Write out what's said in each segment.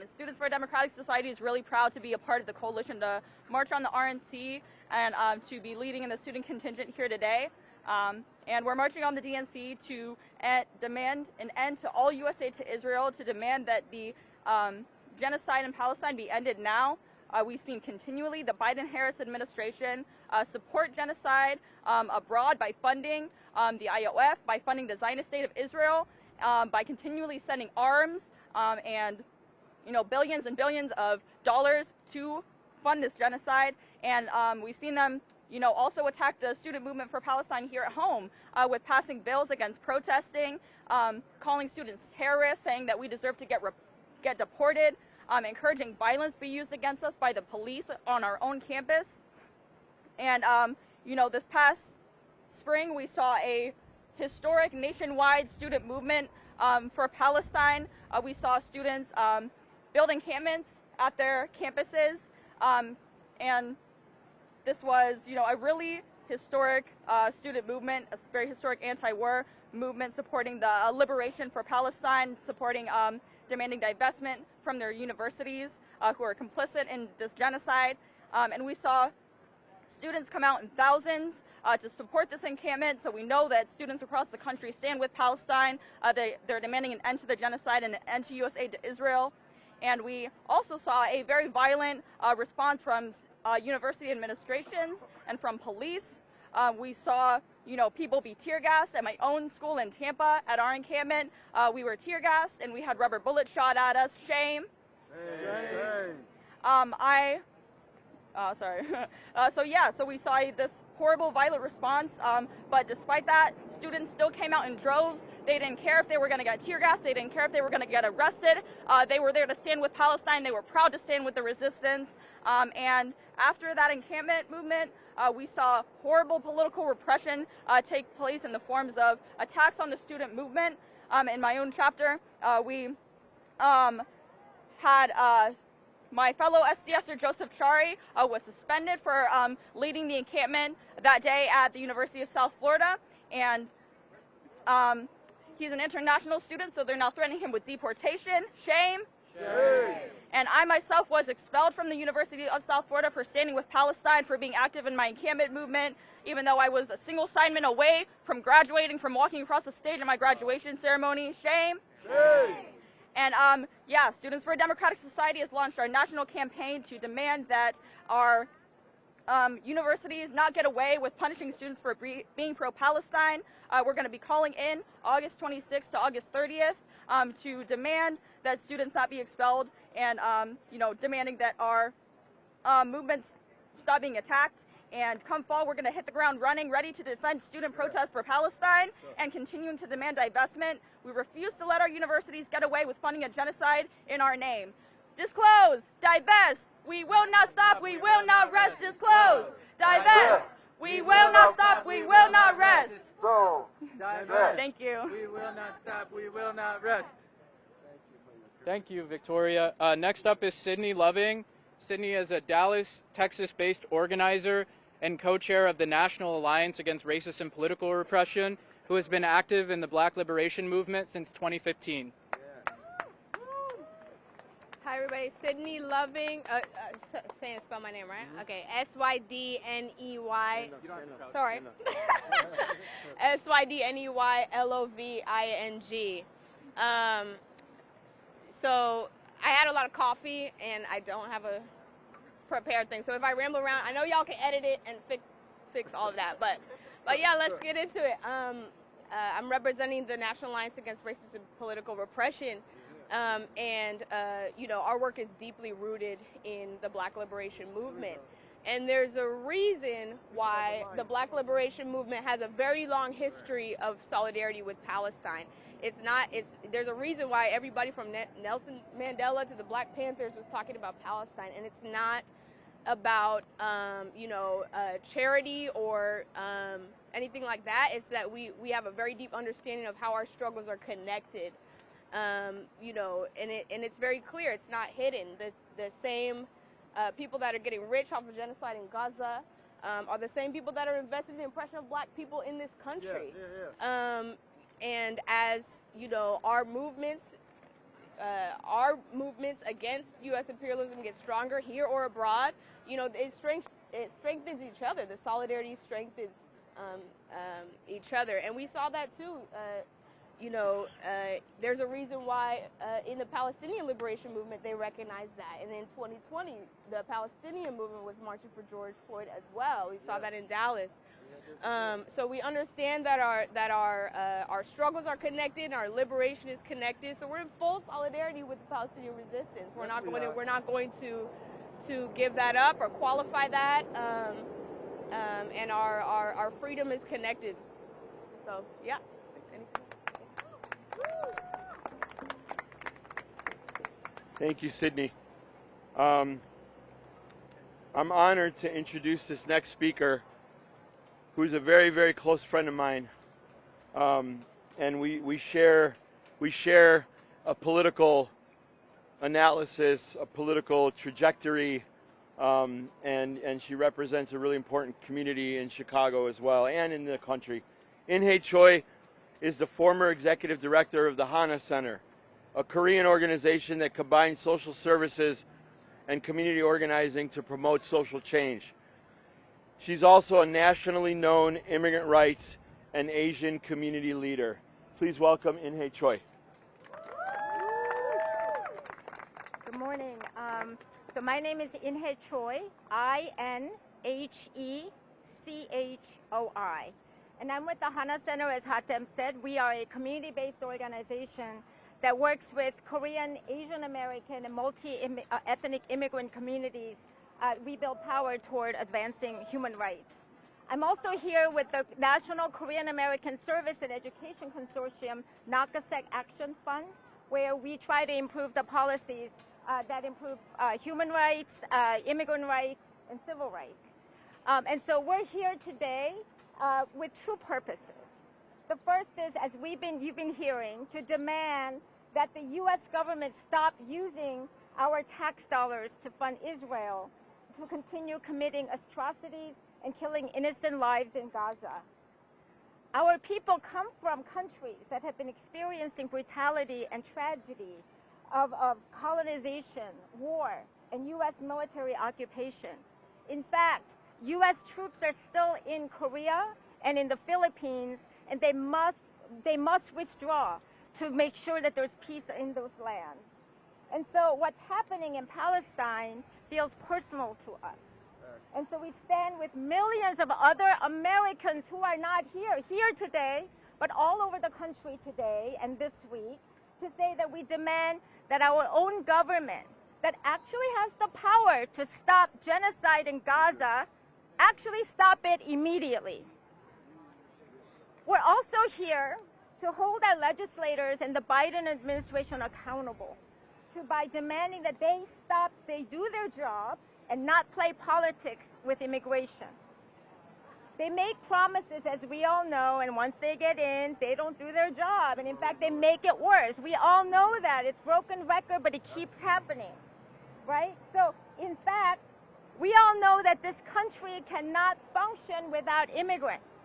Students for a Democratic Society is really proud to be a part of the coalition to march on the RNC and to be leading in the student contingent here today. And we're marching on the DNC to demand an end to all U.S. aid to Israel, to demand that the genocide in Palestine be ended now. We've seen continually the Biden-Harris administration support genocide abroad by funding the IOF, by funding the Zionist State of Israel, by continually sending arms and billions and billions of dollars to fund this genocide. And we've seen them also attack the student movement for Palestine here at home with passing bills against protesting, calling students terrorists, saying that we deserve to get deported, encouraging violence be used against us by the police on our own campus. And, this past spring we saw a historic nationwide student movement for Palestine. We saw students build encampments at their campuses, and this was, a really historic student movement, a very historic anti-war movement supporting the liberation for Palestine, supporting demanding divestment from their universities who are complicit in this genocide. And we saw students come out in thousands to support this encampment, so we know that students across the country stand with Palestine. They're demanding an end to the genocide and an end to U.S. aid to Israel. And we also saw a very violent response from university administrations and from police. We saw, people be tear gassed at my own school in Tampa at our encampment. We were tear gassed and we had rubber bullets shot at us. Shame. So we saw this horrible violent response, but despite that, students still came out in droves. They didn't care if they were going to get tear gas. They didn't care if they were going to get arrested. They were there to stand with Palestine. They were proud to stand with the resistance. And after that encampment movement, we saw horrible political repression take place in the forms of attacks on the student movement. In my own chapter, we had my fellow SDSer Joseph Chari was suspended for leading the encampment that day at the University of South Florida, and he's an international student, so they're now threatening him with deportation. Shame. Shame. And I myself was expelled from the University of South Florida for standing with Palestine, for being active in my encampment movement, even though I was a single assignment away from graduating, from walking across the stage at my graduation ceremony. Shame. Shame. And Students for a Democratic Society has launched our national campaign to demand that our universities not get away with punishing students for being pro-Palestine. We're going to be calling in August 26th to August 30th to demand that students not be expelled, and demanding that our movements stop being attacked. And come fall, we're going to hit the ground running, ready to defend student protests for Palestine and continuing to demand divestment. We refuse to let our universities get away with funding a genocide in our name. Disclose, divest, we will not stop, we will not rest. Disclose, divest, we will not stop, we will not rest. Thank you. We will not stop, we will not rest. Thank you, Victoria. Next up is Sydney Loving. Sydney is a Dallas, Texas-based organizer and co-chair of the National Alliance Against Racist and Political Repression, who has been active in the Black Liberation Movement since 2015. Hi, everybody. Sydney Loving. Spell my name right? Okay. S-Y-D-N-E-Y. Sorry. S-Y-D-N-E-Y-L-O-V-I-N-G. So I had a lot of coffee, and I don't have a prepared thing. So if I ramble around, I know y'all can edit it and fix all of that. But yeah, let's get into it. I'm representing the National Alliance Against Racist and Political Repression. Our work is deeply rooted in the Black Liberation Movement. And there's a reason why the Black Liberation Movement has a very long history of solidarity with Palestine. There's a reason why everybody from Nelson Mandela to the Black Panthers was talking about Palestine, and it's not about, charity or anything like that. It's that we have a very deep understanding of how our struggles are connected, and it's very clear. It's not hidden. The same people that are getting rich off of genocide in Gaza are the same people that are invested in the oppression of Black people in this country. And as our movements our movements against U.S. imperialism get stronger here or abroad, you know, it strengthens each other. The solidarity strengthens each other, and we saw that too. You know, there's a reason why in the Palestinian liberation movement they recognized that, and in 2020 the Palestinian movement was marching for George Floyd as well. We saw that in Dallas. So we understand that our struggles are connected, and our liberation is connected. So we're in full solidarity with the Palestinian resistance. We're not going to give that up or qualify that. And our freedom is connected. So yeah. Thank you, Sydney. I'm honored to introduce this next speaker, who's a very, very close friend of mine, and we share a political analysis, a political trajectory, and she represents a really important community in Chicago as well, and in the country. In-hae Choi is the former executive director of the Hana Center, a Korean organization that combines social services and community organizing to promote social change. She's also a nationally known immigrant rights and Asian community leader. Please welcome In-hae Choi. Good morning. So my name is In-hae Choi, INHECHOI. And I'm with the Hana Center, as Hatem said. We are a community-based organization that works with Korean, Asian American, and multi-ethnic immigrant communities. We build power toward advancing human rights. I'm also here with the National Korean American Service and Education Consortium, NAKASEC Action Fund, where we try to improve the policies that improve human rights, immigrant rights, and civil rights. And so we're here today with two purposes. The first is, as you've been hearing, to demand that the U.S. government stop using our tax dollars to fund Israel to continue committing atrocities and killing innocent lives in Gaza. Our people come from countries that have been experiencing brutality and tragedy of colonization, war, and U.S. military occupation. In fact, U.S. troops are still in Korea and in the Philippines, and they must withdraw to make sure that there's peace in those lands. And so what's happening in Palestine feels personal to us. And so we stand with millions of other Americans who are not here today, but all over the country today and this week, to say that we demand that our own government, that actually has the power to stop genocide in Gaza, actually stop it immediately. We're also here to hold our legislators and the Biden administration accountable by demanding that they do their job and not play politics with immigration. They make promises, as we all know, and once they get in, they don't do their job. And in fact, they make it worse. We all know that. It's broken record, but it keeps happening, right? So, in fact, we all know that this country cannot function without immigrants.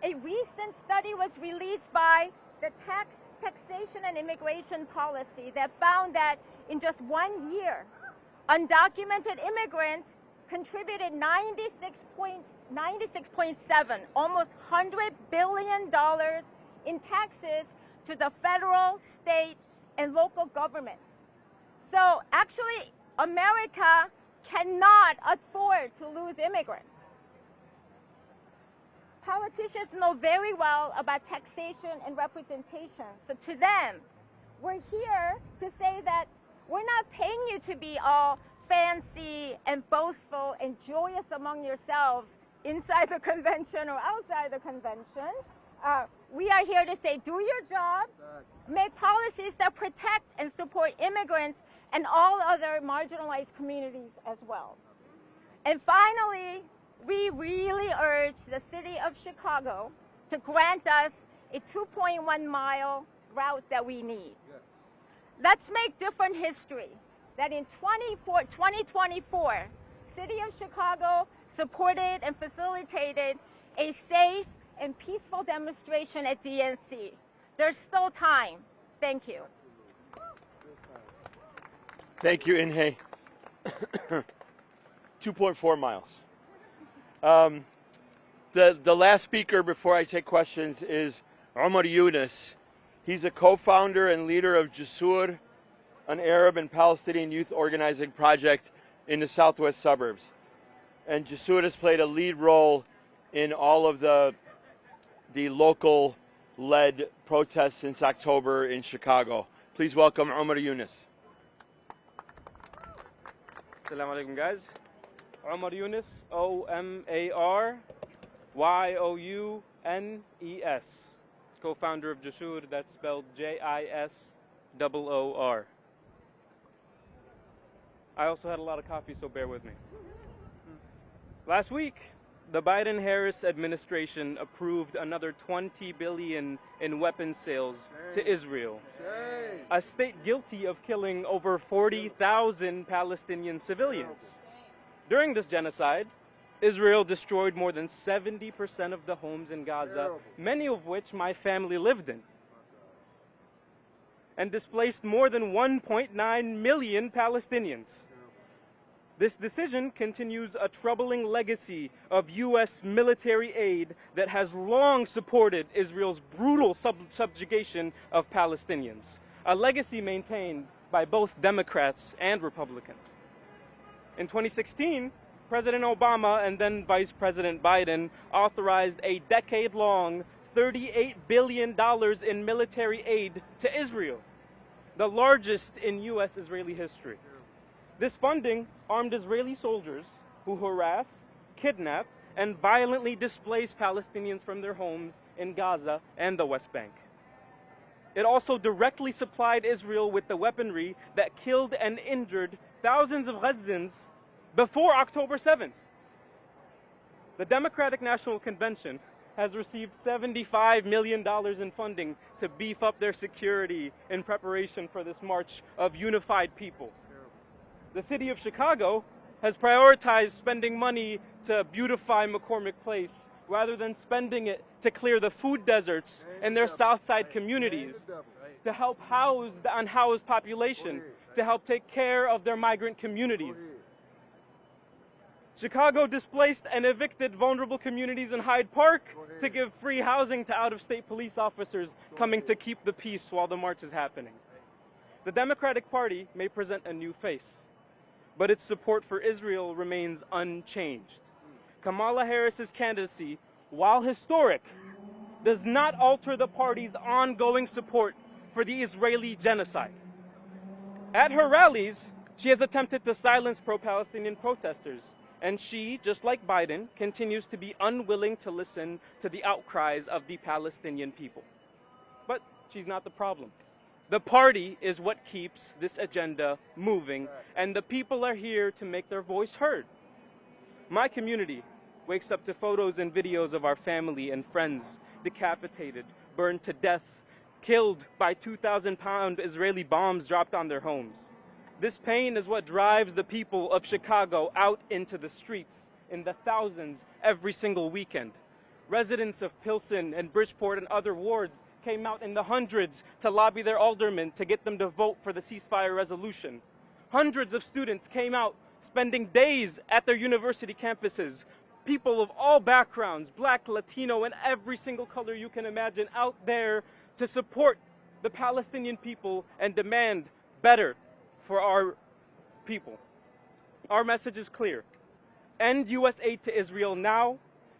A recent study was released by the Taxation and Immigration Policy that found that in just 1 year, undocumented immigrants contributed 96.7, almost $100 billion in taxes to the federal, state, and local governments. So actually, America cannot afford to lose immigrants. Politicians know very well about taxation and representation. So to them, we're here to say that we're not paying you to be all fancy and boastful and joyous among yourselves inside the convention or outside the convention. We are here to say, do your job, make policies that protect and support immigrants and all other marginalized communities as well. And finally, we really urge the city of Chicago to grant us a 2.1-mile route that we need. Let's make different history. That in 2024, City of Chicago supported and facilitated a safe and peaceful demonstration at DNC. There's still time. Thank you. Thank you, Inhe. 2.4 miles. The last speaker before I take questions is Omar Yunus. He's a co-founder and leader of Jasur, an Arab and Palestinian youth organizing project in the southwest suburbs. And Jasur has played a lead role in all of the local-led protests since October in Chicago. Please welcome Omar Yunus. Assalamu alaikum, guys. Omar Yunus, O-M-A-R-Y-O-U-N-E-S. Co-founder of Jasur, that's spelled J-I-S-O-O-R. I also had a lot of coffee, so bear with me. Last week, the Biden-Harris administration approved another $20 billion in weapons sales to Israel, a state guilty of killing over 40,000 Palestinian civilians. During this genocide, Israel destroyed more than 70% of the homes in Gaza, many of which my family lived in, and displaced more than 1.9 million Palestinians. This decision continues a troubling legacy of U.S. military aid that has long supported Israel's brutal subjugation of Palestinians, a legacy maintained by both Democrats and Republicans. In 2016, President Obama and then Vice President Biden authorized a decade-long $38 billion in military aid to Israel, the largest in U.S.-Israeli history. This funding armed Israeli soldiers who harass, kidnap, and violently displace Palestinians from their homes in Gaza and the West Bank. It also directly supplied Israel with the weaponry that killed and injured thousands of Gazans before October 7th. The Democratic National Convention has received $75 million in funding to beef up their security in preparation for this march of unified people. The city of Chicago has prioritized spending money to beautify McCormick Place rather than spending it to clear the food deserts in their South Side communities, to help house the unhoused population, to help take care of their migrant communities. Chicago displaced and evicted vulnerable communities in Hyde Park to give free housing to out-of-state police officers coming to keep the peace while the march is happening. The Democratic Party may present a new face, but its support for Israel remains unchanged. Kamala Harris's candidacy, while historic, does not alter the party's ongoing support for the Israeli genocide. At her rallies, she has attempted to silence pro-Palestinian protesters, and she, just like Biden, continues to be unwilling to listen to the outcries of the Palestinian people. But she's not the problem. The party is what keeps this agenda moving, and the people are here to make their voice heard. My community wakes up to photos and videos of our family and friends decapitated, burned to death, killed by 2,000-pound Israeli bombs dropped on their homes. This pain is what drives the people of Chicago out into the streets in the thousands every single weekend. Residents of Pilsen and Bridgeport and other wards came out in the hundreds to lobby their aldermen to get them to vote for the ceasefire resolution. Hundreds of students came out, spending days at their university campuses. People of all backgrounds, Black, Latino, and every single color you can imagine, out there to support the Palestinian people and demand better for our people. Our message is clear. End U.S. aid to Israel now.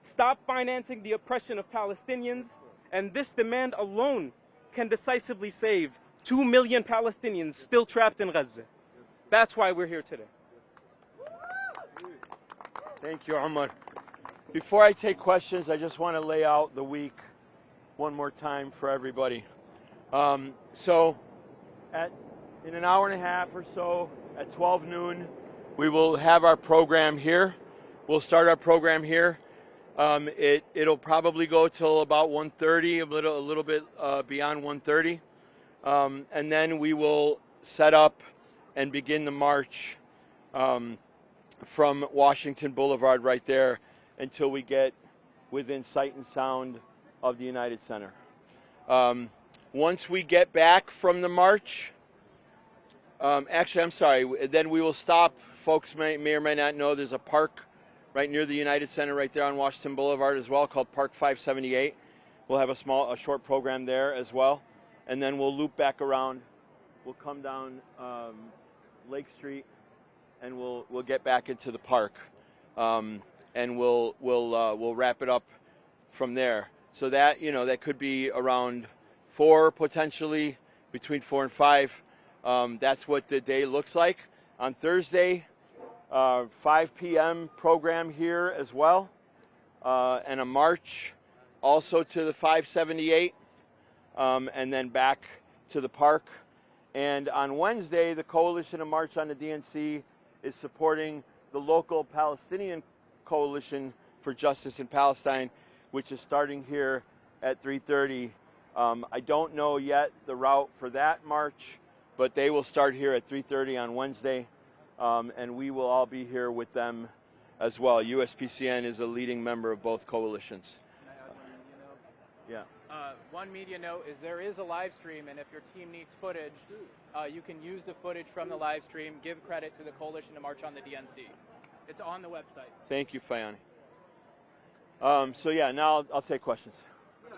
Stop financing the oppression of Palestinians. And this demand alone can decisively save 2 million Palestinians still trapped in Gaza. That's why we're here today. Thank you, Omar. Before I take questions, I just want to lay out the week one more time for everybody. In an hour and a half or so, at 12 noon, we will have our program here. We'll start our program here. It'll probably go till about 1:30, a little bit beyond 1:30, and then we will set up and begin the march from Washington Boulevard right there until we get within sight and sound of the United Center. Once we get back from the march, Actually, I'm sorry. Then we will stop. Folks may or may not know there's a park right near the United Center right there on Washington Boulevard as well called Park 578. We'll have a short program there as well. And then we'll loop back around. We'll come down Lake Street and we'll get back into the park. And we'll wrap it up from there. So that, that could be around 4 potentially, between 4 and 5. That's what the day looks like. On Thursday, 5 p.m. program here as well, and a march also to the 578, and then back to the park. And on Wednesday, the Coalition of March on the DNC is supporting the local Palestinian Coalition for Justice in Palestine, which is starting here at 3:30. I don't know yet the route for that march, but they will start here at 3:30 on Wednesday, and we will all be here with them as well. USPCN is a leading member of both coalitions. Yeah. One media note is there is a live stream, and if your team needs footage, you can use the footage from the live stream. Give credit to the Coalition to March on the DNC. It's on the website. Thank you, Fayani. So yeah, now I'll take questions. We've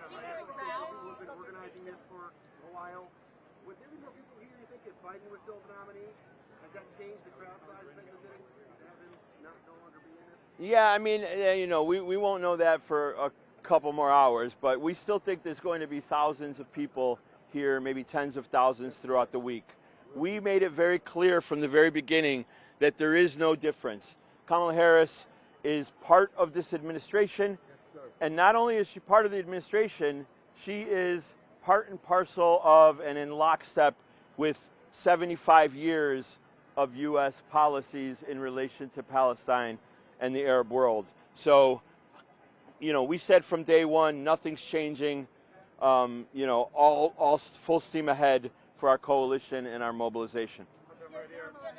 been organizing this for a while. With every more people here, you think if Biden was still the nominee, has that changed the crowd size thing a bit? Have him no longer be in this? Yeah, I mean, we won't know that for a couple more hours, but we still think there's going to be thousands of people here, maybe tens of thousands throughout the week. We made it very clear from the very beginning that there is no difference. Kamala Harris is part of this administration, and not only is she part of the administration, she is part and parcel of and in lockstep with 75 years of U.S. policies in relation to Palestine and the Arab world. So, we said from day one, nothing's changing, all full steam ahead for our coalition and our mobilization.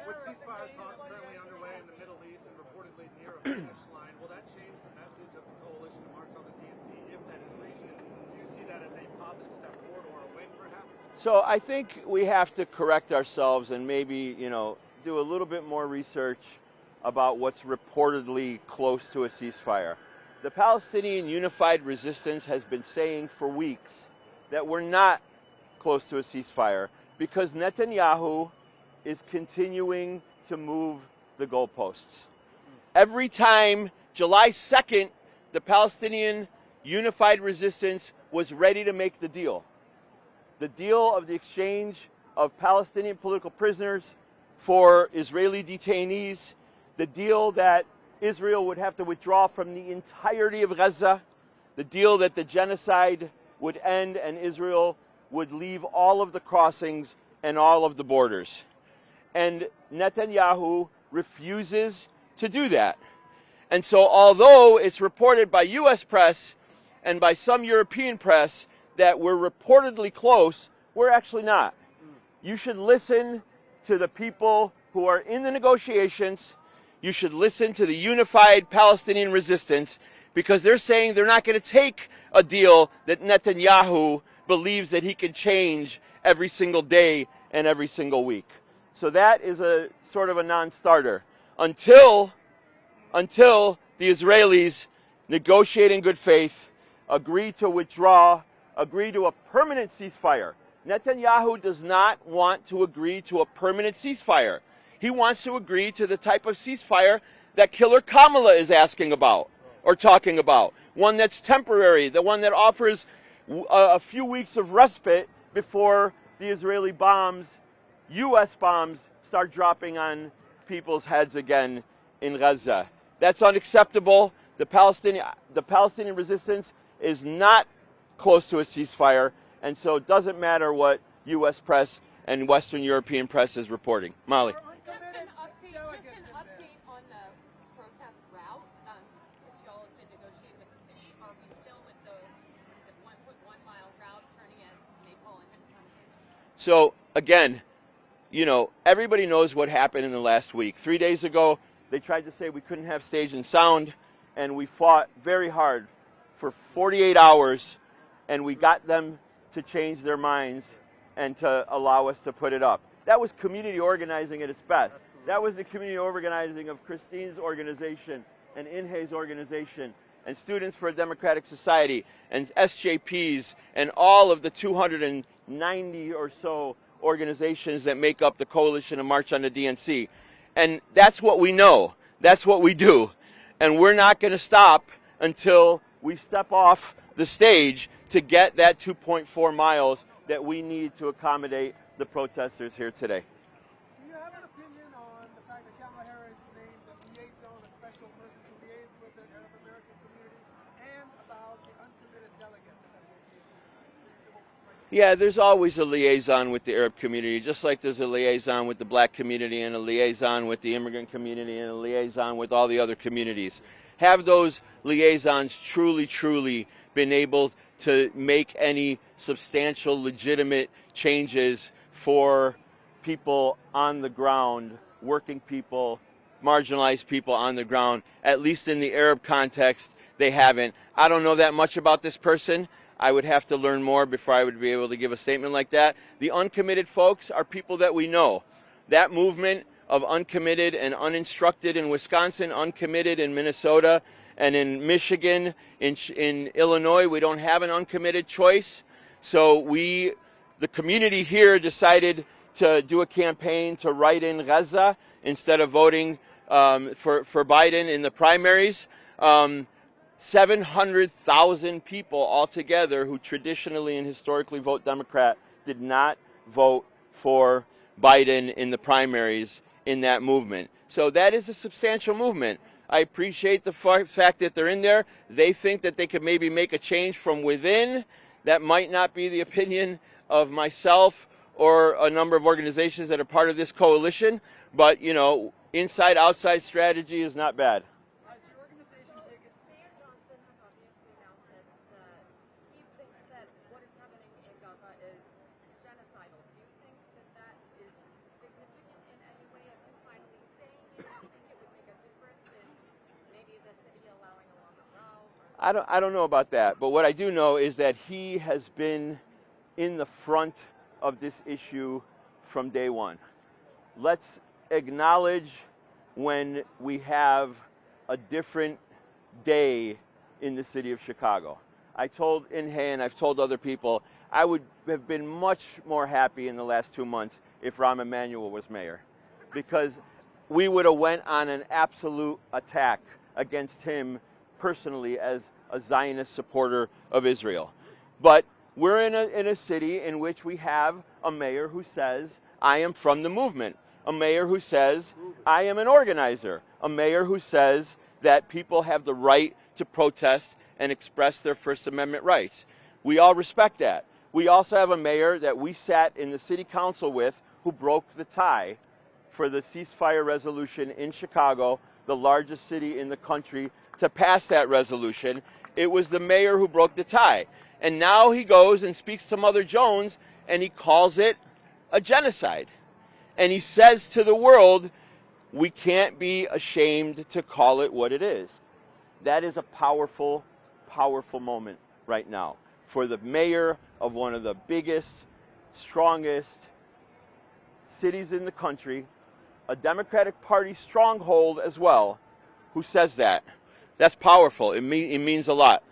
With ceasefire talks currently underway in the Middle East and reportedly near a finish line, will that change the message of the Coalition to March on the DNC if that is reached? Do you see that as a positive step forward or a win, perhaps? So I think we have to correct ourselves and maybe, do a little bit more research about what's reportedly close to a ceasefire. The Palestinian Unified Resistance has been saying for weeks that we're not close to a ceasefire because Netanyahu is continuing to move the goalposts. Every time July 2nd, the Palestinian Unified Resistance was ready to make the deal of the exchange of Palestinian political prisoners for Israeli detainees, the deal that Israel would have to withdraw from the entirety of Gaza, the deal that the genocide would end and Israel would leave all of the crossings and all of the borders. And Netanyahu refuses to do that. And so although it's reported by U.S. press and by some European press that we're reportedly close, we're actually not. You should listen to the people who are in the negotiations. You should listen to the Unified Palestinian Resistance because they're saying they're not going to take a deal that Netanyahu believes that he can change every single day and every single week. So that is a sort of a non-starter until the Israelis negotiate in good faith, agree to withdraw, agree to a permanent ceasefire. Netanyahu does not want to agree to a permanent ceasefire. He wants to agree to the type of ceasefire that Killer Kamala is asking about or talking about. One that's temporary, the one that offers a few weeks of respite before the Israeli bombs, U.S. bombs, start dropping on people's heads again in Gaza. That's unacceptable. The Palestinian resistance is not close to a ceasefire, and so it doesn't matter what U.S. press and Western European press is reporting. Molly. Just an update on the protest route. Because y'all have been negotiating with the city. Are we still with the 1.1 mile route turning at Maypole and Henderson? So again, everybody knows what happened in the last week. 3 days ago, they tried to say we couldn't have stage and sound, and we fought very hard for 48 hours, and we got them to change their minds and to allow us to put it up. that was community organizing at its best. That was the community organizing of Christine's organization and Inhe's organization and Students for a Democratic Society and SJPs and all of the 290 or so organizations that make up the Coalition of March on the DNC. And that's what we know. That's what we do. And we're not going to stop until we step off the stage to get that 2.4 miles that we need to accommodate the protesters here today. Do you have an opinion on the fact that Kamala Harris named the liaison, a special person to liaise with the Arab American communities, and about the uncommitted delegates that will be? Yeah, there's always a liaison with the Arab community, just like there's a liaison with the black community and a liaison with the immigrant community and a liaison with all the other communities. Have those liaisons truly been able to make any substantial, legitimate changes for people on the ground, working people, marginalized people on the ground? At least in the Arab context, they haven't. I don't know that much about this person. I would have to learn more before I would be able to give a statement like that. The uncommitted folks are people that we know. That movement of uncommitted and uninstructed in Wisconsin, uncommitted in Minnesota, and in Michigan, in Illinois, we don't have an uncommitted choice. So the community here decided to do a campaign to write in Gaza instead of voting for Biden in the primaries. 700,000 people altogether who traditionally and historically vote Democrat did not vote for Biden in the primaries in that movement. So that is a substantial movement. I appreciate the fact that they're in there. They think that they could maybe make a change from within. That might not be the opinion of myself or a number of organizations that are part of this coalition, but, you know, inside-outside strategy is not bad. Mayor Johnson has obviously announced that he thinks that what is happening in Gaza is genocidal. Do you think that is significant in any way? Have you finally saying it? Do you think it would make a difference in maybe the city allowing a longer route? I don't know about that, but what I do know is that he has been in the front of this issue from day one. Let's acknowledge when we have a different day in the city of Chicago. I told Inhe and I've told other people I would have been much more happy in the last 2 months if Rahm Emanuel was mayor, because we would have went on an absolute attack against him personally as a Zionist supporter of Israel. But we're in a city in which we have a mayor who says, I am from the movement. A mayor who says, I am an organizer. A mayor who says that people have the right to protest and express their First Amendment rights. We all respect that. We also have a mayor that we sat in the city council with who broke the tie for the ceasefire resolution in Chicago, the largest city in the country, to pass that resolution. It was the mayor who broke the tie. And now he goes and speaks to Mother Jones and he calls it a genocide. And he says to the world, we can't be ashamed to call it what it is. That is a powerful, powerful moment right now for the mayor of one of the biggest, strongest cities in the country, a Democratic Party stronghold as well, who says that. That's powerful. It means a lot.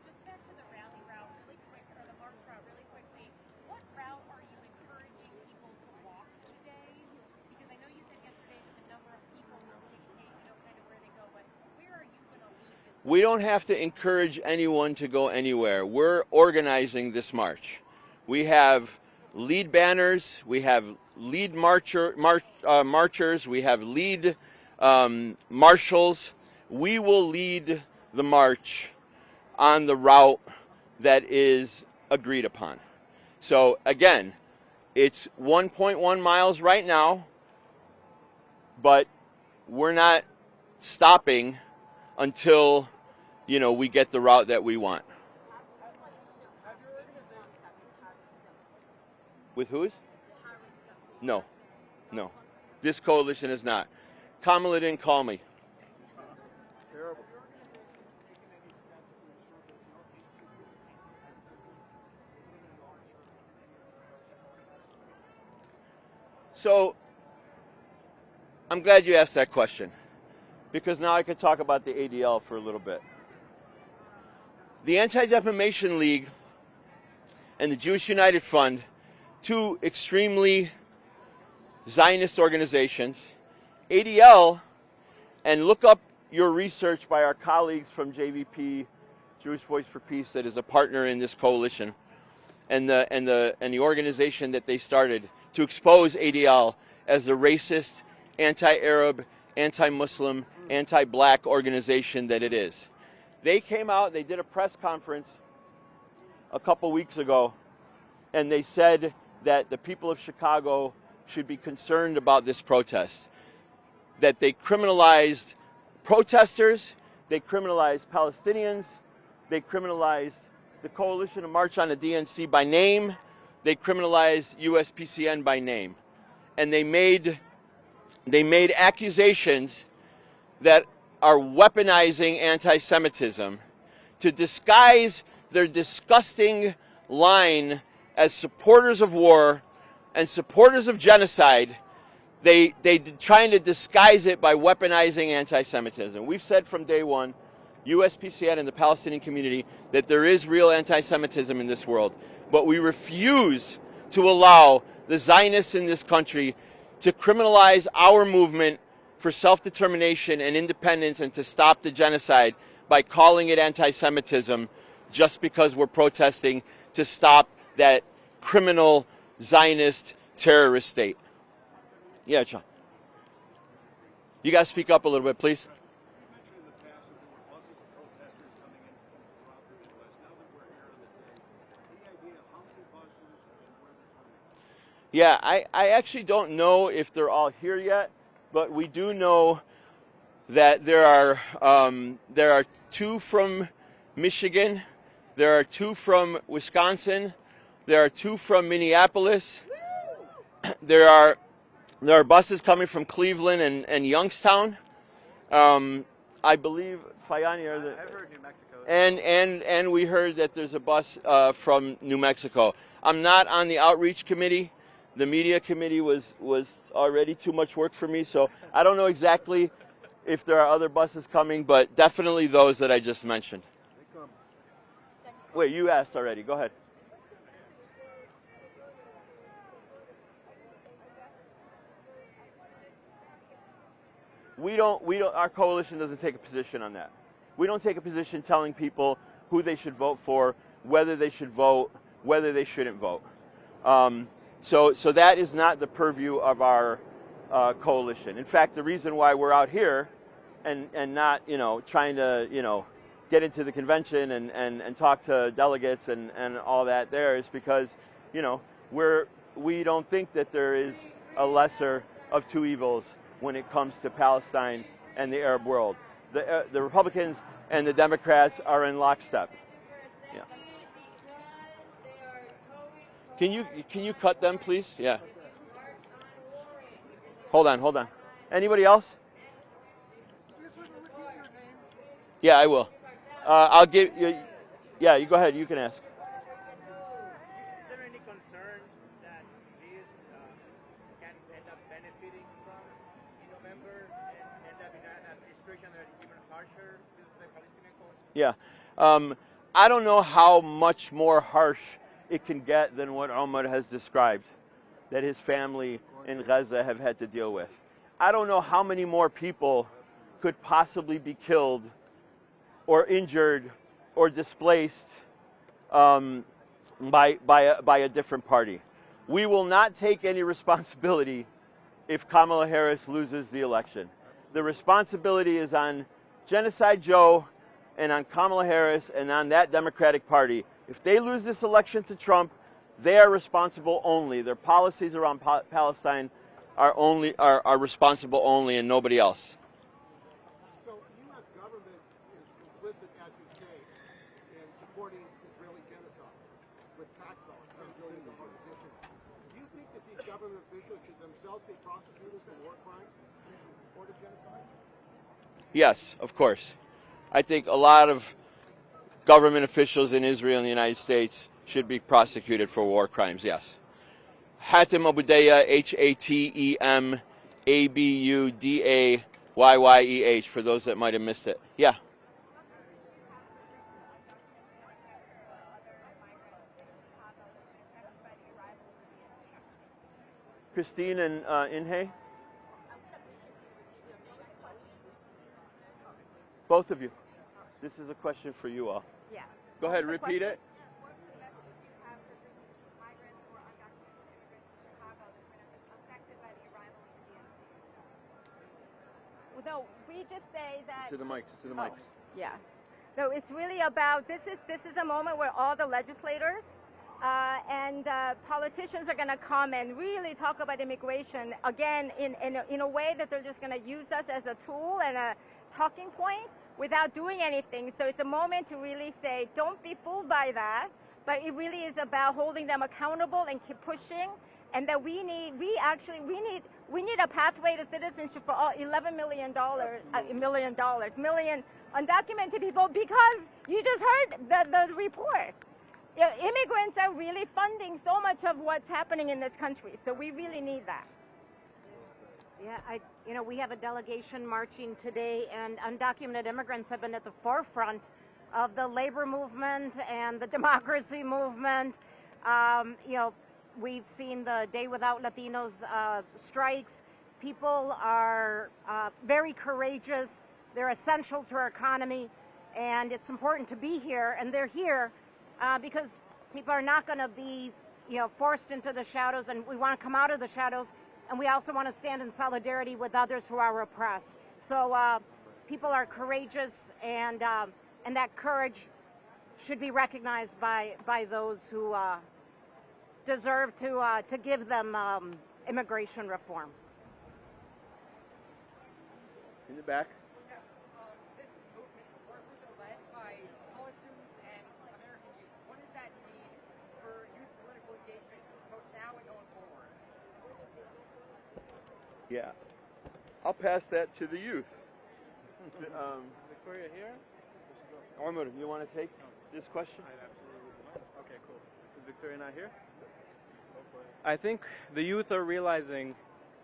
Just back to the rally route really quick, or the march route really quickly. What route are you encouraging people to walk today? Because I know you said yesterday that the number of people will dictate, kind of where they go, but where are you going to lead this? We don't have to encourage anyone to go anywhere. We're organizing this march. We have lead banners, we have lead marchers, we have lead marshals. We will lead the march on the route that is agreed upon. So again, it's 1.1 miles right now, but we're not stopping until, we get the route that we want. With whose? No. This coalition is not. Kamala didn't call me. So I'm glad you asked that question, because now I could talk about the ADL for a little bit. The Anti-Defamation League and the Jewish United Fund, two extremely Zionist organizations. ADL, and look up your research by our colleagues from JVP, Jewish Voice for Peace, that is a partner in this coalition, and the organization that they started to expose ADL as a racist, anti-Arab, anti-Muslim, anti-black organization that it is. They came out, they did a press conference a couple weeks ago, and they said that the people of Chicago should be concerned about this protest, that they criminalized protesters, they criminalized Palestinians, they criminalized the Coalition to March on the DNC by name, they criminalized USPCN by name, and they made accusations that are weaponizing anti-Semitism to disguise their disgusting line as supporters of war and supporters of genocide. They trying to disguise it by weaponizing anti-Semitism. We've said from day one, USPCN and the Palestinian community, that there is real anti-Semitism in this world. But we refuse to allow the Zionists in this country to criminalize our movement for self-determination and independence and to stop the genocide by calling it anti-Semitism just because we're protesting to stop that criminal Zionist terrorist state. Yeah, John. You got to speak up a little bit, please. Yeah, I actually don't know if they're all here yet, but we do know that there are 2 from Michigan, there are 2 from Wisconsin, there are 2 from Minneapolis, there are buses coming from Cleveland and Youngstown. I believe Fayani are the. I've heard New Mexico. And we heard that there's a bus from New Mexico. I'm not on the outreach committee. The media committee was already too much work for me, so I don't know exactly if there are other buses coming, but definitely those that I just mentioned. Wait, you asked already. Go ahead. Our coalition doesn't take a position on that. We don't take a position telling people who they should vote for, whether they should vote, whether they shouldn't vote. So that is not the purview of our coalition. In fact, the reason why we're out here and not, trying to, get into the convention and talk to delegates and all that there is because, we don't think that there is a lesser of 2 evils when it comes to Palestine and the Arab world. The Republicans and the Democrats are in lockstep. Yeah. Can you cut them, please? Yeah. Hold on. Anybody else? Yeah, I will. I'll give you. Yeah, you go ahead. You can ask. Is there any concern that this can end up benefiting Trump in November and end up in an administration that is even harsher with the Palestinian cause? Yeah. I don't know how much more harsh it can get than what Omar has described, that his family in Gaza have had to deal with. I don't know how many more people could possibly be killed or injured or displaced by a different party. We will not take any responsibility if Kamala Harris loses the election. The responsibility is on Genocide Joe and on Kamala Harris and on that Democratic Party. If they lose this election to Trump, they are responsible only. Their policies around Palestine are responsible only and nobody else. So the U.S. government is complicit, as you say, in supporting Israeli genocide with tax dollars, $10 billion additional. Do you think that these government officials should themselves be prosecutors for war crimes in support of genocide? Yes, of course. I think a lot of government officials in Israel and the United States should be prosecuted for war crimes, yes. Hatem Abudayeh, Hatemabudayeh, for those that might have missed it. Yeah. Christine and Inhe? Both of you. This is a question for you all. Yeah. Go ahead, repeat it. No, we just say that. To the mics, to the mics. Yeah. No, it's really about, this is a moment where all the legislators and politicians are going to come and really talk about immigration, again, in a way that they're just going to use us as a tool and a talking point without doing anything. So it's a moment to really say, don't be fooled by that, but it really is about holding them accountable and keep pushing, and that we need a pathway to citizenship for all $11 million undocumented people, because you just heard the report. Immigrants are really funding so much of what's happening in this country, so we really need that. Yeah, we have a delegation marching today, and undocumented immigrants have been at the forefront of the labor movement and the democracy movement. We've seen the Day Without Latinos strikes. People are very courageous. They're essential to our economy, and it's important to be here. And they're here because people are not going to be, forced into the shadows, and we want to come out of the shadows. And we also want to stand in solidarity with others who are oppressed. So people are courageous, and that courage should be recognized by those who deserve to give them immigration reform. In the back. This movement is forcefully led by college students and American youth. What does that mean for youth political engagement both now and going forward? Yeah. I'll pass that to the youth. Victoria here? Armor, you want to take this question? I absolutely would. Okay, cool. Is Victoria not here? I think the youth are realizing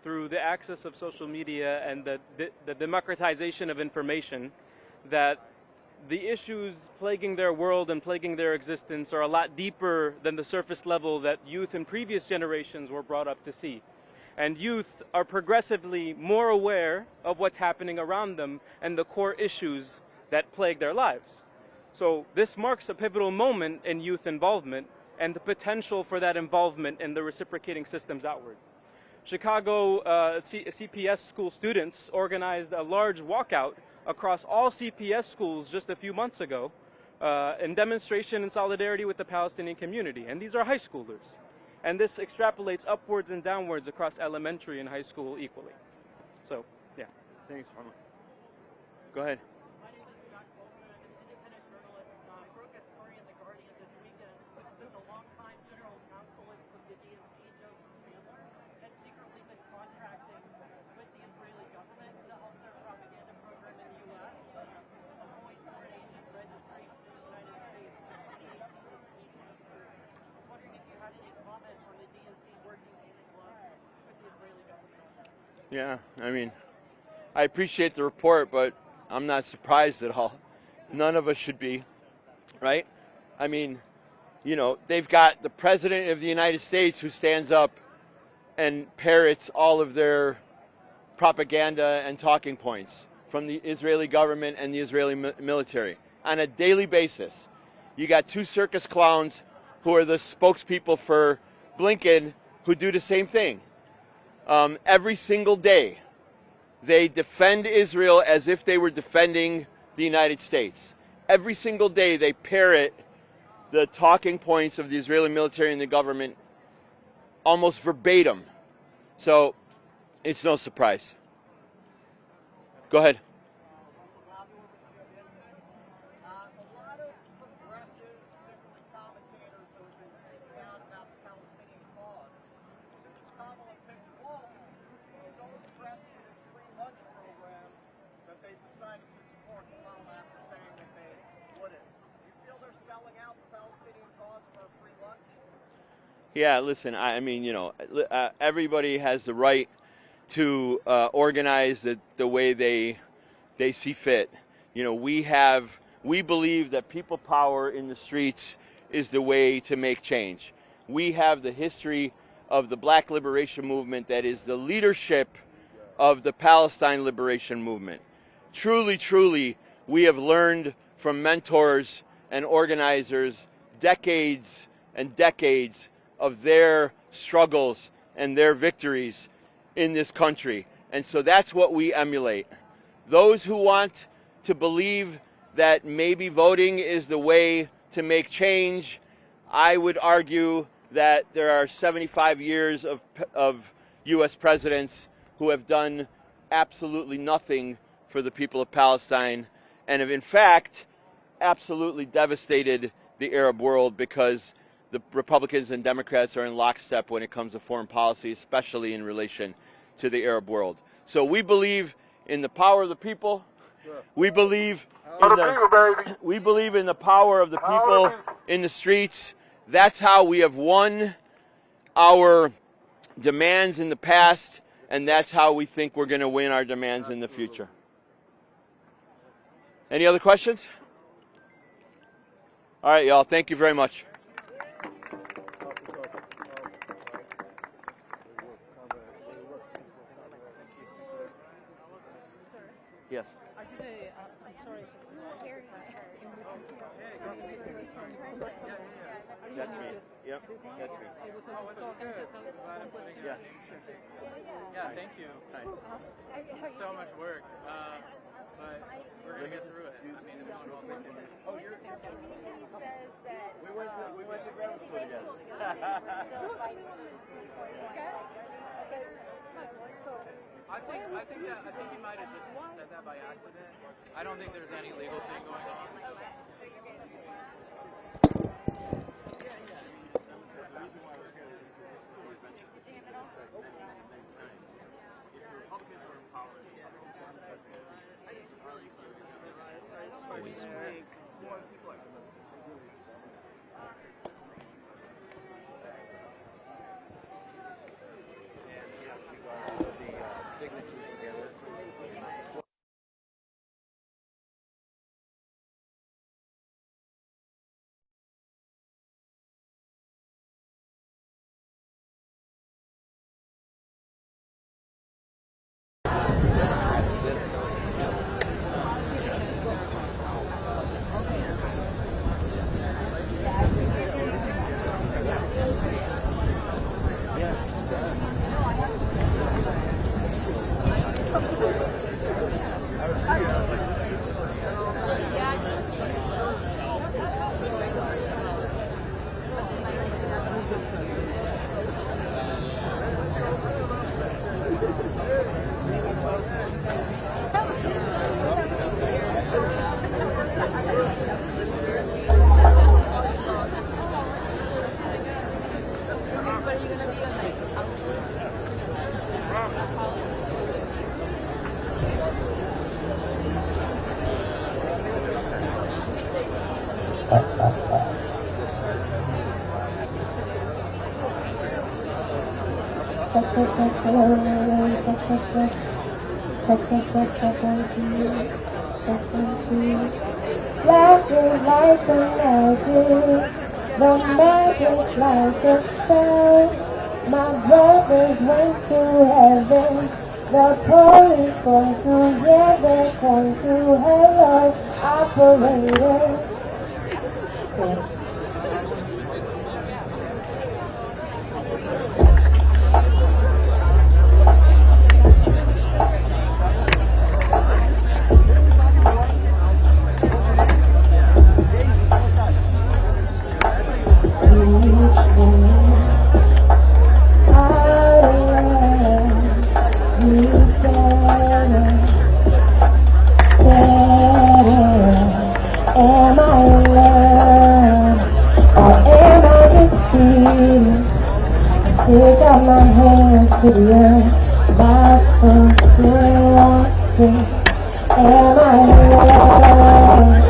through the access of social media and the democratization of information that the issues plaguing their world and plaguing their existence are a lot deeper than the surface level that youth in previous generations were brought up to see. And youth are progressively more aware of what's happening around them and the core issues that plague their lives. So this marks a pivotal moment in youth involvement and the potential for that involvement in the reciprocating systems outward. Chicago CPS school students organized a large walkout across all CPS schools just a few months ago in demonstration in solidarity with the Palestinian community. And these are high schoolers. And this extrapolates upwards and downwards across elementary and high school equally. So, yeah. Thanks, Armor. Go ahead. Yeah, I mean, I appreciate the report, but I'm not surprised at all. None of us should be, right? I mean, they've got the President of the United States who stands up and parrots all of their propaganda and talking points from the Israeli government and the Israeli military on a daily basis. You got two circus clowns who are the spokespeople for Blinken who do the same thing. Every single day, they defend Israel as if they were defending the United States. Every single day, they parrot the talking points of the Israeli military and the government almost verbatim. So, it's no surprise. Go ahead. Yeah, listen, I mean, you know, everybody has the right to organize the way they see fit. You know, we believe that people power in the streets is the way to make change. We have the history of the Black Liberation Movement that is the leadership of the Palestine Liberation Movement. Truly, truly, we have learned from mentors and organizers decades and decades of their struggles and their victories in this country. And so that's what we emulate. Those who want to believe that maybe voting is the way to make change, I would argue that there are 75 years of U.S. presidents who have done absolutely nothing for the people of Palestine and have in fact absolutely devastated the Arab world, because the Republicans and Democrats are in lockstep when it comes to foreign policy, especially in relation to the Arab world. So we believe in the power of the people. We believe in the power of the people in the streets. That's how we have won our demands in the past, and that's how we think we're going to win our demands in the future. Any other questions? All right, y'all. Thank you very much. Yes. I'm sorry. That's me. Yep, that's me. Yeah. Yeah, thank you. So much work, but we're gonna get through it. I mean, it's not all safe. Oh, you're. We went to grammar school together. I think you might have just said that by accident. I don't think there's any legal thing going on. Life is like a magic, the magic's like a spell. My brothers went to heaven, the police going to, yeah, they're going to hello, operator. Stick out my hands to the earth, my soul still wanting. Am I in love,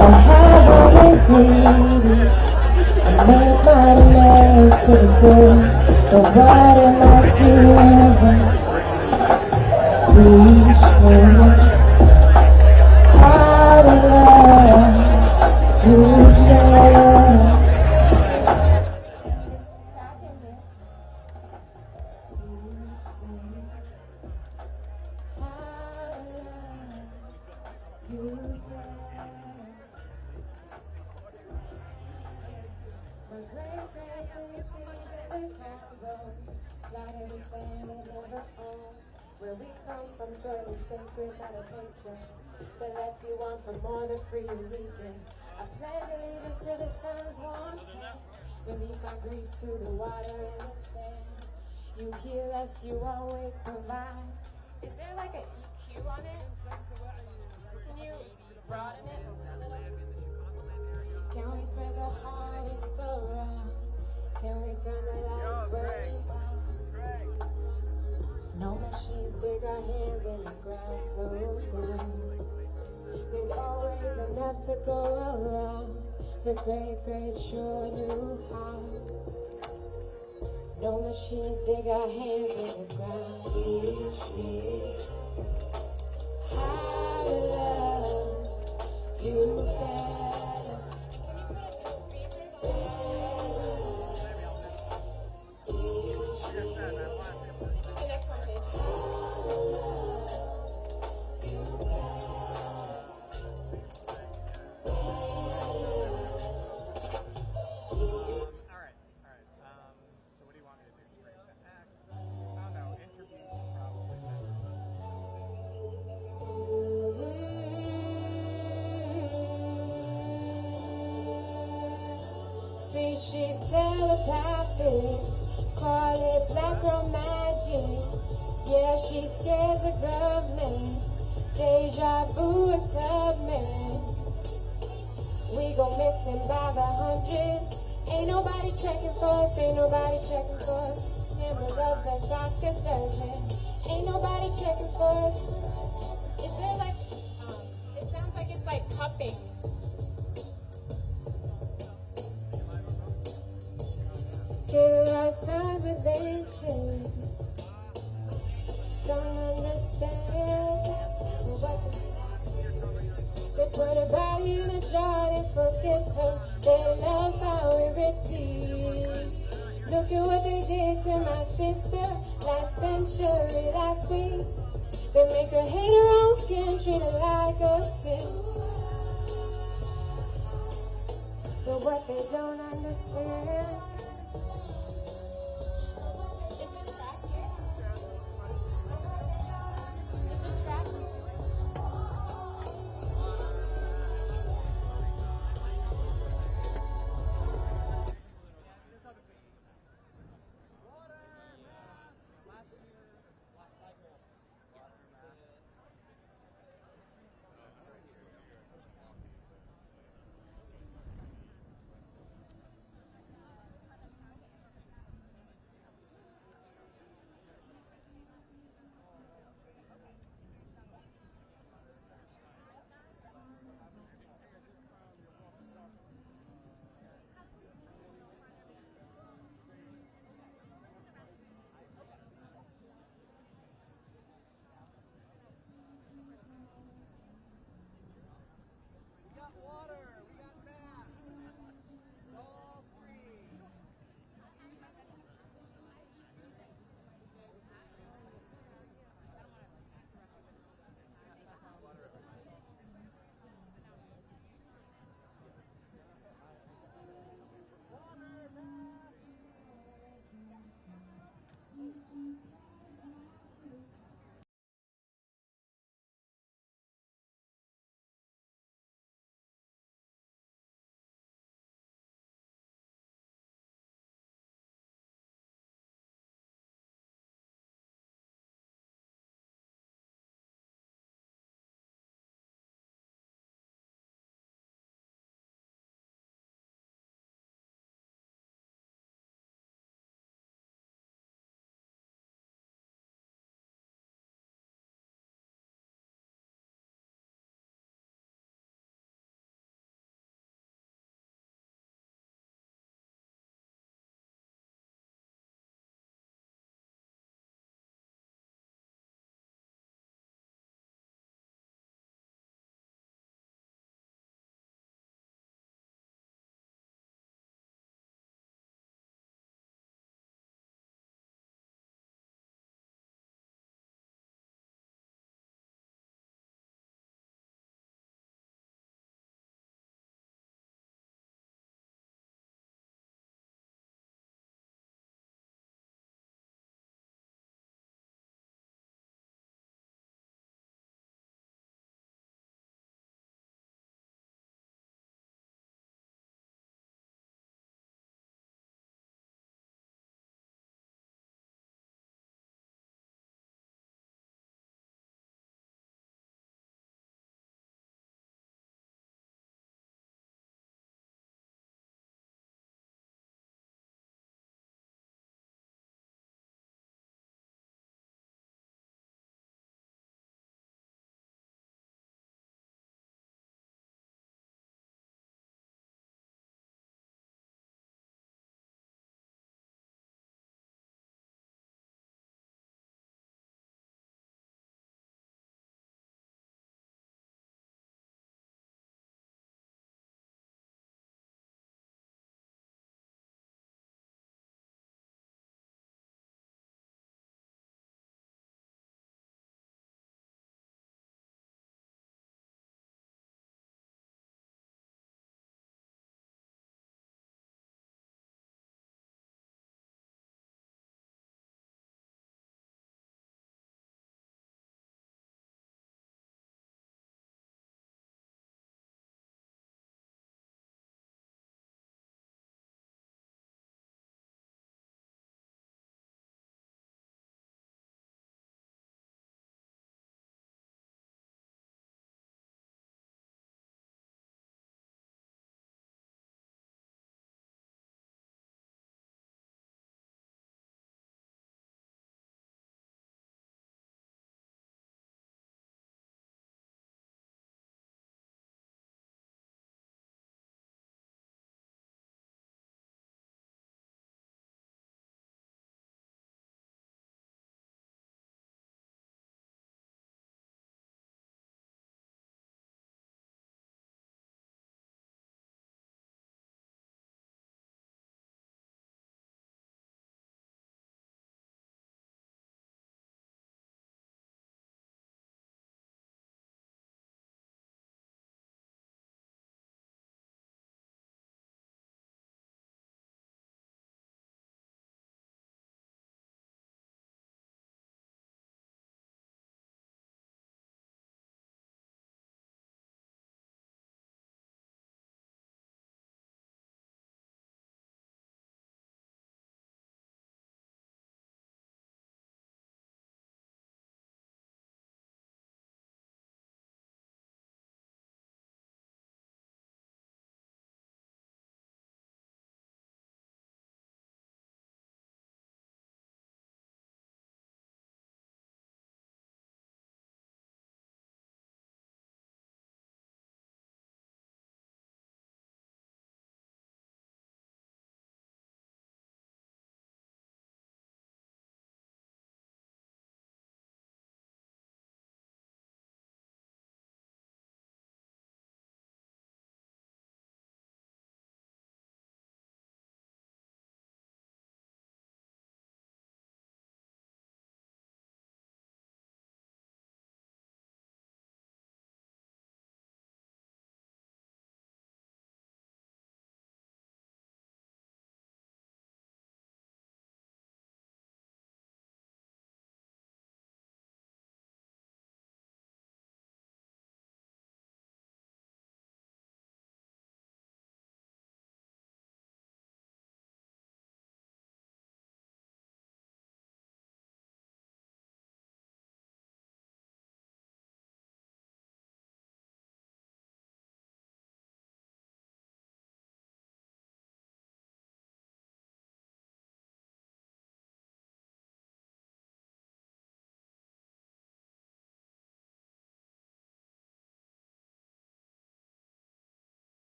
or have I been greedy? I make my demands to the door. But what am I giving? Teach me how to love you better. Where we come from, soil is sacred, not a paycheck. The less we want, for more the freer we get. I pledge allegiance to the sun's warm hand. Release my grief to the water and the sand. You heal us, you always provide. Is there like an EQ on it? Can you broaden it a little? Can we spread the harvest around? Can we turn the lights way down? No machines dig our hands in the ground, slow down. There's always enough to go around. The great, great sure knew how. No machines dig our hands in the ground. Teach me how to love you better. See, she's telepathic, call it black girl magic. Yeah, she scares the government, deja vu a Tubman. We go missing by the hundreds. Ain't nobody checking for us, ain't nobody checking for us. Amber loves us, Oscar doesn't. Ain't nobody checking for us. Is there like, it sounds like it's like cupping. Kill our sons with ancients. Don't understand what they put a body in a jar and forget her. They love how it repeats. Look at what they did to my sister last century, last week. They make her hate her own skin, treat her like a sin. But what they don't understand,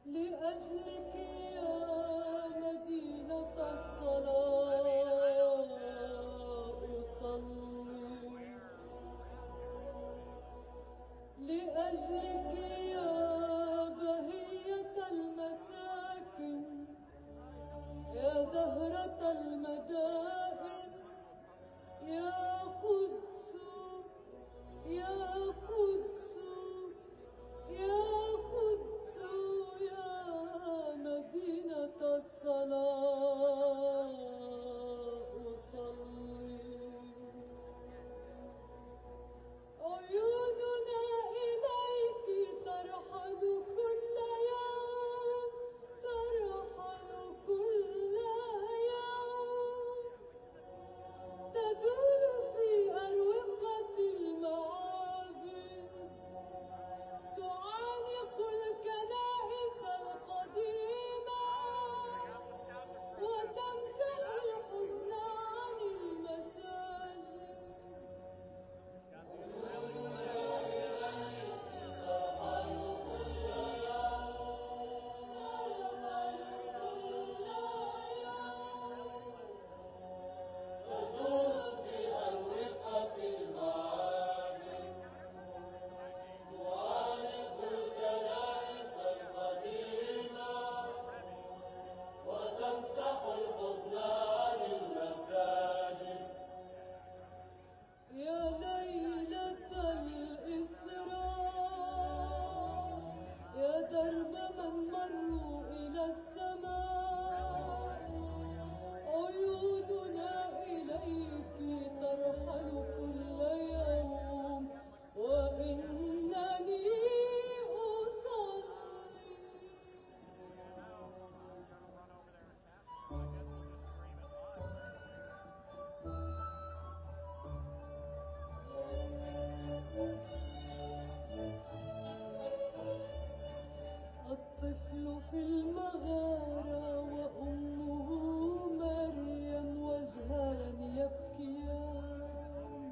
لأجلك يا مدينة الصلاة أصلي، لأجلك يا بهية المساكن، يا زهرة المدائن، يا قدس يا قدس يا قدس يا مدينة الصلاة أصلي. عيوننا إليك ترحل كل يوم، ترحل كل يوم، من مروا إلى السماء عيوننا إليك ترحل كل يوم وإنني أصلي. الطفل في المغارة وأمه مريم وجهان يبكيان.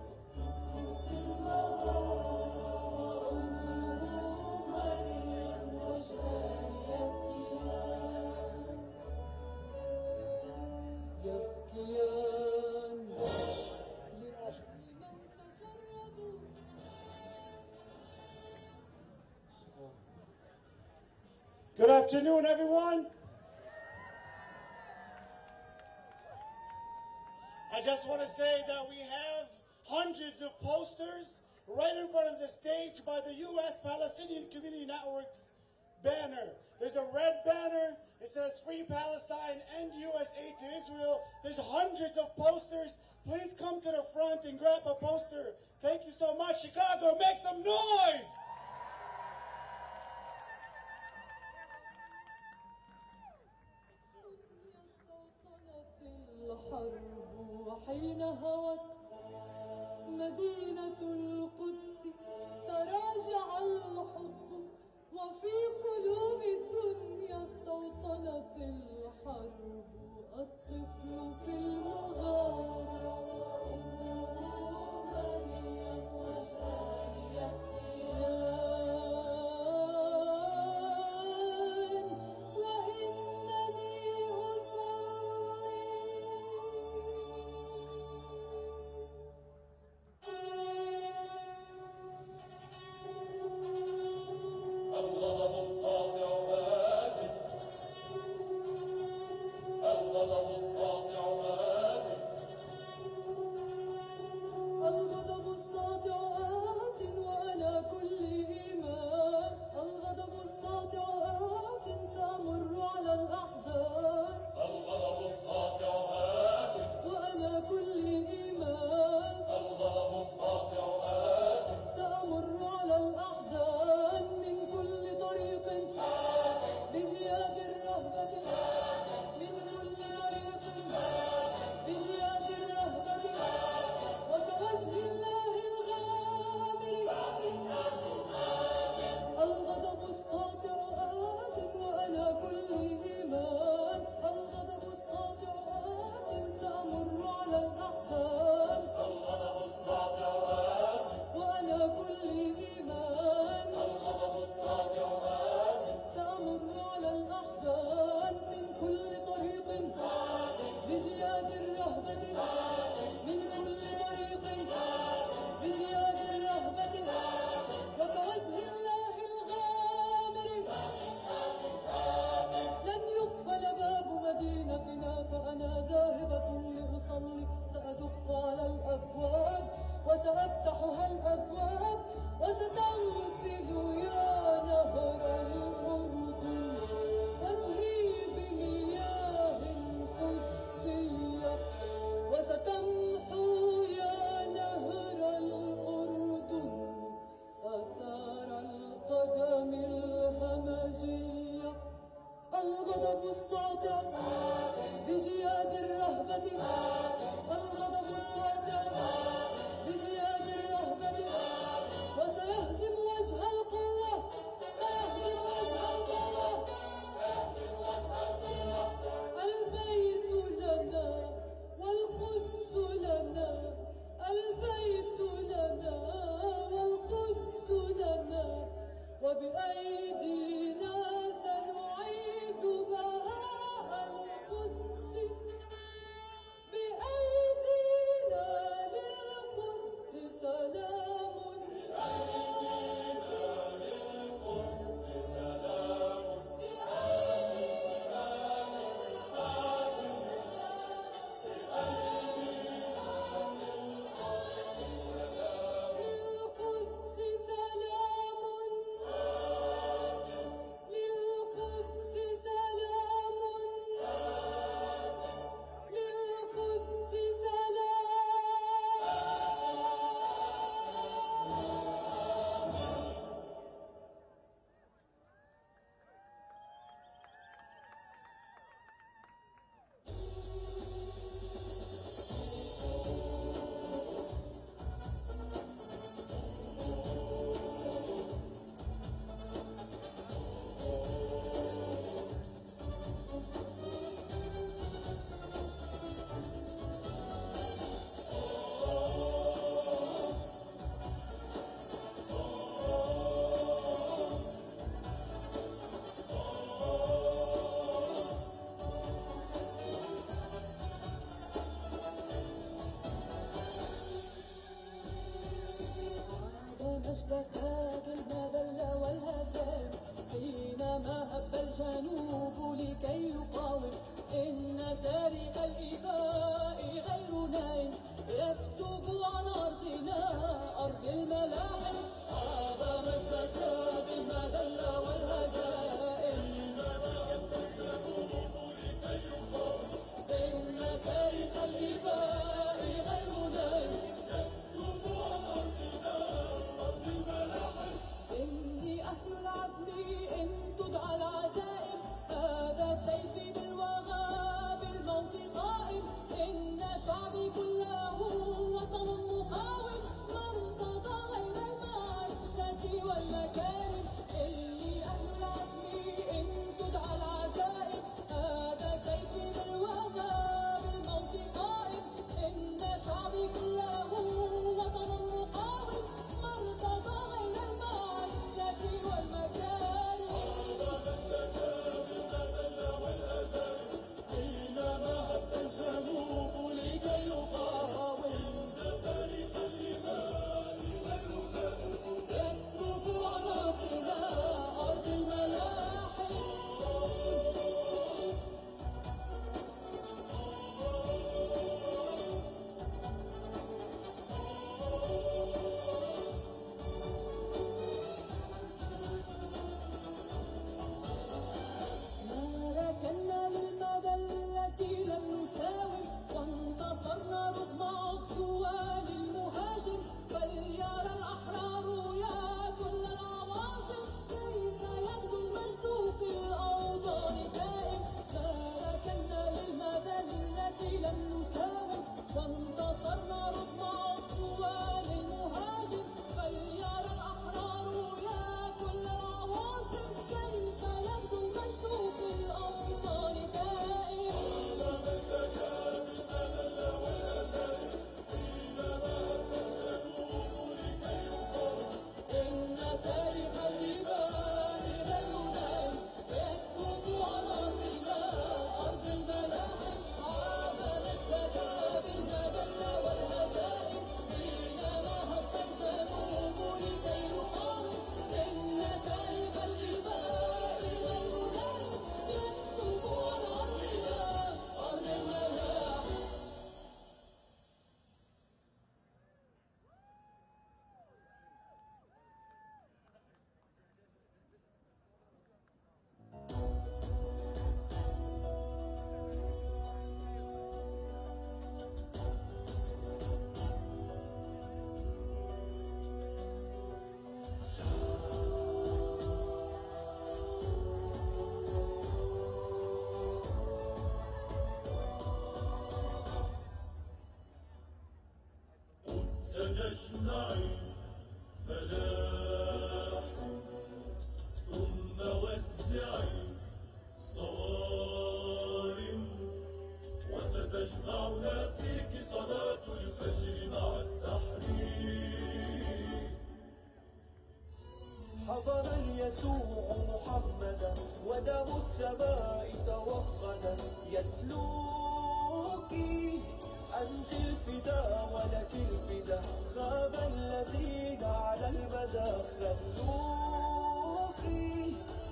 الطفل في المغارة وأمه مريم وجهان يبكيان. يبكيان لأجل من تشردوا. Good afternoon, everyone. I just want to say that we have hundreds of posters right in front of the stage by the U.S. Palestinian Community Network's banner. There's a red banner. It says Free Palestine and U.S. aid to Israel. There's hundreds of posters. Please come to the front and grab a poster. Thank you so much. Chicago, make some noise! الحرب وحين هوت مدينة القدس تراجع الحب وفي قلوب الدنيا استوطنت الحرب. الطفل في المغارة مريم وجهان يبكيان وإنني أصلي. الغضب الساطع آت، الغضب الساطع آت، الغضب الساطع آت وأنا كل إيمان. الغضب الساطع آت سأمر على الأحزان. الغضب الساطع آت، وأنا كل إيمان. الغضب الساطع آت، سأمر على الأحزان من كل طريق بجياد الرهبة. من كل طريق بجياد الرهبة وكوجه الله الغامر. الغضب الساطع آت وأنا كل إيمان. الغضب الساطع آت سأمر على الأحزان. الغضب الساطع آت، وأنا كل إيمان. الغضب الساطع آت، سأمر على الأحزان من كل طريق بجياد الرهبة. من كل طريق بجياد الرهبة وكوجه الله الغامر. لن يقفل باب مدينتنا فأنا ذاهبة لأصلي. سأدق على الأبواب وسأفتحها الأبواب وستغسل يا نهر الأردن وجهي بمياه قدسية. وستمحو يا نهر الأردن آثار القدم الهمجية. الغضب الساطع بجياد الرهبة. الغضب الساطع بجياد الرهبة وسيهزم وجه القوة. سيهزم وجه القوة. البيت لنا والقدس لنا. البيت لنا والقدس لنا وبأيدينا سنعيد بهاء القدس. بأيدينا حضر اليسوع محمدا ودم السماء توخدا يتلوك أنت الفداء ولك الفداء غاب الذين على المدى خلوك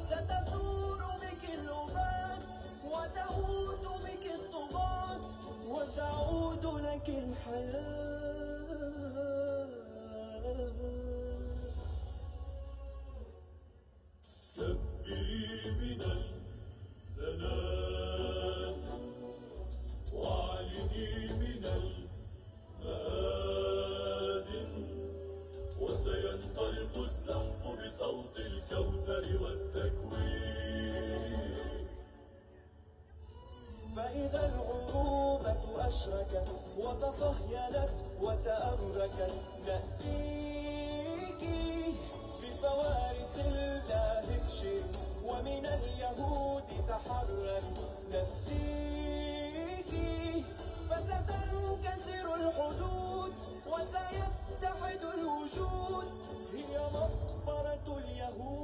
ستثور بك الأمات وتموت بك الطغاة وتعود لك الحياة كبري من الزلازل واعلني من المآذن وسينطلق الزحف بصوت الكوثر والتكوين فإذا العروبة أشركت وتصهينت وتأمركت نأتيك بفوارس الله ابشر ومن اليهود تحرر نفتيك فستنكسر الحدود وسيتحد الوجود هي مقبرة اليهود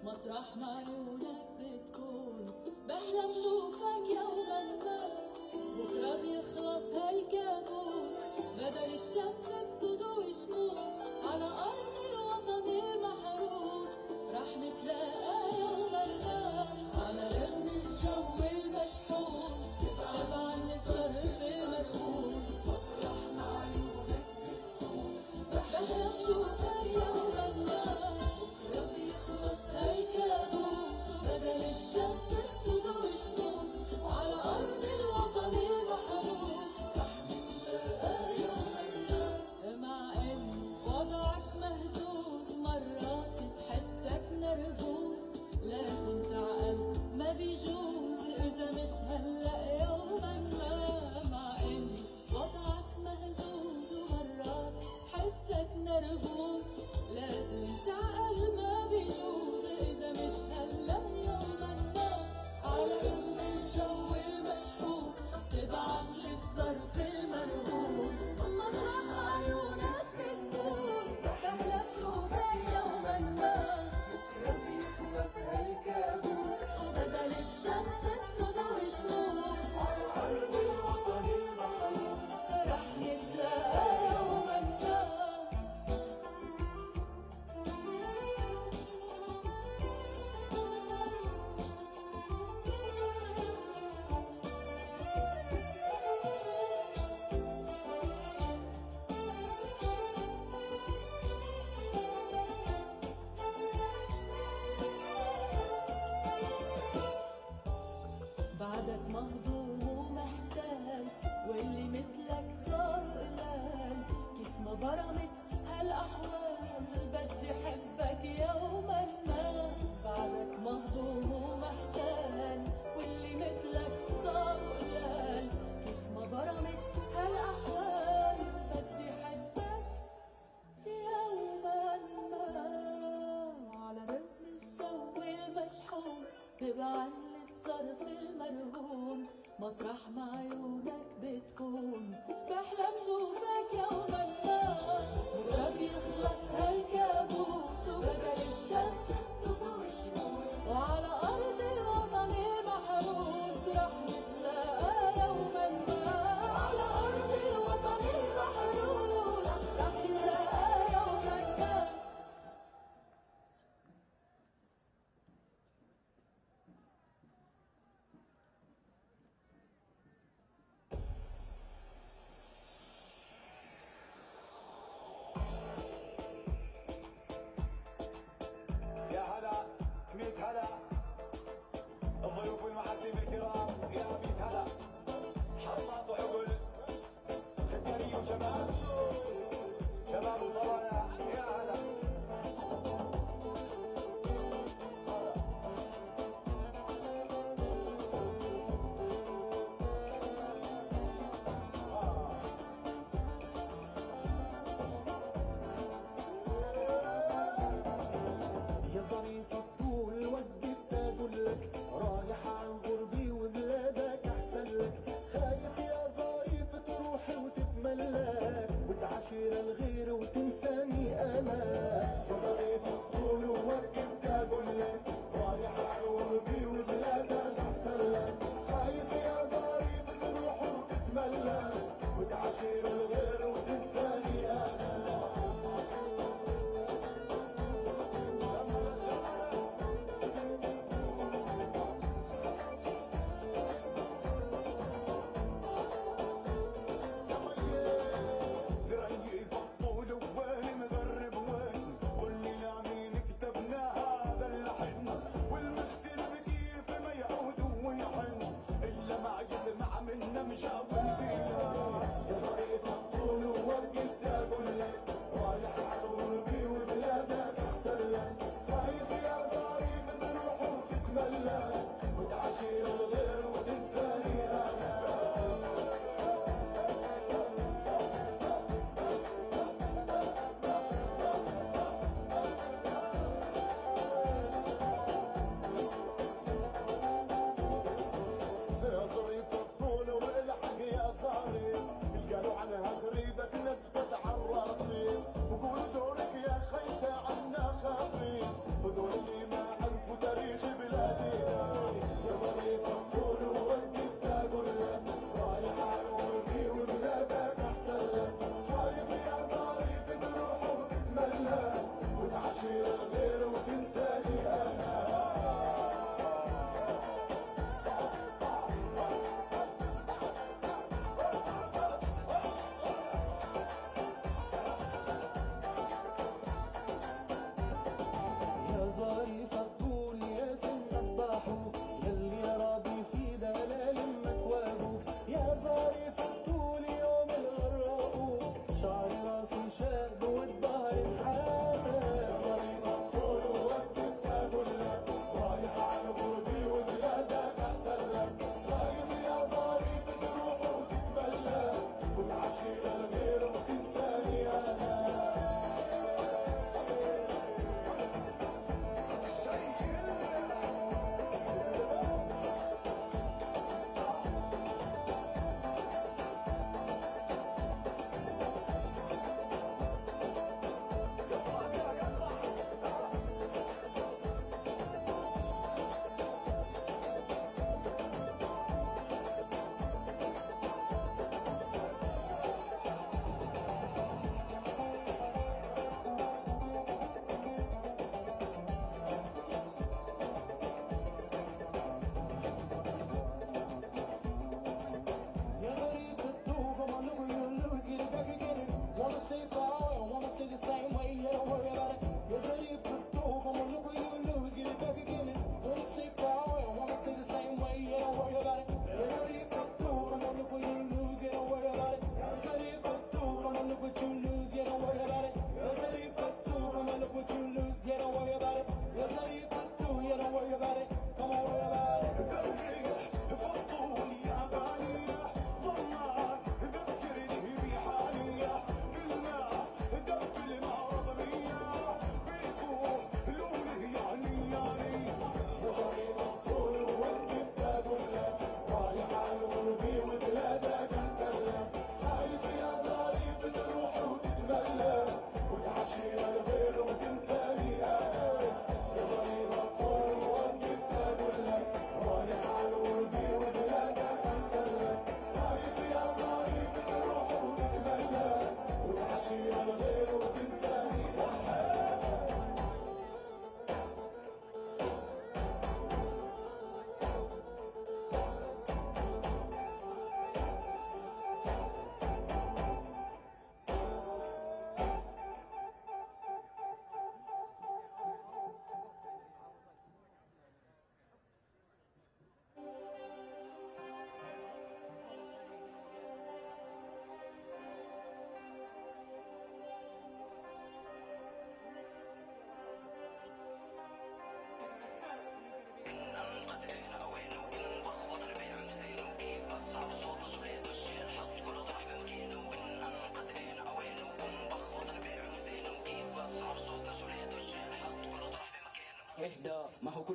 مطرح ما عيونك بتكون بحلم شوفك يوما ما بكرة بيخلص هالكابوس بدل الشمس بتضوي شموس على أرض الوطن المحروس رح نتلاقى يوما ما على رغم الجو المشحون تبعا الظرف المرهون مطرح ما عيونك بتكون بحلم شوفك يوما ما هالكابوس بدل الشمس بتضوي شموس على أرض الوطن المحروس رح نتلاقى يوما ما مع إن وضعك مهزوز مرات تحسك نرفوز لازم تعقل ما بيجوز إذا مش هلأ يوما ما مع إن وضعك مهزوز ومرات تحسك نرفوز لازم تعقل ما بيجوز مش هلا يوما ما على رغم الجو المشحون تبعت للظرف المرهون مطرح عيونك بتكون بحلم شوفك يوما ما بكرة بيخلص هالكابوس وبدل الشمس بتضوي شموس على أرض الوطن المحروس رح نتلاقى يوما ما بعدك مهضوم ومحتال واللي مثلك صاروا قلال كيف ما برمت هالأحوال بدي حبك يوما ما بعدك مهضوم ومحتال واللي مثلك صاروا قلال كيف ما برمت هالأحوال بدي حبك يوما ما على رغم الجو المشحون تبعا الظرف المرهون مطرح ما عيونك بتكون بحلم شوفك يوما ما بكرة بيخلص هالكابوس وبدل الشمس تضوي الشموس وعلى أرض الوطن المحروس رح نتلاقى يوما ما على أرض الوطن المحروس رح نتلاقى يوما ما يا هلا كميت هلا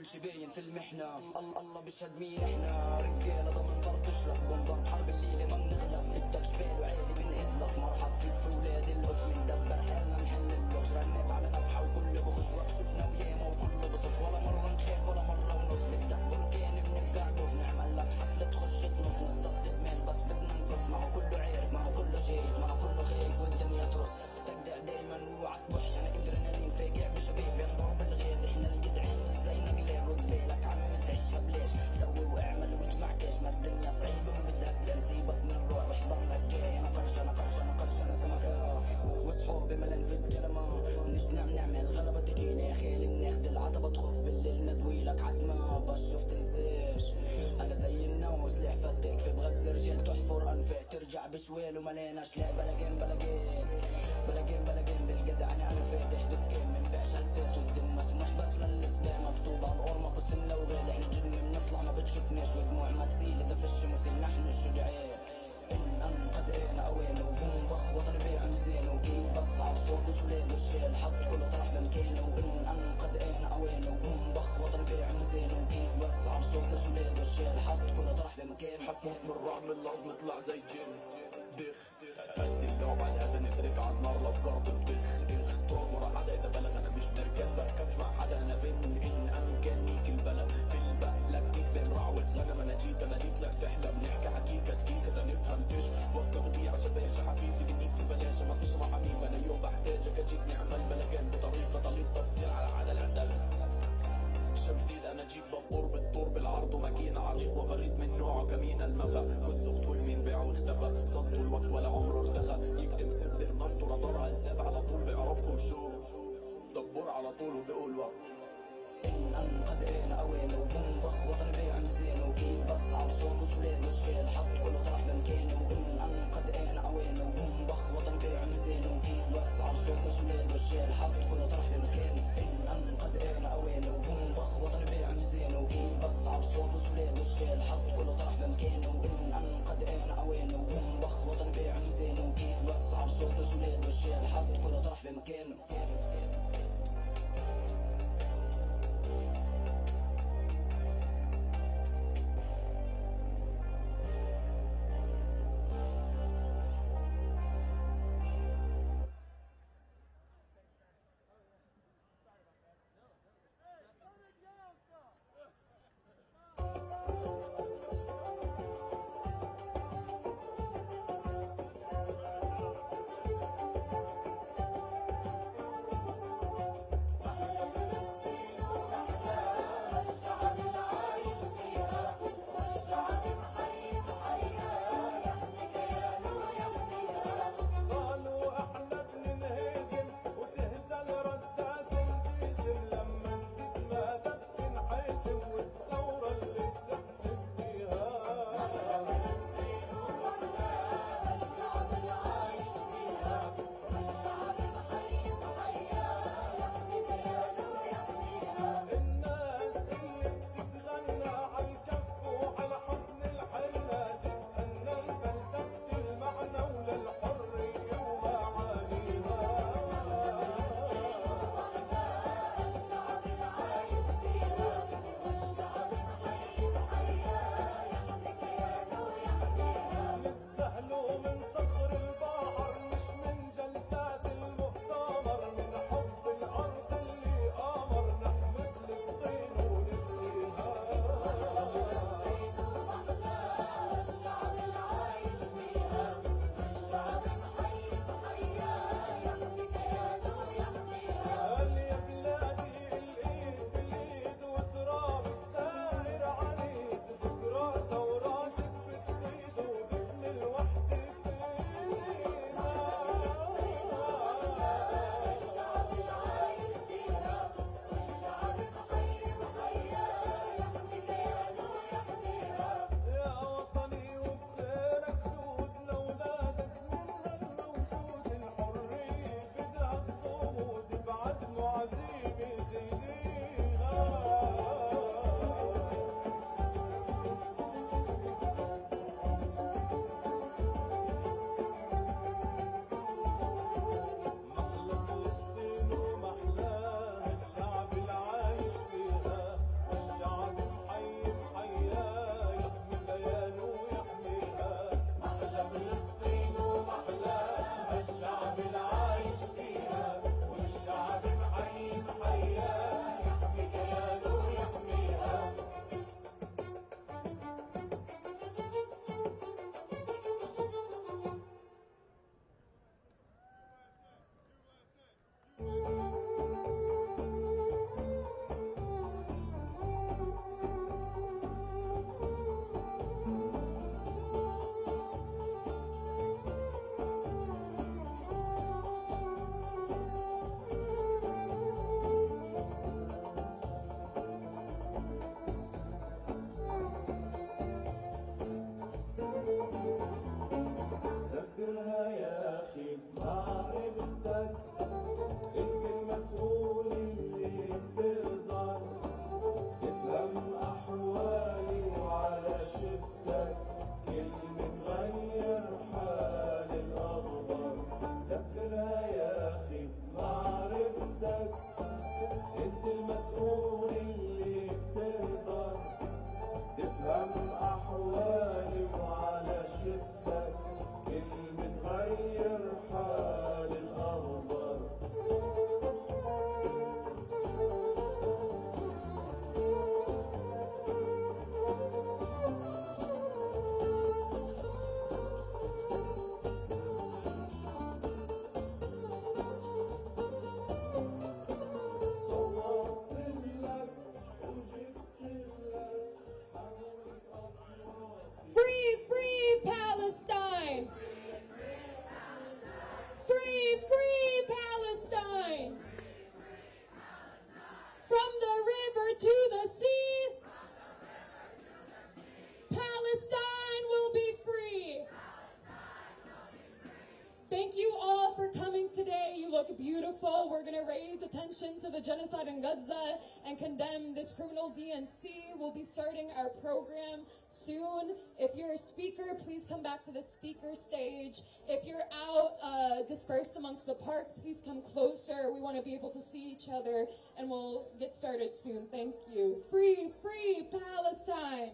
كل شي باين في المحنة. الله بيشهد مين احنا، رجالة ضمن ضرب تشرف بنضرب حرب الليلة ما بنغلب. بدك جبال وعادي بنهدلك، مرحب فيك في ولاد القدس مندبر حالنا نحل اللغز. رنيت على نفحة وكل بخش وقت شفنا وياما وكله بصف، ولا مرة نخاف ولا مرة ونص. بدك بركان بنفقع وبنعمل لك حفلة تخش تنط نستقطب مال بس بدنا نقص. ما هو كله عارف ما هو كله شايف ما هو كله خايف والدنيا ترص. استجدع دايما واوعى تبحش، انا ادرينالين فاجع بشباب ينضرب بالغاز. احنا الجدعان مش زينا قليل، رد بالك عم تعيشها بلاش. سوي واعمل واجمع كاش، ما الدنيا صعيبة وبدها سلام. سيبك من الروح واحضر لك جاي. انا قرشنا سمكة وصحابي ملان في الجلمة. مش نعمل غلبة تجينا يا خالي بناخد العتبة تخوف بالليل ندوي لك عتمة بشوف تنساش. انا زي النوس ليه حفلتك في بغزة رجال تحفر انفاق ترجع بشوال وملاناش. لا بلاجين بالجدع انا فاتح دكان من بيع جلسات وتزم مسموح بس للسباع مكتوب على القرمة قسم لو غاد. احنا جن بنطلع ما بتشوفناش ودموع ما تسيل اذا فش مسيل نحن الشجعان. ان قد انا اوانه وهم بخ وطن بيع مزينه وكيف بصعب صوت وسولاد والشيل حط كله طرح بمكانه. ان قد انا اوانه وهم بخ وطن بيع مزينه وكيف بصعب صوت وسولاد والشيل حط كله طرح بمكانه. حكمت من الرعب من الارض نطلع زي جن دخ ادي اللعب على هذا ندرك على النار الافكار بتبخ اخ طول ورا حدا اذا بلغ انا مش مركب بركبش مع حدا انا فين ان امكانيك البلد بالبقلك كيف بين رعوة غنم. انا جيت طلعت بحلم نحكي حقيقة نفهم فيش وقت بضيع شباش حبيبي بنيك في بلاش ما فيش رحميم. انا يوم بحتاجك اجيب نعمل بلغان بطريقة تفصيل على العدل. شم جديد انا جيب دبور بالطور بالعرض وماكينة عريق وفريد من نوعه كمين المخا. كس اخته المين باع واختفى صدوا الوقت ولا عمره ارتخى. يكتم سر نفط ورطرها لساب على طول بيعرفكم شو دبور على طول وبيقول وقت. ان قد انا اوانه وهم بخ وطن بيع مزينه وكيف بصعب صوت وسولاد والشيل حط كله طرح بمكانه. ان قد انا اوانه وهم بخ وطن بيع مزينه وكيف بصعب صوت وسولاد والشيل حط كله طرح بمكانه. ان قد انا اوانه وهم بخ وطن بيع مزينه وكيف بصعب صوت وسولاد والشيل حط كله طرح بمكانه. ان قد انا اوانه وهم بخ وطن بيع مزينه وكيف بصعب صوت وسولاد والشيل حط كله طرح بمكانه. attention to the genocide in Gaza and condemn this criminal DNC. We'll be starting our program soon. If you're a speaker, please come back to the speaker stage. If you're out dispersed amongst the park, please come closer. We want to be able to see each other, and we'll get started soon. Thank you. Free, free Palestine!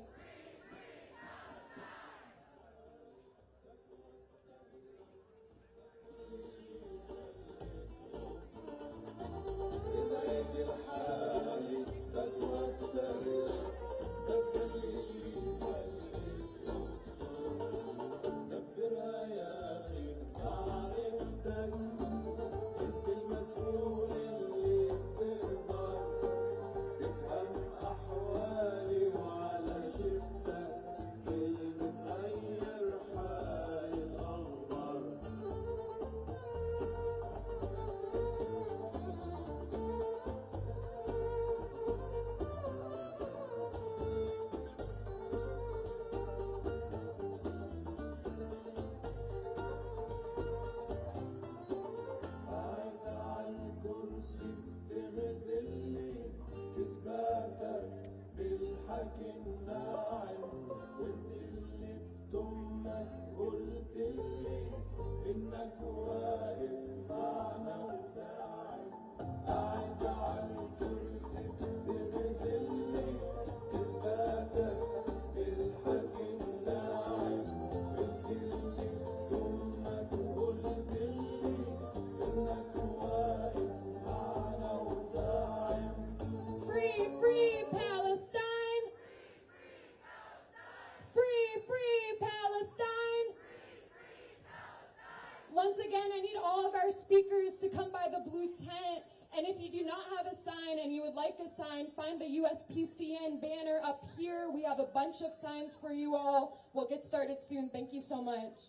Once again, I need all of our speakers to come by the blue tent. And if you do not have a sign and you would like a sign, find the USPCN banner up here. We have a bunch of signs for you all. We'll get started soon. Thank you so much.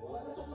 With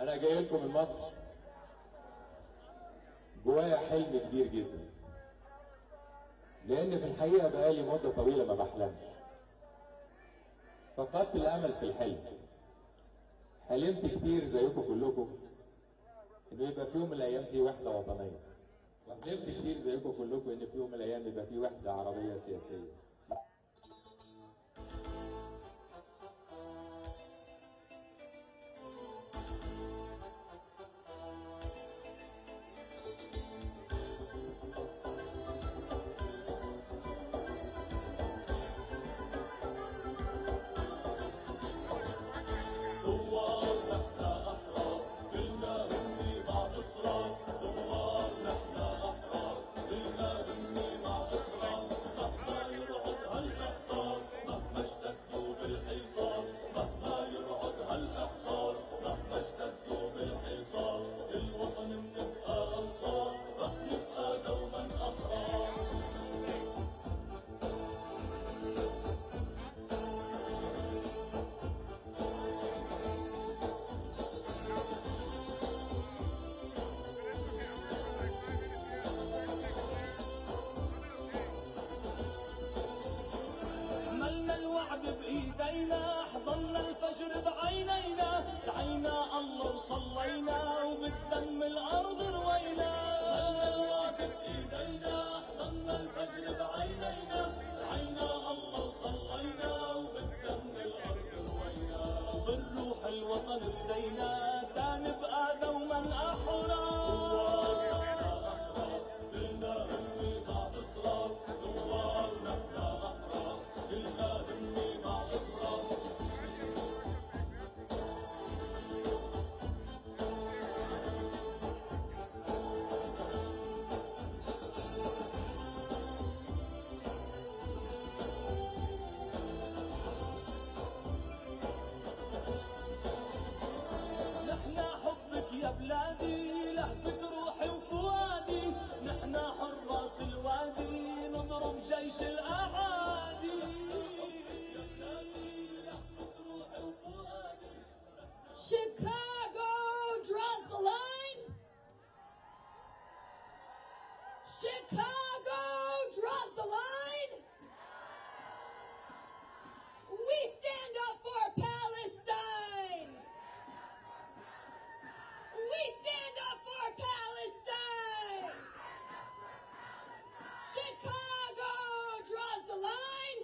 أنا جاي لكم من مصر جوايا حلم كبير جدا، لأن في الحقيقة بقالي مدة طويلة ما بحلمش. فقدت الأمل في الحلم. حلمت كتير زيكم كلكم إنه يبقى في يوم من الأيام في وحدة وطنية. وحلمت كتير زيكم كلكم إن في يوم من الأيام يبقى في وحدة عربية سياسية. بإيدينا حضرنا الفجر بعينينا دعينا الله وصلينا وبالدم الأرض روينا حضرنا الوعد بإيدينا حضرنا الفجر بعينينا دعينا الله وصلينا وبالدم الأرض روينا بالروح الوطن فدينا تنبقى دوما أحرار كلنا همي مع إصرار دوارنا احنا أحرار كلنا همي مع إصرار نحن حبك يا بلادي لهفة روحي وفؤادي نحن حراس الوادي نضرب جيش الأعادي Chicago draws the line. Chicago draws the line. We stand up for Palestine. We stand up for Palestine. Chicago draws the line.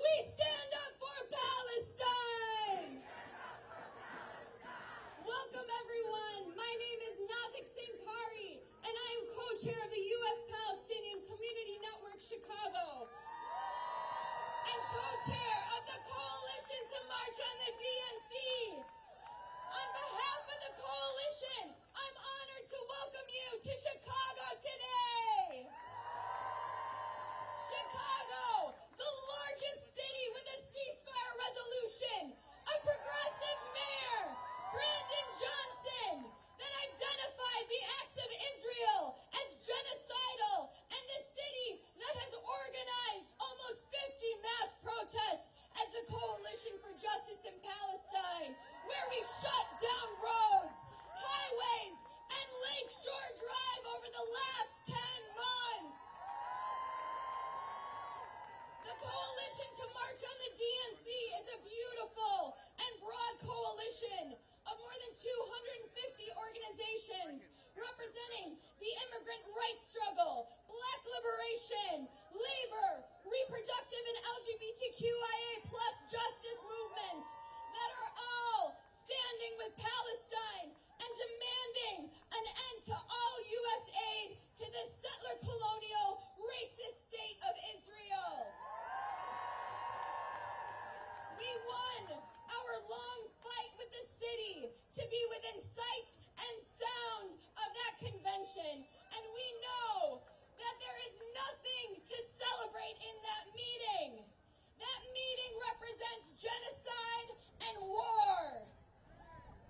We stand up for Palestine. Welcome everyone. My name is Nazik Sinkari and I am co-chair of the U.S. Palestinian Community Network Chicago and co-chair of the Coalition to March on the DNC. On behalf of the coalition, I'm honored to welcome you to Chicago today. Chicago, the largest city with a ceasefire resolution, a progressive mayor, Brandon Johnson, that identified the acts of Israel as genocidal, and the city that has organized almost 50 mass protests as the Coalition for Justice in Palestine, where we shut down roads, highways, and Lakeshore Drive over the last 10 months. The Coalition to March on the DNC is a beautiful and broad coalition of more than 250 organizations representing the immigrant rights struggle, black liberation, labor, reproductive and LGBTQIA+ justice movement that are all standing with Palestine and demanding an end to all U.S. aid to the settler colonial racist state of Israel. We won our long fight with the city to be within sight and sound of that convention, and we know that there is nothing to celebrate in that meeting. That meeting represents genocide and war.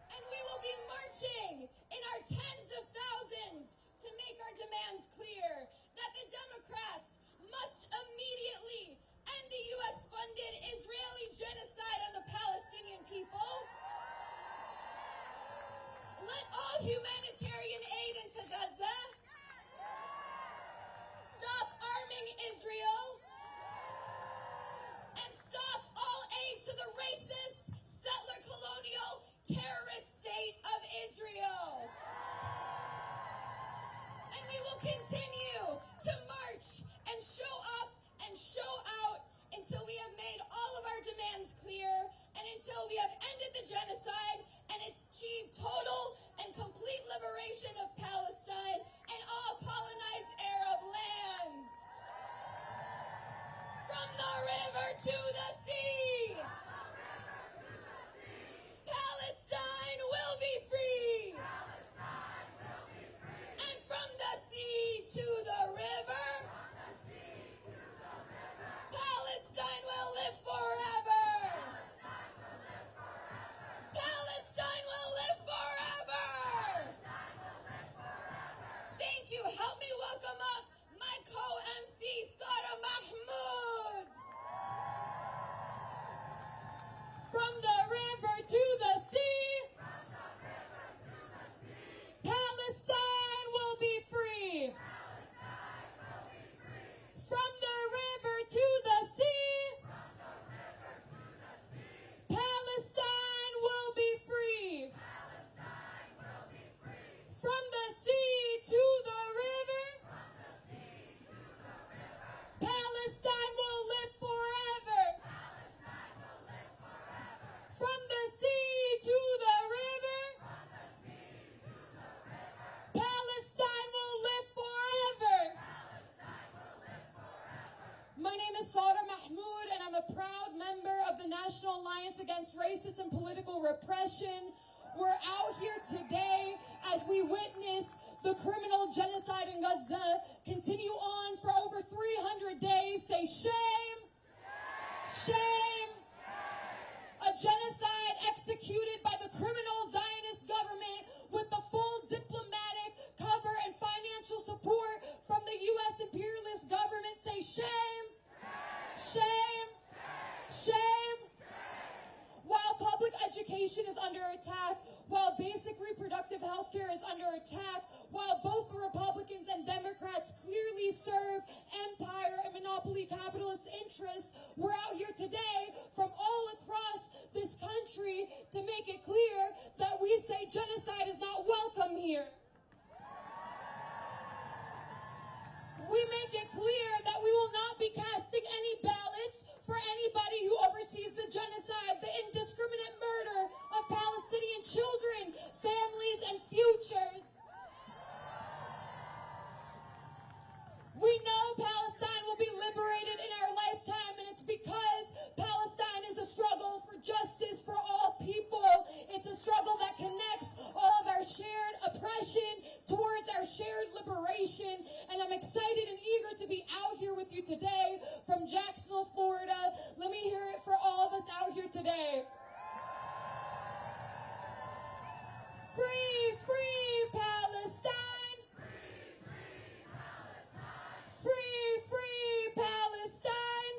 And we will be marching in our tens of thousands to make our demands clear that the Democrats must immediately end the U.S.-funded Israeli genocide on the Palestinian people. we will continue to march and show up and show out until we have made all of our demands clear and until we have ended the genocide and achieved total and complete liberation of Palestine and all colonized Arab lands. From the river to the sea, Palestine will be free. And from the sea to the river, Palestine will live forever. Palestine will live forever. Thank you. Help me welcome up my co-MC, Sada Mahmoud. From the river to the sea, Palestine will be free. From the river to the sea, Palestine will be free. From the sea to the river, Palestine will live forever. From the sea to the river, Palestine will live forever. My name is Sada Mahmoud, and I'm a proud member of the National Alliance Against Racist and Political Repression. We're out here today as we witness the criminal genocide in Gaza continue on for over 300 days. Say shame, shame. A genocide executed by the criminal Zionist government with the full diplomatic cover and financial support from the U.S. imperialist government. Say shame, shame, shame. While public education is under attack, while basic reproductive health care is under attack, while both the Republicans and Democrats clearly serve empire and monopoly capitalist interests, we're out here today from all across this country to make it clear that we say genocide is not welcome here. We make it clear that we will not be casting any ballots for anybody who oversees the genocide, the indiscriminate murder of Palestinian children, families, and futures. We know Palestine will be liberated in our lifetime, and it's because Palestine is a struggle for justice for all people. It's a struggle that connects all of our shared oppression towards our shared liberation. And I'm excited and eager to be out here with you today from Jacksonville, Florida. Let me hear it for all of us out here today. Free, free Palestine. Free, free Palestine.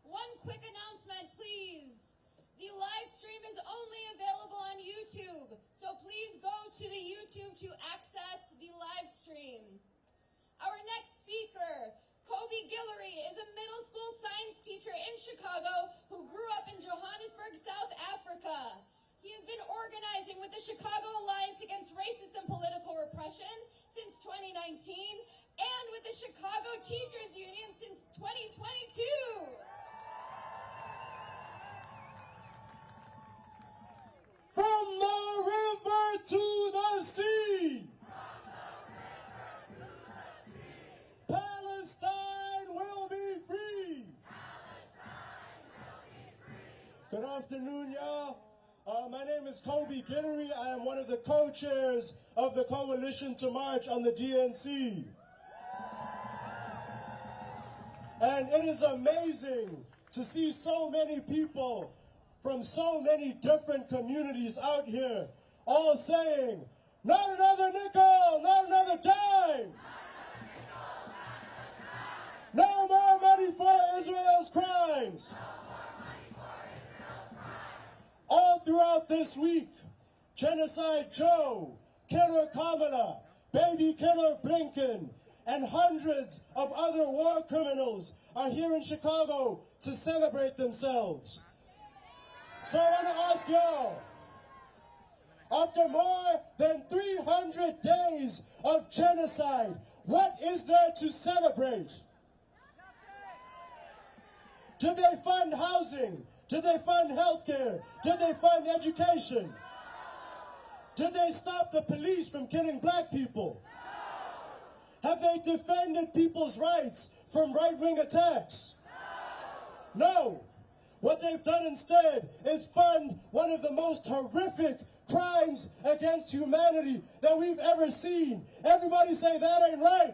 One quick announcement, please. The live stream is only available on YouTube, so please go to the YouTube to access the live stream. Our next speaker, Kobe Guillory, is a middle school science teacher in Chicago who grew up in Johannesburg, South Africa. He has been organizing with the Chicago Alliance Against Racist and Political Repression since 2019 and with the Chicago Teachers Union since 2022. From the river to the sea, Palestine will be free. Good afternoon, y'all. My name is Kobe Guillory. I am one of the co-chairs of the Coalition to March on the DNC. And it is amazing to see so many people from so many different communities out here all saying, not another nickel, not another dime. No more money for Israel's crimes. All throughout this week, Genocide Joe, Killer Kamala, Baby Killer Blinken, and hundreds of other war criminals are here in Chicago to celebrate themselves. So I want to ask y'all, after more than 300 200 days of genocide. What is there to celebrate? Did they fund housing? Did they fund healthcare? Did they fund education? Did they stop the police from killing black people? Have they defended people's rights from right-wing attacks? No. What they've done instead is fund one of the most horrific crimes against humanity that we've ever seen. Everybody say that ain't right.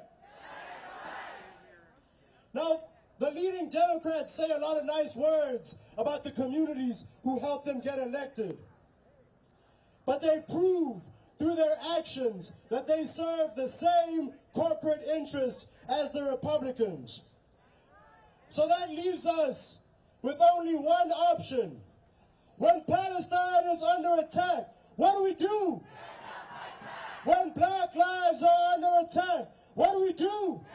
Now, the leading Democrats say a lot of nice words about the communities who helped them get elected. But they prove through their actions that they serve the same corporate interests as the Republicans. So that leaves us with only one option. When Palestine is under attack, what do we do? When black lives are under attack, what do we do?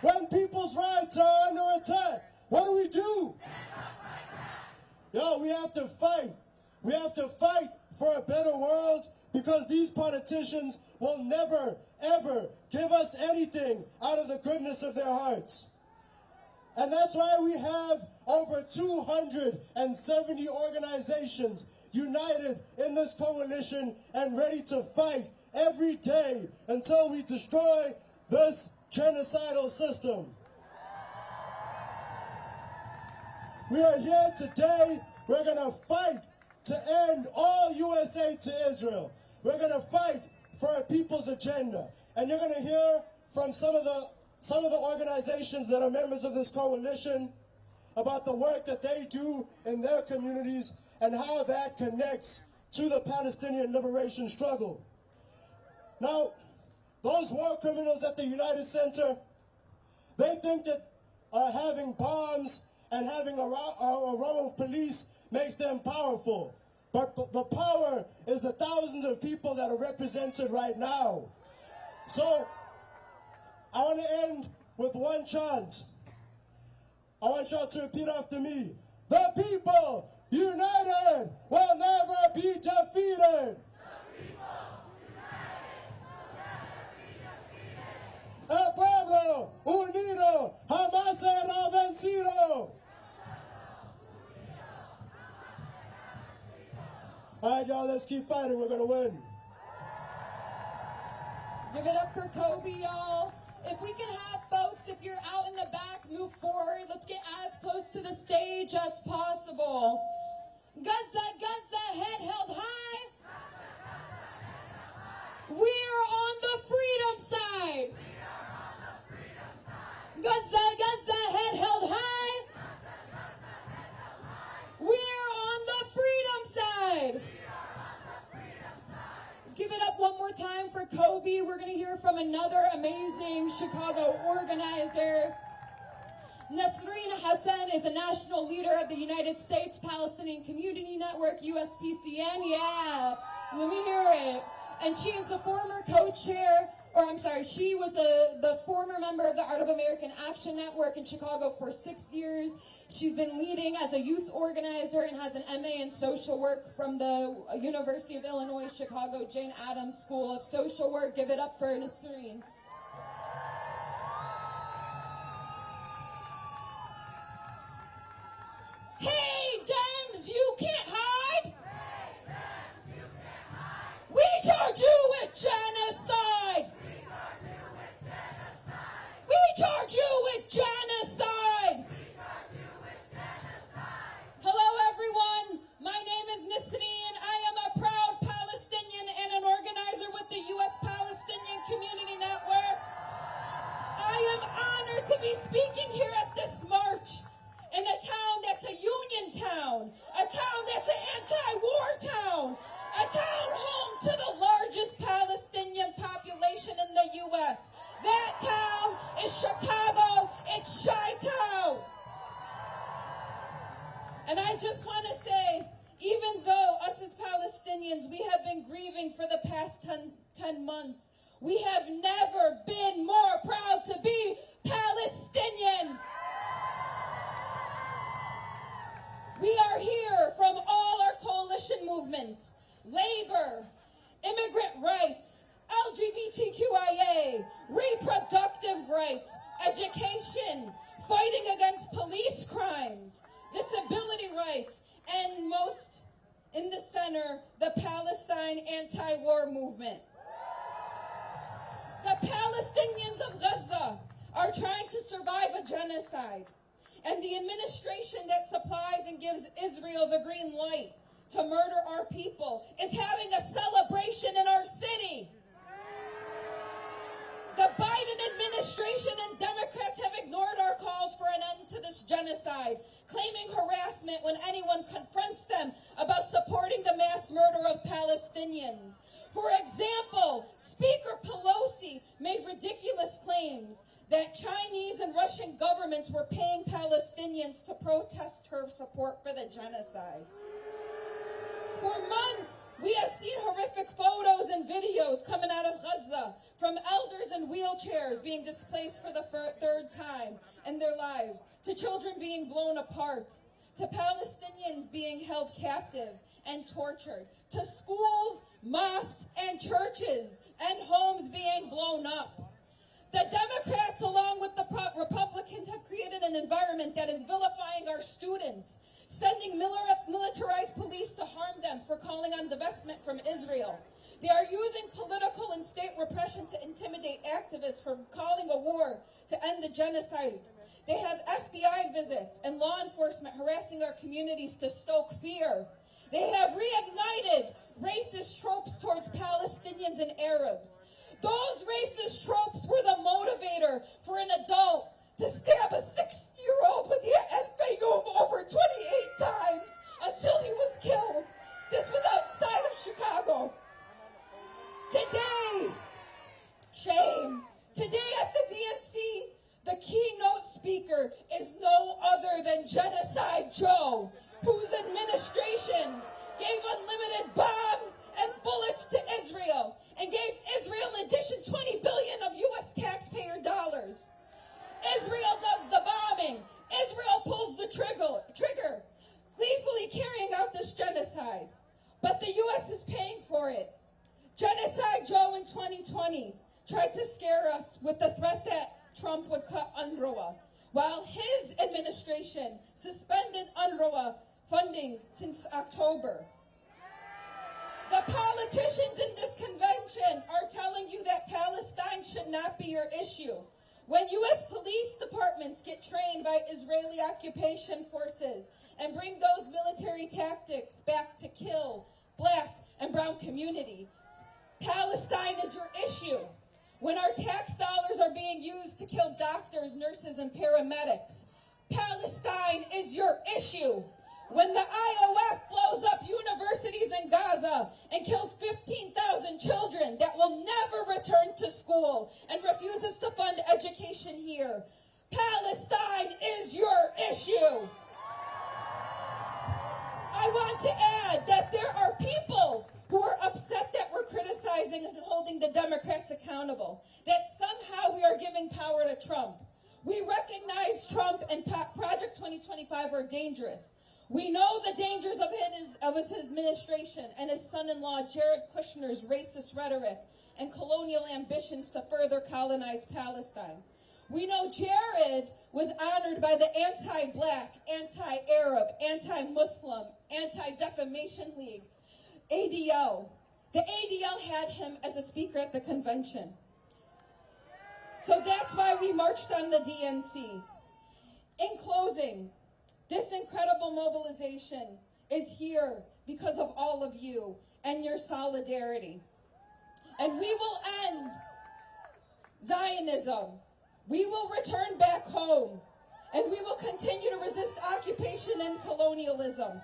When people's rights are under attack, what do we do? Yo, we have to fight. We have to fight for a better world because these politicians will never, ever give us anything out of the goodness of their hearts. And that's why we have over 270 organizations united in this coalition and ready to fight every day until we destroy this genocidal system. We are here today. We're going to fight to end all USA to Israel. We're going to fight for a people's agenda. And you're going to hear from some of the organizations that are members of this coalition about the work that they do in their communities and how that connects to the Palestinian liberation struggle. Now, those war criminals at the United Center, they think that having bombs and having a row of police makes them powerful. But the power is the thousands of people that are represented right now. So, I want to end with one chant. I want y'all to repeat after me. The people united will never be defeated. El pueblo unido jamás será vencido. All right, y'all, let's keep fighting. We're going to win. Give it up for Kobe, y'all. If we can have folks, if you're out in the back, move forward. Let's get as close to the stage as possible. Gaza, Gaza, head held high. We're on the freedom side. Gaza, Gaza, head held high. We're on the freedom side. Give it up one more time for Kobe. We're going to hear from another amazing Chicago organizer. Nasreen Hassan is a national leader of the United States Palestinian Community Network, USPCN. Yeah, let me hear it. And she is the former co-chair, she was the former member of the Art of American Action Network in Chicago for 6 years. She's been leading as a youth organizer and has an MA in social work from the University of Illinois, Chicago, Jane Addams School of Social Work. Give it up for Nasreen. Hey, Dems, you can't hide. We charge you with genocide. We charge you with genocide. Hello, everyone. My name is Nasreen. I am a proud Palestinian and an organizer with the U.S. Palestinian Community Network. I am honored to be speaking here at this march in a town that's a union town, a town that's an anti-war town, a town home to the largest Palestinian population in the U.S. That town is Chicago. It's Chi-Town. And I just want to say, even though us as Palestinians, we have been grieving for the past 10 months, we have never been more proud to be Palestinian. We are here from all our coalition movements, labor, immigrant rights, LGBTQIA, reproductive rights, education, fighting against police crimes, disability rights, and most in the center, the Palestine anti-war movement. The Palestinians of Gaza are trying to survive a genocide, and the administration that supplies and gives Israel the green light to murder our people is having a celebration in our city. The Biden administration and Democrats have ignored our calls for an end to this genocide, claiming harassment when anyone confronts them about supporting the mass murder of Palestinians. For example, Speaker Pelosi made ridiculous claims that Chinese and Russian governments were paying Palestinians to protest her support for the genocide. For months, we have seen horrific photos and videos coming out of Gaza from elders in wheelchairs being displaced for the third time in their lives, to children being blown apart, to Palestinians being held captive and tortured, to schools, mosques, and churches and homes being blown up. The Democrats, along with the Republicans, have created an environment that is vilifying our students, sending militarized police to harm them for calling on divestment from Israel. They are using political and state repression to intimidate activists from calling a war to end the genocide. They have FBI visits and law enforcement harassing our communities to stoke fear. They have reignited racist tropes towards Palestinians and Arabs. Those racist tropes were the motivator for an adult to stab a 60-year-old with the FAU over 28 times until he was killed. This was outside of Chicago. Today, shame. Today at the DNC, the keynote speaker is no other than Genocide Joe, whose administration gave unlimited bombs and bullets to Israel and gave Israel in addition $20 billion of U.S. taxpayer dollars. Israel does the bombing. Israel pulls the trigger, gleefully carrying out this genocide. But the U.S. is paying for it. Genocide Joe in 2020 tried to scare us with the threat that Trump would cut UNRWA, while his administration suspended UNRWA funding since October. The politicians in this convention are telling you that Palestine should not be your issue. When U.S. police departments get trained by Israeli occupation forces and bring those military tactics back to kill black and brown communities, Palestine is your issue. When our tax dollars are being used to kill doctors, nurses, and paramedics, Palestine is your issue. When the IOF blows up universities in Gaza and kills 15,000 children that will never return to school and refuses to fund education here, Palestine is your issue. I want to add that there are people who are upset that we're criticizing and holding the Democrats accountable, that somehow we are giving power to Trump. We recognize Trump and Project 2025 are dangerous. We know the dangers of his administration and his son-in-law Jared Kushner's racist rhetoric and colonial ambitions to further colonize Palestine. We know Jared was honored by the anti-black, anti-Arab, anti-Muslim, Anti-Defamation League, ADL. The ADL had him as a speaker at the convention. So that's why we marched on the DNC. In closing, this incredible mobilization is here because of all of you and your solidarity. And we will end Zionism. We will return back home. And we will continue to resist occupation and colonialism.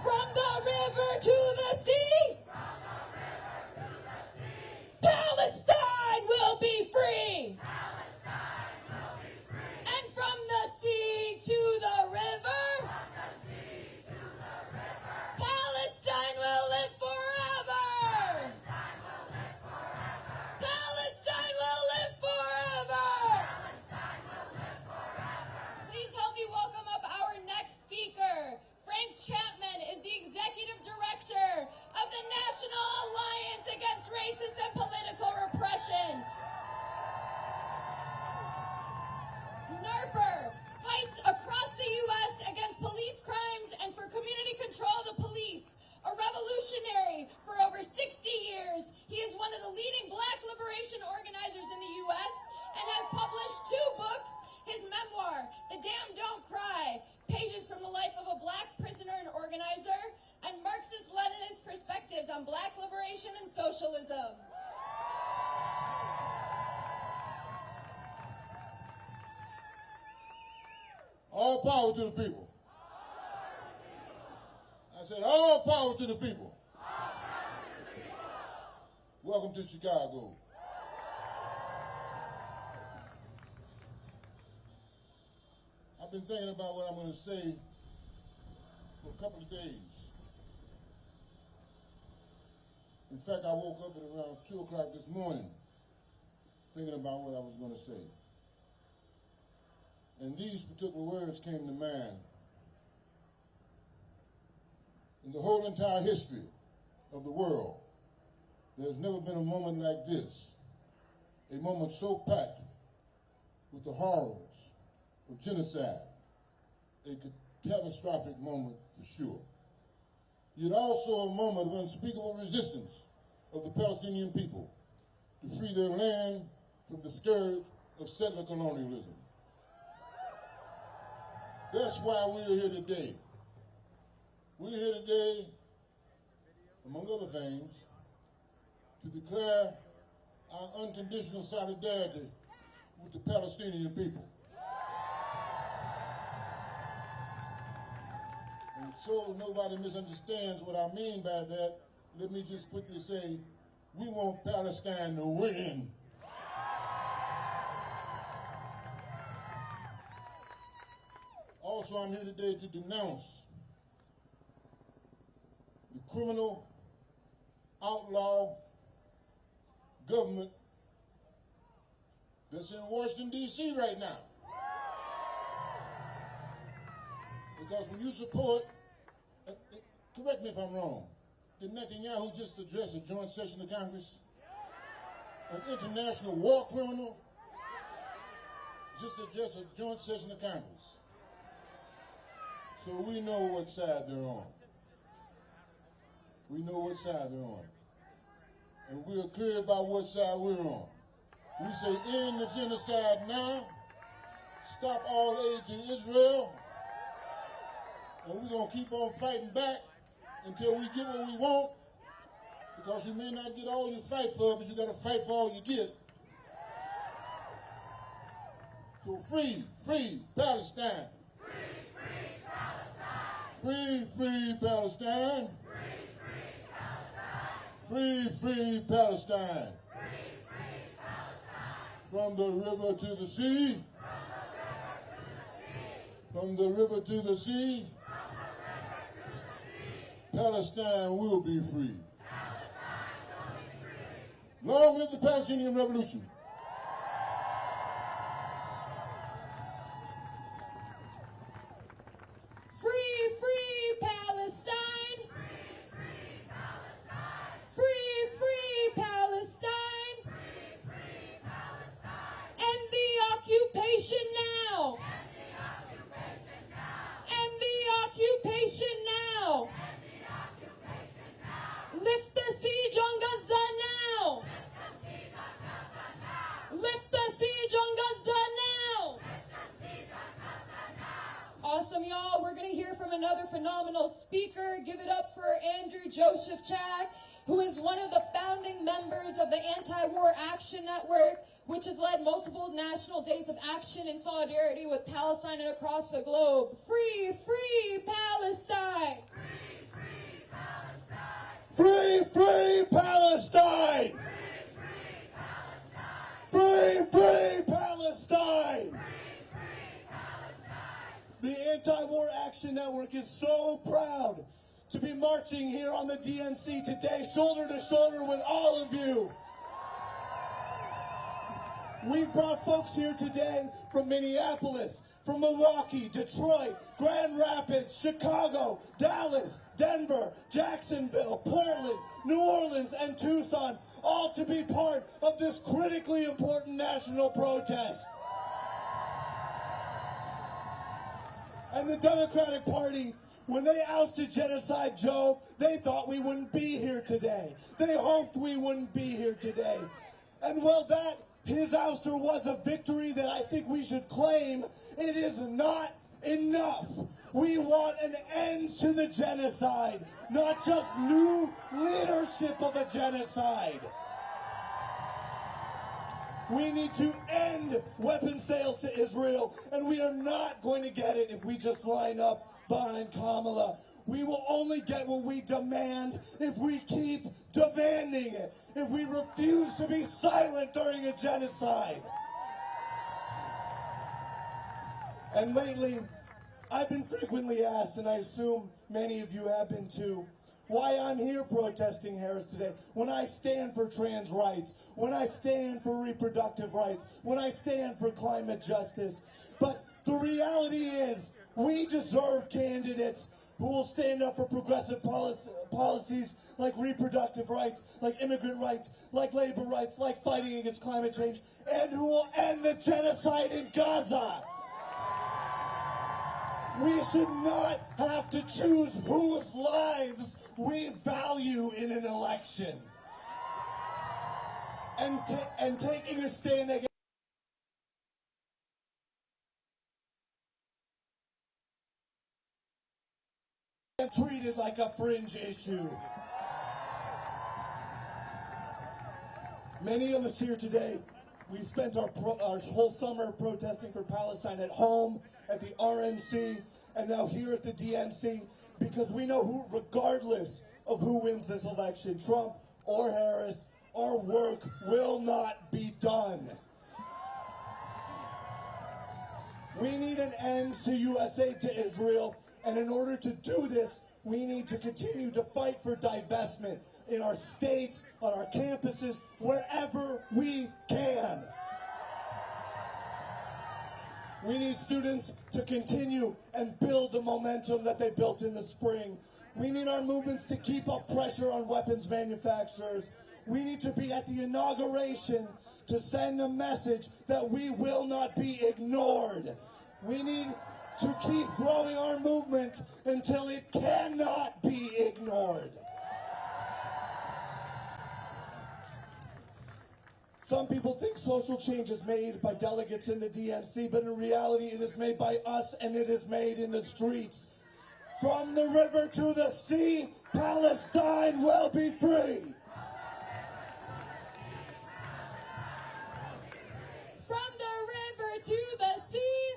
From the river to the sea, Palestine will be free. And from the sea to the river, Palestine will live forever. Palestine will live forever. Please help me welcome up our next speaker. Frank Chapman is the Executive Director segregation and socialism. All power to the people. I said all power to the people. Welcome to Chicago. I've been thinking about what I'm going to say for a couple of days. In fact, I woke up at around 2 o'clock this morning thinking about what I was going to say. And these particular words came to mind. In the whole entire history of the world, there's never been a moment like this, a moment so packed with the horrors of genocide, a catastrophic moment for sure. Yet also a moment of unspeakable resistance of the Palestinian people to free their land from the scourge of settler colonialism. That's why we're here today. We're here today, among other things, to declare our unconditional solidarity with the Palestinian people. And so nobody misunderstands what I mean by that, let me just quickly say, we want Palestine to win. Also, I'm here today to denounce the criminal, outlaw government that's in Washington, D.C. right now. Because when you support, correct me if I'm wrong, did Netanyahu just address a joint session of Congress? An international war criminal just addressed a joint session of Congress. So we know what side they're on. We know what side they're on. And we are clear about what side we're on. We say end the genocide now, stop all aid to Israel, and we're going to keep on fighting back until we get what we want, because you may not get all you fight for, but you got to fight for all you get. So free Palestine. Free Palestine. Free Palestine. From the river to the sea. From the river to the sea. Palestine will be free. Long live the Palestinian Revolution. Free Palestine. Free Palestine. End the occupation now. End the occupation now. Lift the siege on Gaza now. Lift the siege on Gaza now. Awesome, y'all. We're going to hear from another phenomenal speaker. Give it up for Andrew Joseph Chak, who is one of the founding members of the Anti-War Action Network, which has led multiple national days of action in solidarity with Palestine and across the globe. Free Palestine! Free Palestine! Free Palestine! The Anti-War Action Network is so proud to be marching here on the DNC today, shoulder to shoulder with all of you. We've brought folks here today from Minneapolis, from Milwaukee, Detroit, Grand Rapids, Chicago, Dallas, Denver, Jacksonville, Portland, New Orleans, and Tucson, all to be part of this critically important national protest. And the Democratic Party, when they ousted Genocide Joe, they thought we wouldn't be here today. They hoped we wouldn't be here today. And well, his ouster was a victory that I think we should claim. It is not enough. We want an end to the genocide, not just new leadership of a genocide. We need to end weapon sales to Israel, and we are not going to get it if we just line up behind Kamala. We will only get what we demand if we keep demanding it, if we refuse to be silent during a genocide. And lately, I've been frequently asked, and I assume many of you have been too, why I'm here protesting Harris today, when I stand for trans rights, when I stand for reproductive rights, when I stand for climate justice. But the reality is, we deserve candidates who will stand up for progressive policies like reproductive rights, like immigrant rights, like labor rights, like fighting against climate change, and who will end the genocide in Gaza. We should not have to choose whose lives we value in an election. And taking a stand against treated like a fringe issue. Many of us here today, we spent our whole summer protesting for Palestine at home, at the RNC, and now here at the DNC, because we know who, regardless of who wins this election, Trump or Harris, our work will not be done. We need an end to U.S. aid to Israel, and in order to do this, we need to continue to fight for divestment in our states, on our campuses, wherever we can. We need students to continue and build the momentum that they built in the spring. We need our movements to keep up pressure on weapons manufacturers. We need to be at the inauguration to send a message that we will not be ignored. We need to keep growing our movement until it cannot be ignored. Some people think social change is made by delegates in the DNC, but in reality it is made by us, and it is made in the streets. From the river to the sea, Palestine will be free. From the river to the sea,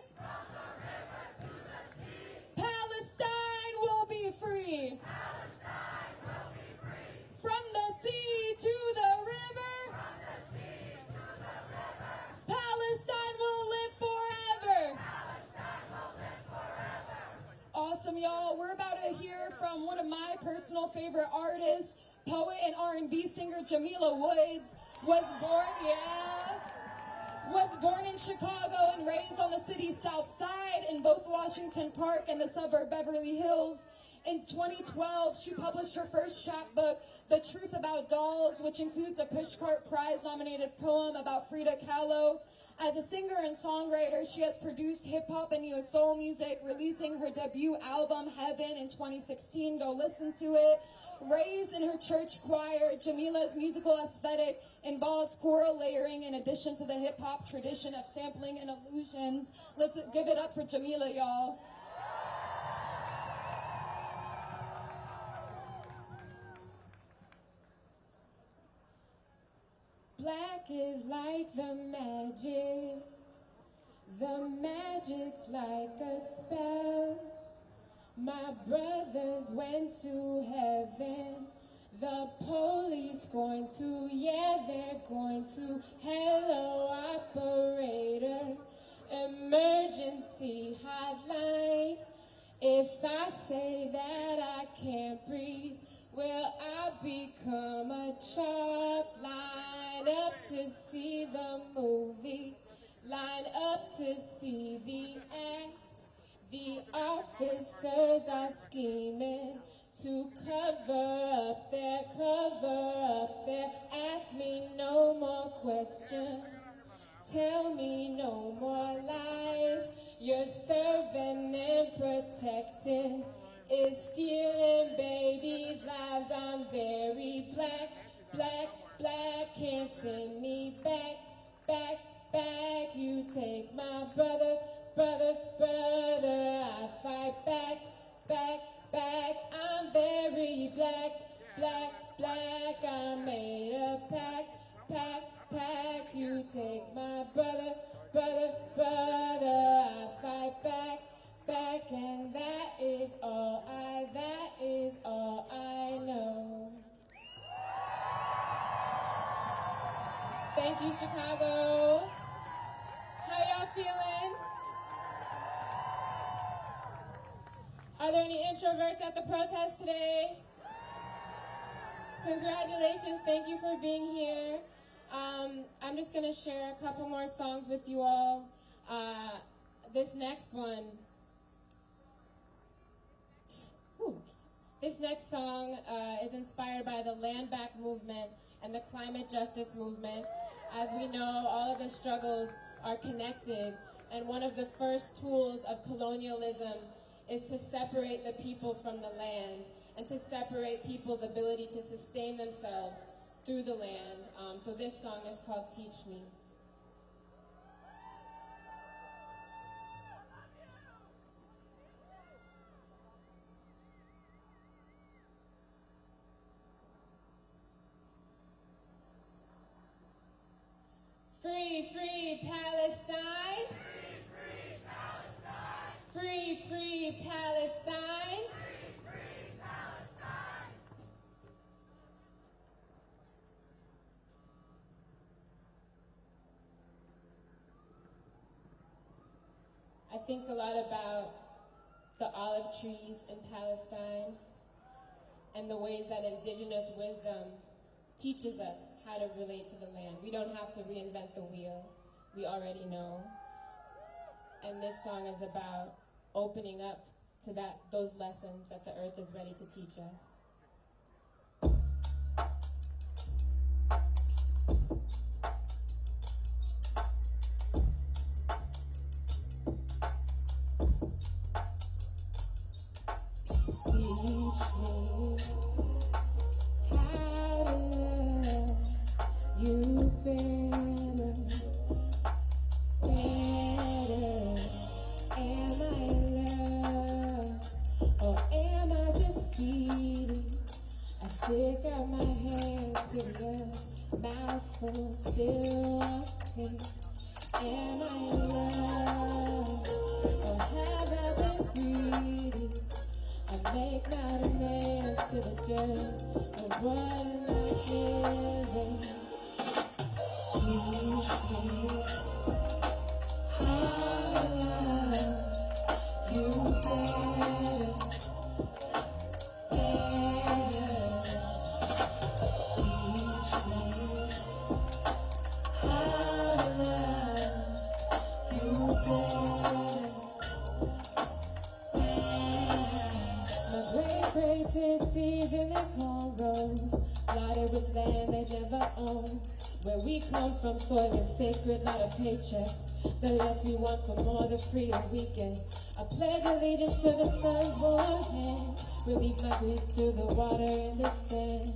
Palestine will be free. From the sea to the river, Palestine will live forever. Awesome, y'all. We're about to hear from one of my personal favorite artists, poet and R&B singer Jamila Woods. Was born in Chicago and raised on the city's south side in both Washington Park and the suburb Beverly Hills. In 2012, she published her first chapbook, The Truth About Dolls, which includes a Pushcart Prize-nominated poem about Frida Kahlo. As a singer and songwriter, she has produced hip-hop and neo soul music, releasing her debut album, Heaven, in 2016. Go listen to it. Raised in her church choir, Jamila's musical aesthetic involves choral layering in addition to the hip-hop tradition of sampling and illusions. Let's give it up for Jamila, y'all. Black is like the magic's like a spell. My brothers went to heaven, the police going to, yeah, they're going to. Hello, operator, emergency hotline. If I say that I can't breathe, will I become a chalk? Line up to see the movie, line up to see the act. The officers are scheming to cover up their, ask me no more questions, tell me no more lies. You're serving and protecting is stealing babies' lives. I'm very black, can't send me back. You take my brother. fight back, back, back. I'm very black, black, black. I made a pact, pact, pact. You take my brother, brother, brother. I fight back, back, and that is all I know. Thank you, Chicago. How y'all feeling? Are there any introverts at the protest today? Congratulations, thank you for being here. I'm just gonna share a couple more songs with you all. This next one, this next song is inspired by the Land Back movement and the climate justice movement. As we know, all of the struggles are connected, and one of the first tools of colonialism is to separate the people from the land and to separate people's ability to sustain themselves through the land. So this song is called Teach Me. Free, free Palestine. Free, free Palestine. Free, free Palestine. Free, free Palestine. I think a lot about the olive trees in Palestine and the ways that indigenous wisdom teaches us how to relate to the land. We don't have to reinvent the wheel. We already know. And this song is about opening up to those lessons that the earth is ready to teach us. Still wanting, am I in love, or have I been greedy? I make my demands to the dirt, and what am I giving? Teach me how to love you better, better. Teach me how to love you better, better. My great seeds in their cornrows, loaded with land they never owned. Where we come from, soil is sacred, not a paycheck. The less we want, for more the freer we get. I pledge allegiance to the sun's warm hand, relieve my grief to the water and the sand.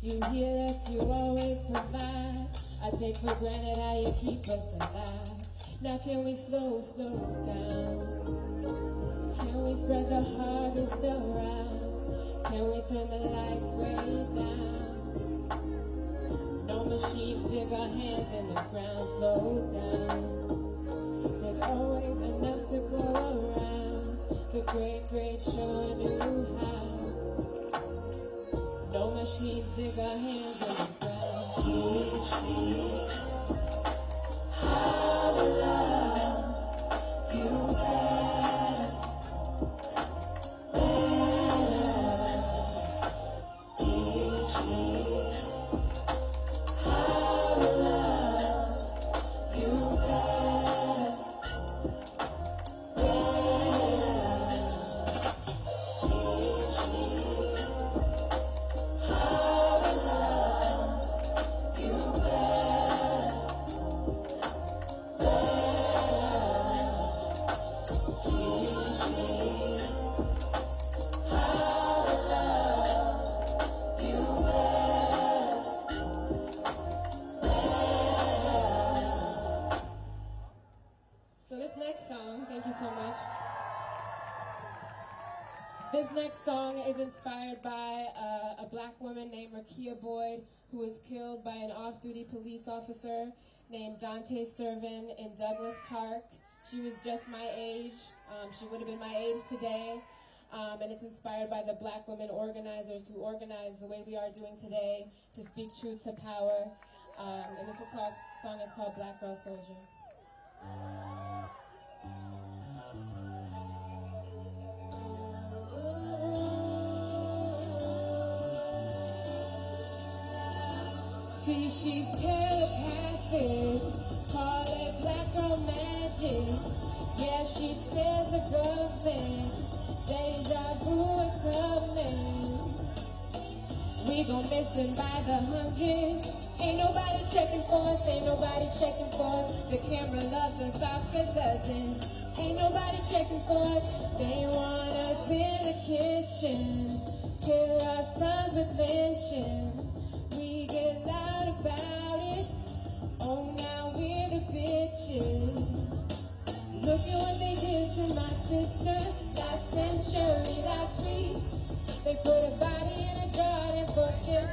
You heal us, you always provide. I take for granted how you keep us alive. Now can we slow down? Can we spread the harvest around? Can we turn the lights way down? No machines dig our hands in the ground. Slow down. There's always enough to go around. The great, great sure knew how. No machines dig our hands in the ground. Teach me how to love you better, better. Teach me how to love you better, better. Teach me how to love you better, better. This next song is inspired by a black woman named Rakia Boyd, who was killed by an off-duty police officer named Dante Servin in Douglas Park. She was just my age. She would have been my age today. And it's inspired by the black women organizers who organized the way we are doing today to speak truth to power. And this song is called Black Girl Soldier. See, she's telepathic, call it black girl magic. Yeah, she scares the government, deja vu it's coming. We gon' miss them by the hundreds. Ain't nobody checking for us, ain't nobody checking for us. The camera loves us off a dozen. Ain't nobody checking for us. They want us in the kitchen, kill our sons with lynchings. We get loud about it. Oh, now we're the bitches. Look at what they did to my sister last century, last week. They put a body in a garden for her.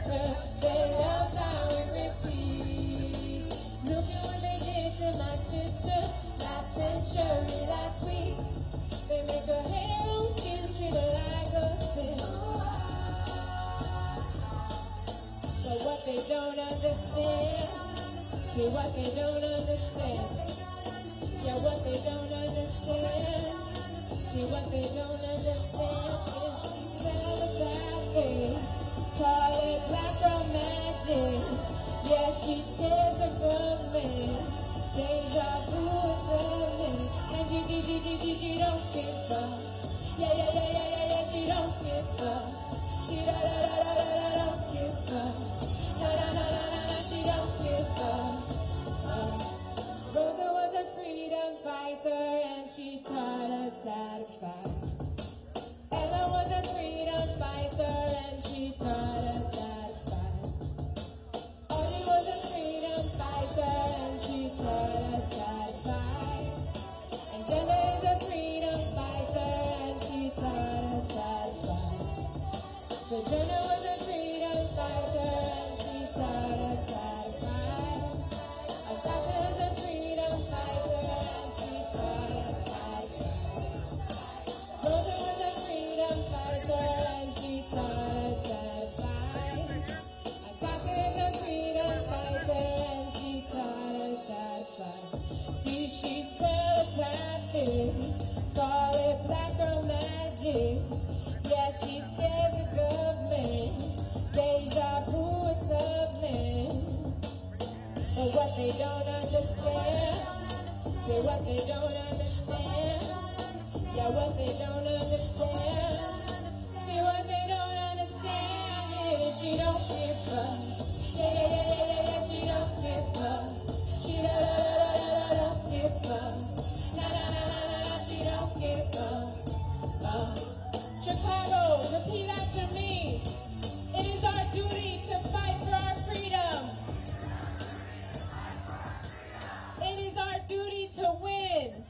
They love how it repeats. Look at what they did to my sister last century, last week. They make her hate her own skin, treat her like a sin. But what they don't understand, see what they don't understand. Yeah, what they don't understand, see what they don't understand is she's telepathic, call it black girl magic. Yeah, she scares the government, deja vu it's coming. And she don't give up. Yeah, she don't give up. She don't give up. No, she don't give up. Rosa was a freedom fighter and she taught us how to fight. Ella was a freedom fighter and she taught us how to fight. Audrey was a freedom fighter and she taught us how to fight. And Jenna is a freedom fighter and she taught us how to fight. So Jenna was a freedom fighter and she taught us how to fight. Asasa is a freedom fighter and she taught us how to fight. Rosa was a freedom fighter and she taught us how to fight. Asasa is a freedom fighter and she taught us how to fight. See, she's telepathic, call it black girl magic. Yeah, she scares the government, deja vu it's coming. But what they don't understand, say what they don't understand. Yeah, what they don't understand, see what they don't understand is she don't give up. Yeah, she don't give up. She don't give up. Na, she don't give up. Chicago, repeat after me. It is our duty to fight for our freedom. It is our duty to win.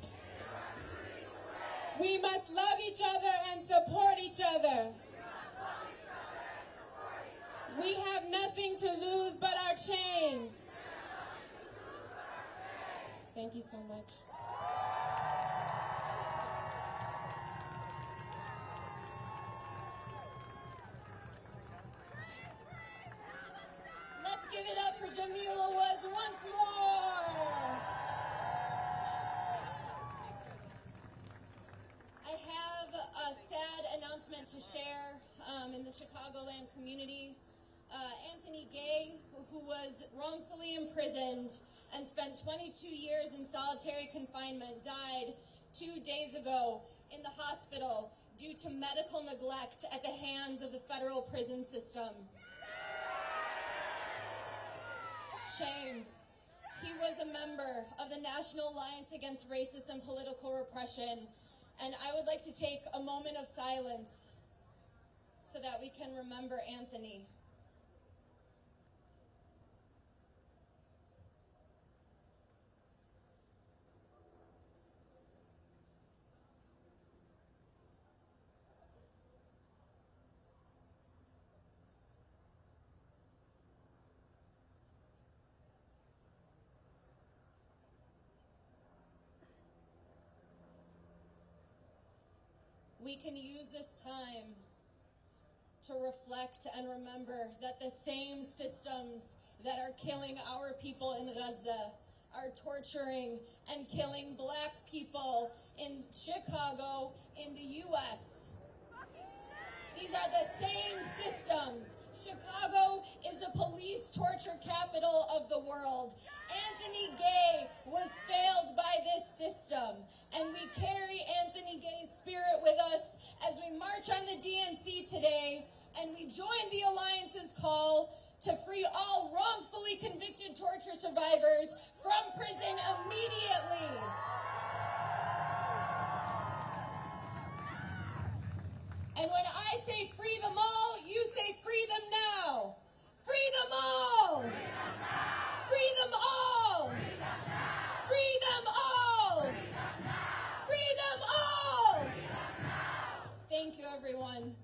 We must love each other and support each other. We have nothing to lose but our chains. Thank you so much. Let's give it up for Jamila Woods once more. I have a sad announcement to share in the Chicagoland community. Anthony Gay, who was wrongfully imprisoned and spent 22 years in solitary confinement, died 2 days ago in the hospital due to medical neglect at the hands of the federal prison system. Shame. He was a member of the National Alliance Against Racist and Political Repression, and I would like to take a moment of silence so that we can remember Anthony. we can use this time to reflect and remember that the same systems that are killing our people in Gaza are torturing and killing black people in Chicago, in the U.S. These are the same systems. Chicago is the police torture capital of the world. Anthony Gay was failed by this system, and we carry Anthony Gay's spirit with us as we march on the DNC today, and we join the Alliance's call to free all wrongfully convicted torture survivors from prison immediately. And when I say free them all, you say free them now. Free them all! Free them all! Free them all! Free them all! Thank you, everyone.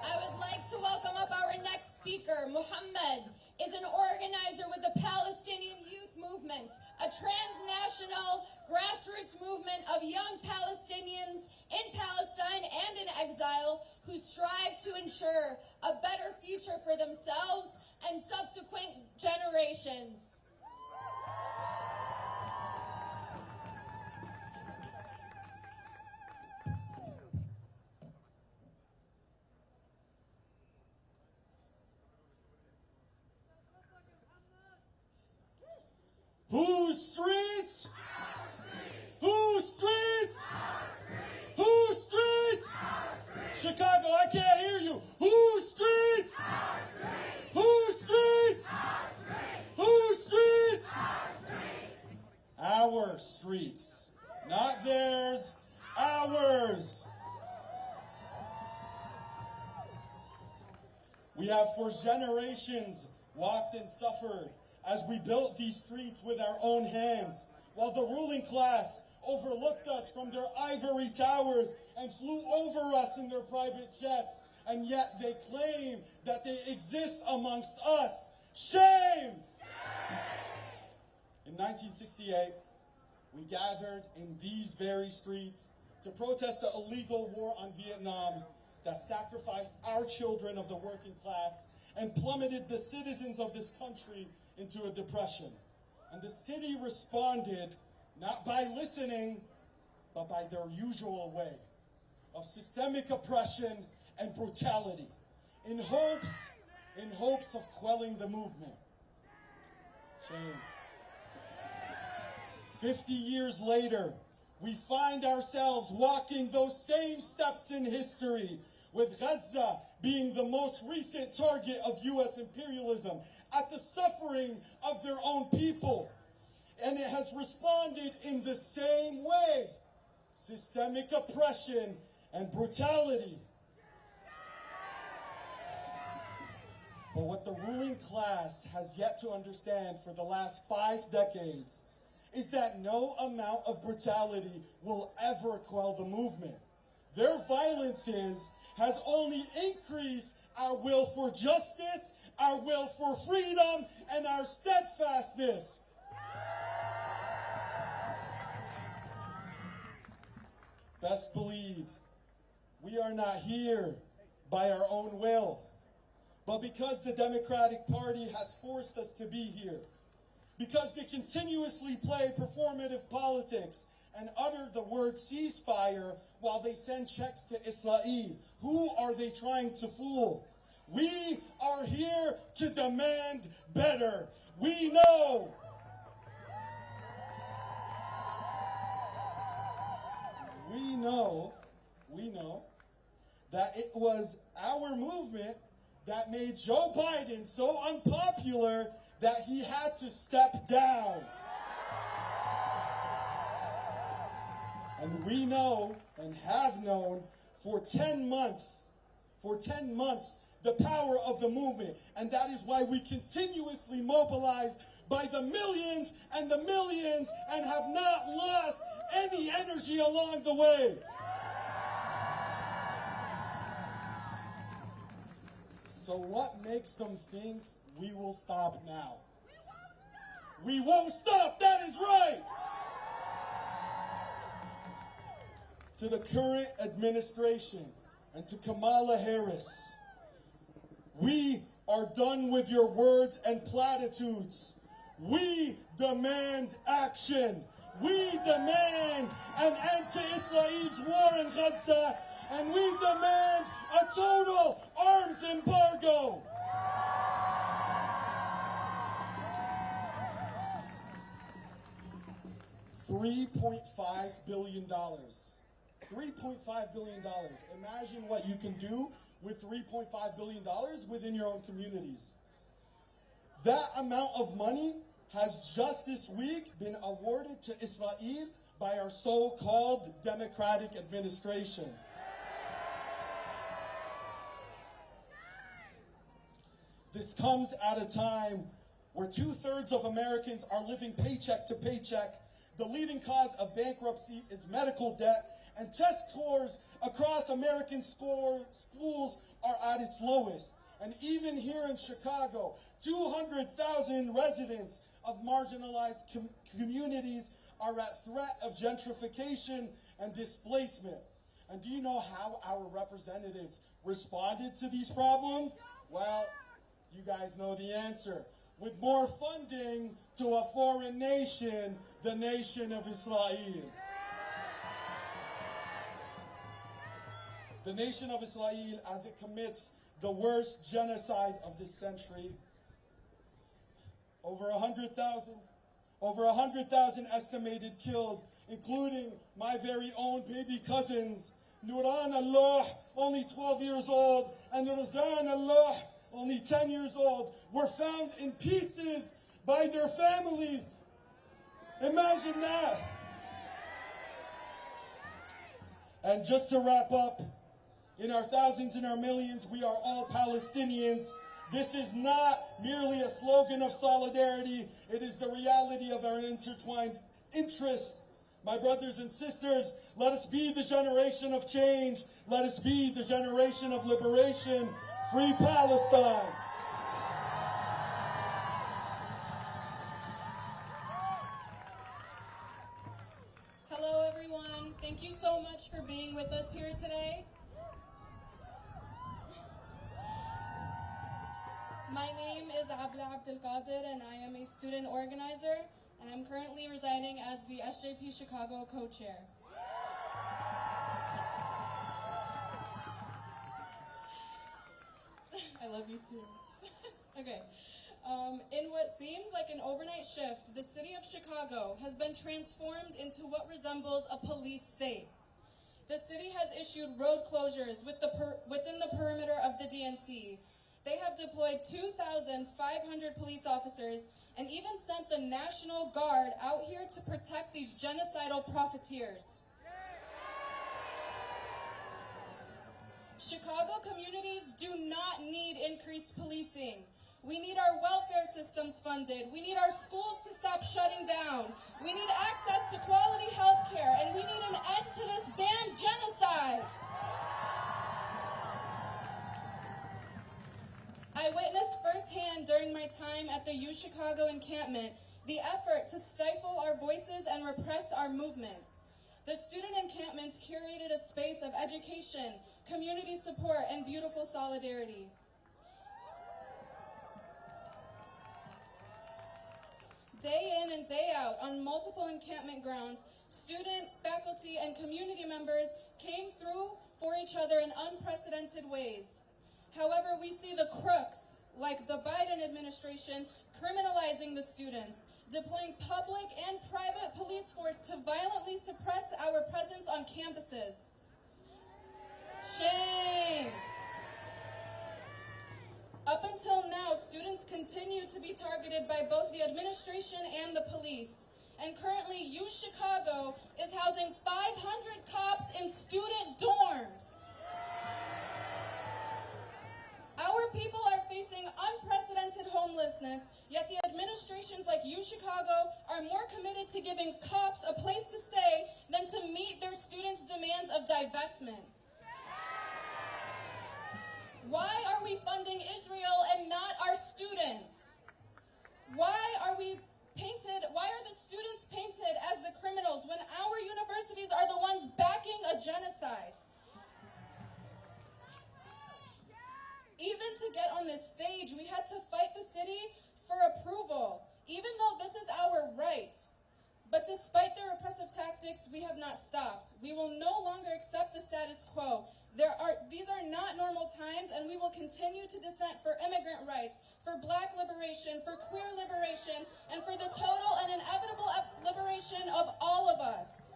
I would like to welcome up our next speaker. Muhammad is an organizer with the Palestinian Youth Movement, a transnational grassroots movement of young Palestinians in Palestine and in exile who strive to ensure a better future for themselves and subsequent generations. Whose streets? Whose streets? Whose streets? Chicago, I can't hear you. Whose streets? Whose streets? Whose streets? Our streets. Not theirs, ours. We have for generations walked and suffered as we built these streets with our own hands, while the ruling class overlooked us from their ivory towers and flew over us in their private jets, and yet they claim that they exist amongst us. Shame! In 1968, we gathered in these very streets to protest the illegal war on Vietnam that sacrificed our children of the working class and plummeted the citizens of this country into a depression. And the city responded not by listening, but by their usual way of systemic oppression and brutality, in hopes of quelling the movement. Shame. 50 years later, we find ourselves walking those same steps in history, with Gaza being the most recent target of U.S. imperialism at the suffering of their own people. And it has responded in the same way: systemic oppression and brutality. But what the ruling class has yet to understand for the last 5 decades is that no amount of brutality will ever quell the movement. Their violences has only increased our will for justice, our will for freedom, and our steadfastness. Best believe we are not here by our own will, but because the Democratic Party has forced us to be here, because they continuously play performative politics and utter the word ceasefire while they send checks to Israel. Who are they trying to fool? We are here to demand better. We know that it was our movement that made Joe Biden so unpopular that he had to step down. And we know and have known for 10 months, the power of the movement. And that is why we continuously mobilize by the millions and the millions and have not lost any energy along the way. So what makes them think we will stop now? We won't stop, that is right! to the current administration and to Kamala Harris. We are done with your words and platitudes. We demand action. We demand an end to Israel's war in Gaza, and we demand a total arms embargo. $3.5 billion. $3.5 billion. Imagine what you can do with $3.5 billion within your own communities. That amount of money has just this week been awarded to Israel by our so-called democratic administration. This comes at a time where 2/3 of Americans are living paycheck to paycheck. The leading cause of bankruptcy is medical debt, and test scores across American schools are at its lowest. And even here in Chicago, 200,000 residents of marginalized communities are at threat of gentrification and displacement. And do you know how our representatives responded to these problems? Well, you guys know the answer. With more funding to a foreign nation, the nation of Israel. The nation of Israel, as it commits the worst genocide of this century. Over 100,000 estimated killed, including my very own baby cousins, Nuran Allah, only 12 years old, and Rozan Allah, only 10 years old, were found in pieces by their families. Imagine that. And just to wrap up, in our thousands and our millions, we are all Palestinians. This is not merely a slogan of solidarity. It is the reality of our intertwined interests. My brothers and sisters, let us be the generation of change. Let us be the generation of liberation. Free Palestine. Hello, everyone. Thank you so much for being with us here today. My name is Abla Abdelkader, and I am a student organizer, and I'm currently residing as the SJP Chicago co-chair. I love you too. Okay. In what seems like an overnight shift, the city of Chicago has been transformed into what resembles a police state. The city has issued road closures within the perimeter of the DNC. They have deployed 2,500 police officers and even sent the National Guard out here to protect these genocidal profiteers. Chicago communities do not need increased policing. We need our welfare systems funded. We need our schools to stop shutting down. We need access to quality health care, and we need an end to this damn genocide. I witnessed firsthand during my time at the U Chicago encampment the effort to stifle our voices and repress our movement. The student encampments curated a space of education, community support, and beautiful solidarity. Day in and day out, on multiple encampment grounds, student, faculty, and community members came through for each other in unprecedented ways. However, we see the crooks, like the Biden administration, criminalizing the students, deploying public and private police force to violently suppress our presence on campuses. Shame! Up until now, students continue to be targeted by both the administration and the police. And currently, U Chicago is housing 500 cops in student dorms. Our people are facing unprecedented homelessness, yet the administrations like U Chicago are more committed to giving cops a place to stay than to meet their students' demands of divestment. Why are we funding Israel and not our students? Why are the students painted as the criminals when our universities are the ones backing a genocide? siege, we had to fight the city for approval, even though this is our right. But despite their repressive tactics, we have not stopped. We will no longer accept the status quo. These are not normal times, and we will continue to dissent for immigrant rights, for black liberation, for queer liberation, and for the total and inevitable liberation of all of us.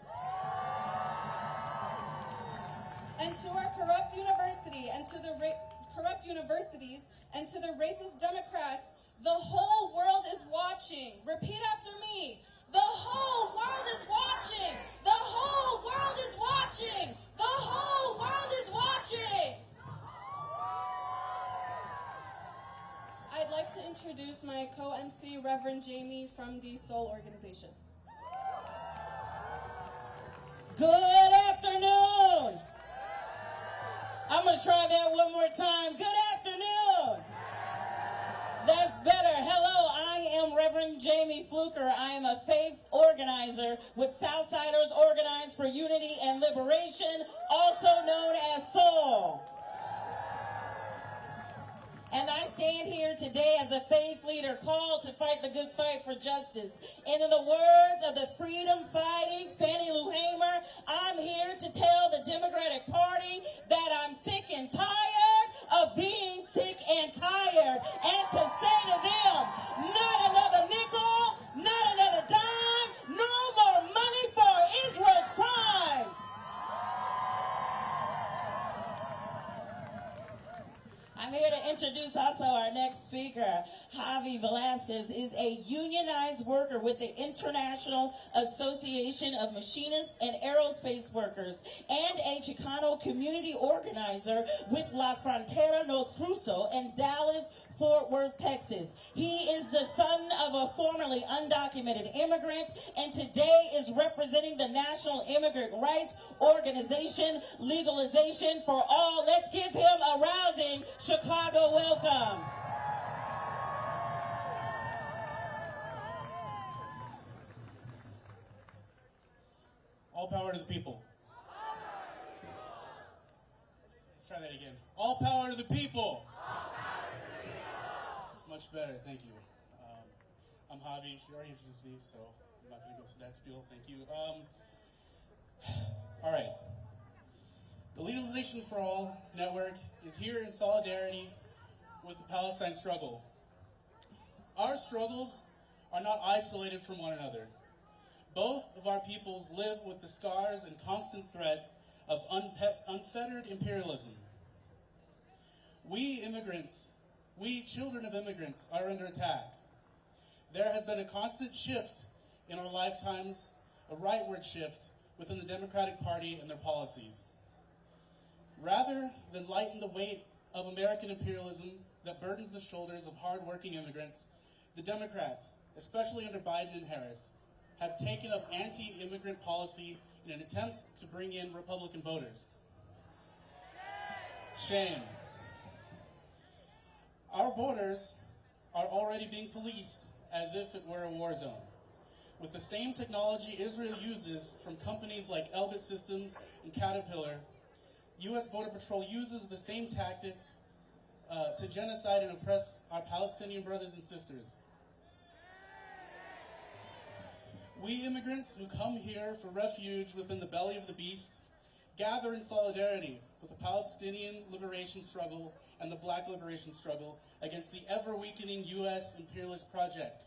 And to our corrupt university, and to the corrupt universities, and to the racist Democrats, the whole world is watching. Repeat after me. The whole world is watching. The whole world is watching. The whole world is watching. I'd like to introduce my co-MC, Reverend Jamie from the Soul Organization. Good afternoon. I'm going to try that one more time. Good afternoon. That's better. Hello, I am Reverend Jamie Fluker. I am a faith organizer with Southsiders Organized for Unity and Liberation, also known as SOUL. And I stand here today as a faith leader called to fight the good fight for justice. And in the words of the freedom-fighting Fannie Lou Hamer, I'm here to tell the Democratic Party that I'm sick and tired of being sick and tired. And to say to them, not another nickel, not another dime, no more money for Israel's crimes. I'm here to introduce also our next speaker. Javi Velasquez is a unionized worker with the International Association of Machinists and Aerospace Workers and a Chicano community organizer with La Frontera Nos Cruzo in Dallas, Fort Worth, Texas. He is the son of a formerly undocumented immigrant and today is representing the National Immigrant Rights Organization, Legalization for All. Let's give him a rousing Chicago welcome. All power to the people. Let's try that again. All power to the people. It's much better, thank you. I'm Javi, she already introduced me, so I'm not going to go through that spiel, thank you. All right. The Legalization for All network is here in solidarity with the Palestine struggle. Our struggles are not isolated from one another. Both of our peoples live with the scars and constant threat of unfettered imperialism. We immigrants, we children of immigrants, are under attack. There has been a constant shift in our lifetimes, a rightward shift within the Democratic Party and their policies. Rather than lighten the weight of American imperialism that burdens the shoulders of hard-working immigrants, the Democrats, especially under Biden and Harris, have taken up anti-immigrant policy in an attempt to bring in Republican voters. Shame. Our borders are already being policed as if it were a war zone, with the same technology Israel uses from companies like Elbit Systems and Caterpillar. U.S. Border Patrol uses the same tactics to genocide and oppress our Palestinian brothers and sisters. We immigrants who come here for refuge within the belly of the beast gather in solidarity with the Palestinian liberation struggle and the Black liberation struggle against the ever-weakening U.S. imperialist project.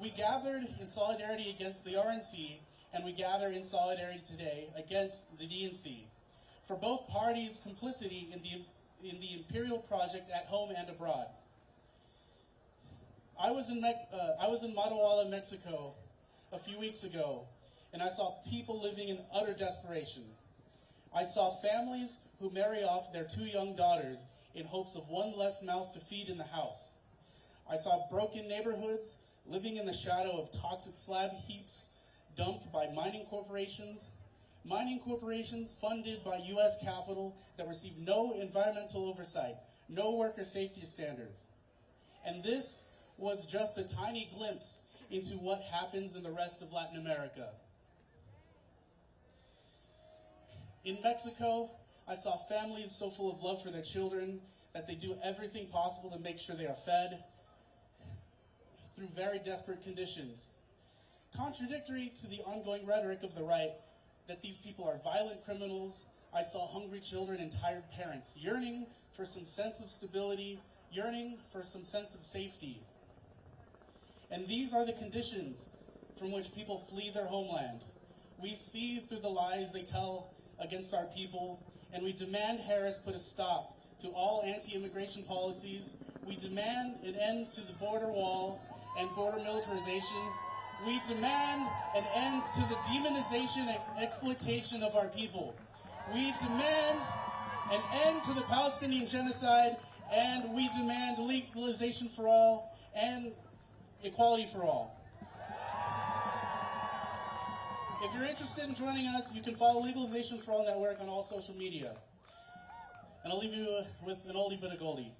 We gathered in solidarity against the RNC, and we gather in solidarity today against the DNC for both parties' complicity in the imperial project at home and abroad. I was in Matahuala, Mexico a few weeks ago, and I saw people living in utter desperation. I saw families who marry off their 2 young daughters in hopes of one less mouth to feed in the house. I saw broken neighborhoods living in the shadow of toxic slab heaps dumped by mining corporations funded by U.S. capital that receive no environmental oversight, no worker safety standards. And this was just a tiny glimpse into what happens in the rest of Latin America. In Mexico, I saw families so full of love for their children that they do everything possible to make sure they are fed through very desperate conditions. Contradictory to the ongoing rhetoric of the right that these people are violent criminals, I saw hungry children and tired parents yearning for some sense of stability, yearning for some sense of safety. And these are the conditions from which people flee their homeland. We see through the lies they tell against our people, and we demand Harris put a stop to all anti-immigration policies. We demand an end to the border wall and border militarization. We demand an end to the demonization and exploitation of our people. We demand an end to the Palestinian genocide, and we demand legalization for all and equality for all. If you're interested in joining us, you can follow Legalization for All Network on all social media. And I'll leave you with an oldie but a goldie.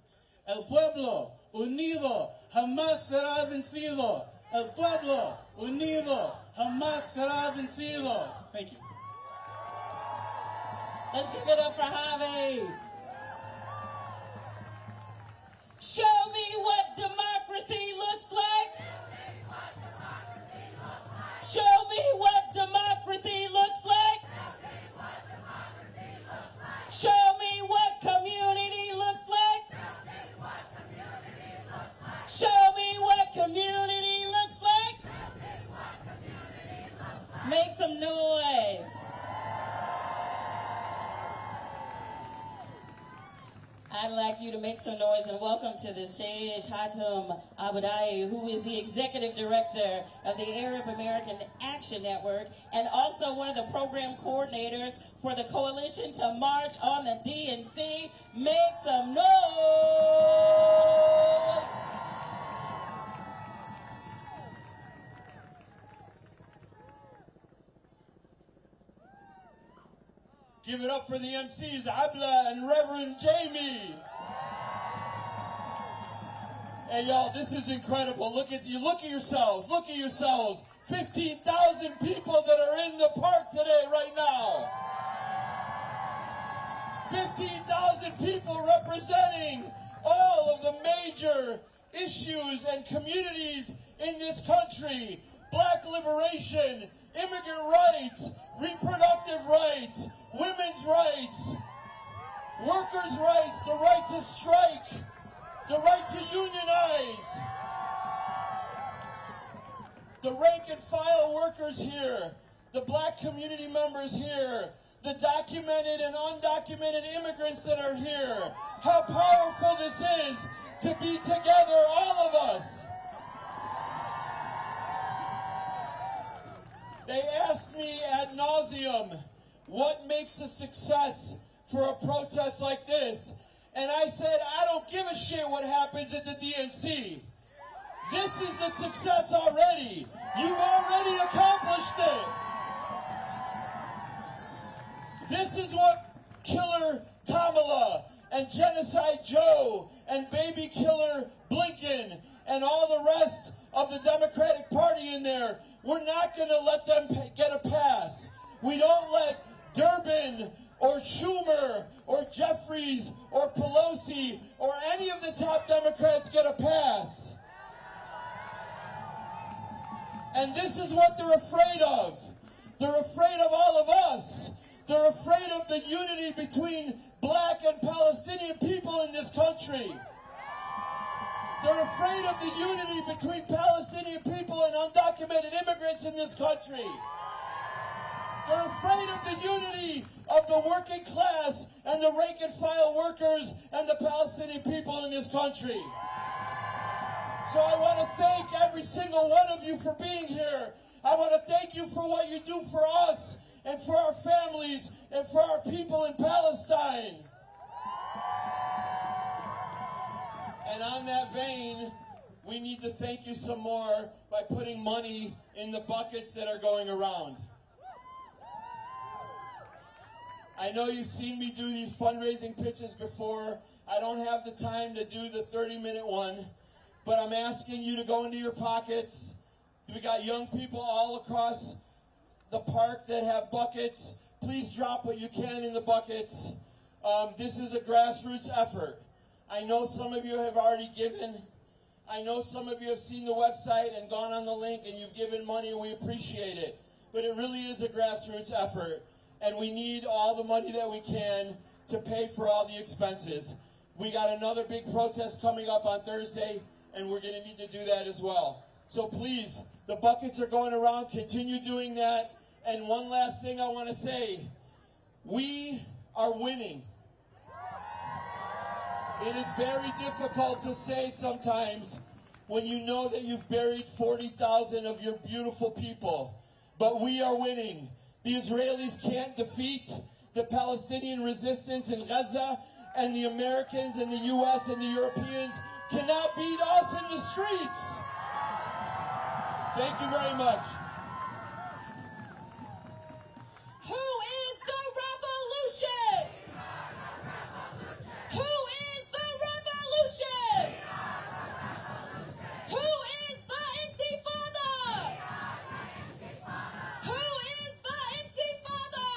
El pueblo unido jamás será vencido. El pueblo unido jamás será vencido. Thank you. Let's give it up for Javi. Show me what democracy looks like. Show me what democracy looks like. Show me what community looks like. Show me what community looks like. Make some noise. I'd like you to make some noise and welcome to the stage Hatem Abudai, who is the executive director of the Arab American Action Network and also one of the program coordinators for the Coalition to March on the DNC. Make some noise! Give it up for the MCs, Abla and Reverend Jamie. Hey y'all, this is incredible. Look at yourselves. Look at yourselves. 15,000 people that are in the park today right now. 15,000 people representing all of the major issues and communities in this country. Black liberation, immigrant rights, reproductive rights, women's rights, workers' rights, the right to strike, the right to unionize. The rank and file workers here, the black community members here, the documented and undocumented immigrants that are here. How powerful this is to be together, all of us. They asked me ad nauseum, what makes a success for a protest like this? And I said, I don't give a shit what happens at the DNC. This is the success already. You've already accomplished it. This is what Killer Kamala and Genocide Joe and Baby Killer Blinken and all the rest of the Democratic Party in there, we're not going to let them get a pass. We don't let Durbin or Schumer or Jeffries or Pelosi or any of the top Democrats get a pass. And this is what they're afraid of. They're afraid of all of us. They're afraid of the unity between black and Palestinian people in this country. They're afraid of the unity between Palestinian people and undocumented immigrants in this country. They're afraid of the unity of the working class and the rank and file workers and the Palestinian people in this country. So I want to thank every single one of you for being here. I want to thank you for what you do for us and for our families and for our people in Palestine. And on that vein, we need to thank you some more by putting money in the buckets that are going around. I know you've seen me do these fundraising pitches before. I don't have the time to do the 30-minute one, but I'm asking you to go into your pockets. We got young people all across the park that have buckets. Please drop what you can in the buckets. This is a grassroots effort. I know some of you have already given. I know some of you have seen the website and gone on the link and you've given money, and we appreciate it. But it really is a grassroots effort, and we need all the money that we can to pay for all the expenses. We got another big protest coming up on Thursday, and we're going to need to do that as well. So please, the buckets are going around. Continue doing that. And one last thing I want to say. We are winning. It is very difficult to say sometimes when you know that you've buried 40,000 of your beautiful people. But we are winning. The Israelis can't defeat the Palestinian resistance in Gaza, and the Americans and the U.S. and the Europeans cannot beat us in the streets. Thank you very much. Who is the revolution? Who is the revolution? Who is the intifada? Who is the intifada?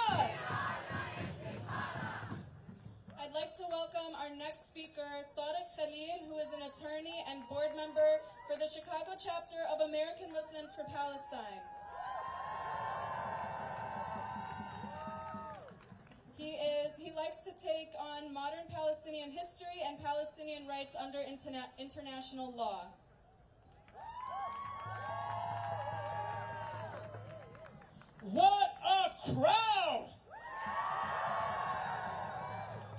I'd like to welcome our next speaker, Tariq Khalil, who is an attorney and board member for the Chicago chapter of American Muslims for Palestine. He likes to take on modern Palestinian history and Palestinian rights under international law. What a crowd!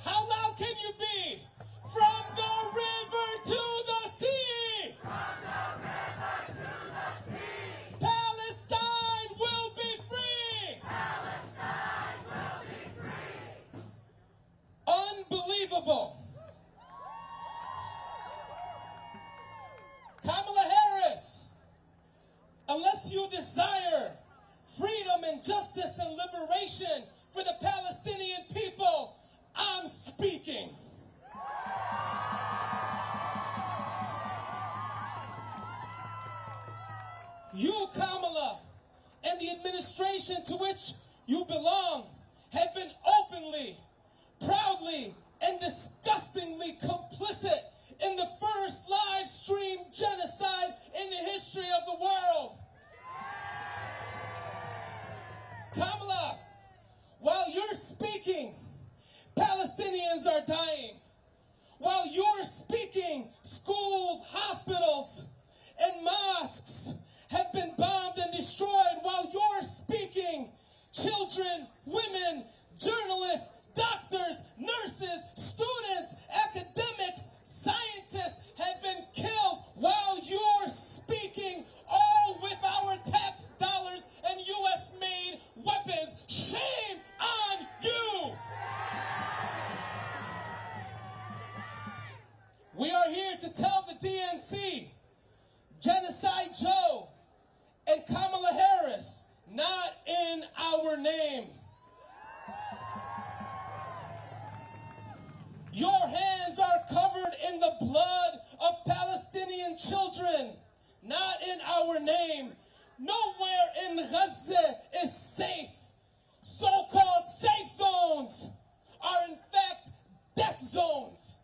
How loud can you be? From the river to the sea! From the river to the sea! Palestine will be free! Palestine will be free! Unbelievable! Kamala Harris, unless you desire freedom and justice and liberation for the Palestinian people, I'm speaking. You, Kamala, and the administration to which you belong have been openly, proudly, and disgustingly complicit in the first live stream genocide in the history of the world. Kamala, while you're speaking, Palestinians are dying. While you're speaking, schools, hospitals, and mosques have been bombed and destroyed. While you're speaking, children, women, journalists, doctors, nurses, students, academics, scientists have been killed. While you're speaking, all with our tax dollars and U.S.-made weapons. Shame on you! We are here to tell the DNC, Genocide Joe and Kamala Harris, not in our name. Your hands are covered in the blood of Palestinian children, not in our name. Nowhere in Gaza is safe. So-called safe zones are in fact death zones.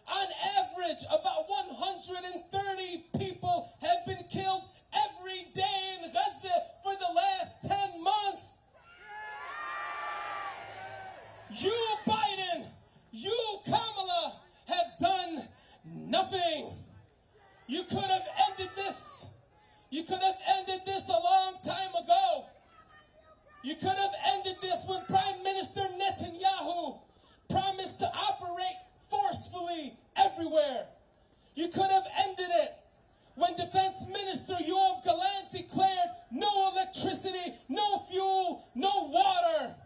On average, about 130 people have been killed every day in Gaza for the last 10 months. You, Biden, you, Kamala, have done nothing. You could have ended this. You could have ended this a long time ago. You could have ended this when Prime Minister Netanyahu promised to operate forcefully everywhere. You could have ended it when Defense Minister Yoav Gallant declared no electricity, no fuel, no water,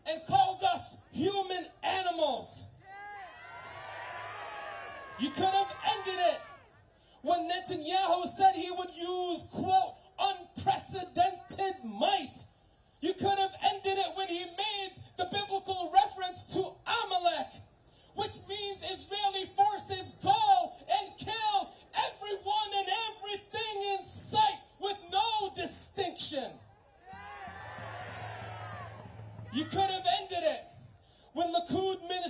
and called us human animals. You could have ended it when Netanyahu said he would use, quote, unprecedented might. You could have ended it when he made the biblical reference to Amalek, which means Israeli forces go and kill everyone and everything in sight with no distinction. You could have ended it when Likud Minister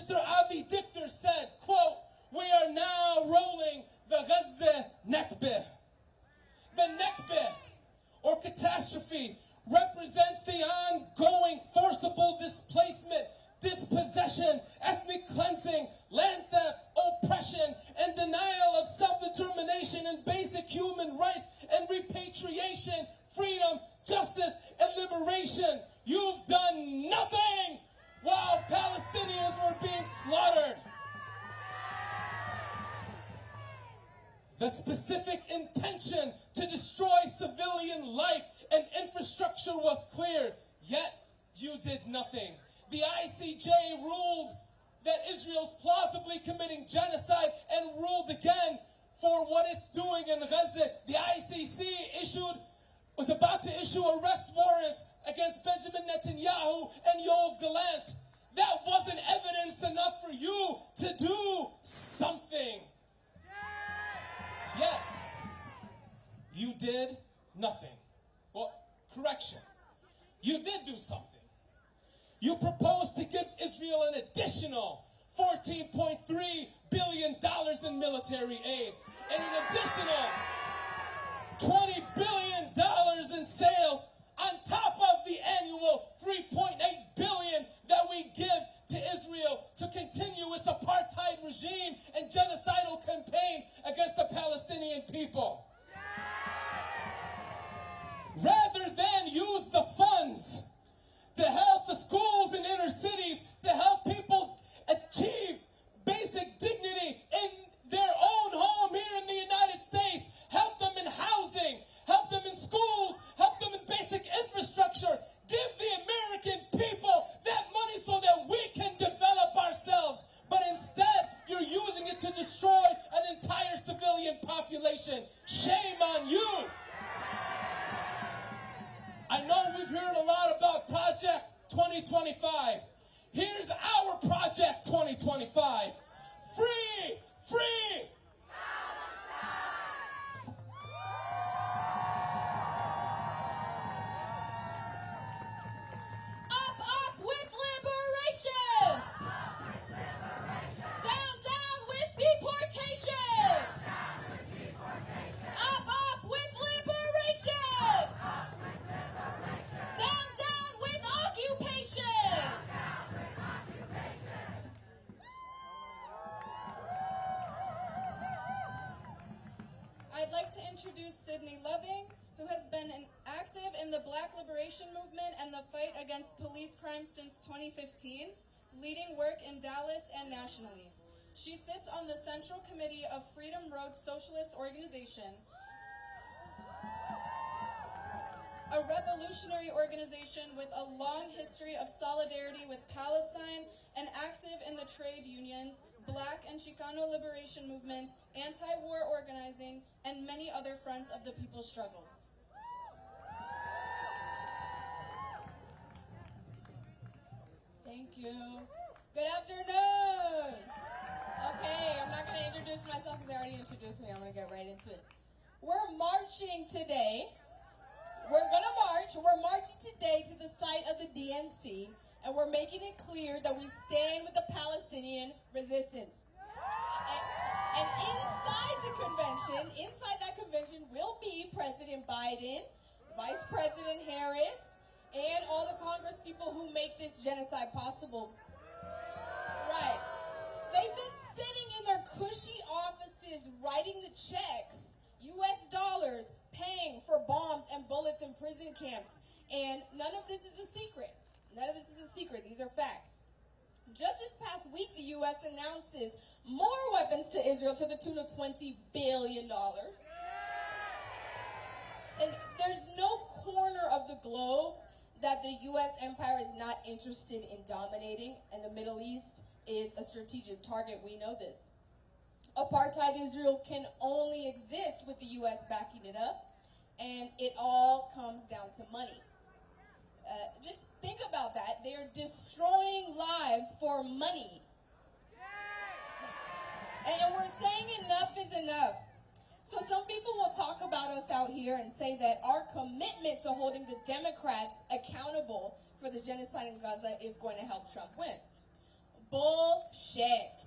cleansing, land theft, oppression, and denial of self-determination and basic human rights and repatriation, freedom, justice, and liberation. You've done nothing while Palestinians were being slaughtered. The specific intention to destroy civilian life and infrastructure was clear, yet you did nothing. The ICJ ruled that Israel's plausibly committing genocide and ruled again for what it's doing in Gaza. The ICC was about to issue arrest warrants against Benjamin Netanyahu and Yoav Gallant. That wasn't evidence enough for you to do something. Yet, you did nothing. Well, correction. You did do something. You proposed to give Israel an additional $14.3 billion in military aid and an additional $20 billion in sales on top of the annual $3.8 billion that we give to Israel to continue its apartheid regime and genocidal campaign against the Palestinian people. Rather than use the funds to help the schools in inner cities, to help people achieve basic dignity in their own home here in the United States, help them in housing, help them in schools, help them in basic infrastructure, give the American people that money so that we can develop ourselves. But instead, you're using it to destroy an entire civilian population. Shame on you. I know we've heard a lot about Project 2025. Here's our Project 2025. Free, free. Up with liberation! Down, down with deportation! Up with liberation! Down, down with occupation! I'd like to introduce Sydney Loving, who has been active in the Black liberation movement and the fight against police crime since 2015, leading work in Dallas and nationally. She sits on the Central Committee of Freedom Road Socialist Organization, a revolutionary organization with a long history of solidarity with Palestine and active in the trade unions, Black and Chicano liberation movements, anti-war organizing, and many other fronts of the people's struggles. Thank you. Good afternoon. Okay, I'm not going to introduce myself because they already introduced me. I'm going to get right into it. We're marching today. We're going to march. We're marching today to the site of the DNC, and we're making it clear that we stand with the Palestinian resistance. And inside that convention will be President Biden, Vice President Harris, and all the Congress people who make this genocide possible. Right. They've been sitting in their cushy offices writing the checks, U.S. dollars, paying for bombs and bullets in prison camps. And none of this is a secret. None of this is a secret. These are facts. Just this past week, the U.S. announces more weapons to Israel to the tune of $20 billion. And there's no corner of the globe that the U.S. empire is not interested in dominating, and the Middle East is a strategic target. We know this. Apartheid Israel can only exist with the U.S. backing it up, and it all comes down to money. Just think about that. They are destroying lives for money. And we're saying enough is enough. So some people will talk about us out here and say that our commitment to holding the Democrats accountable for the genocide in Gaza is going to help Trump win. Bullshit.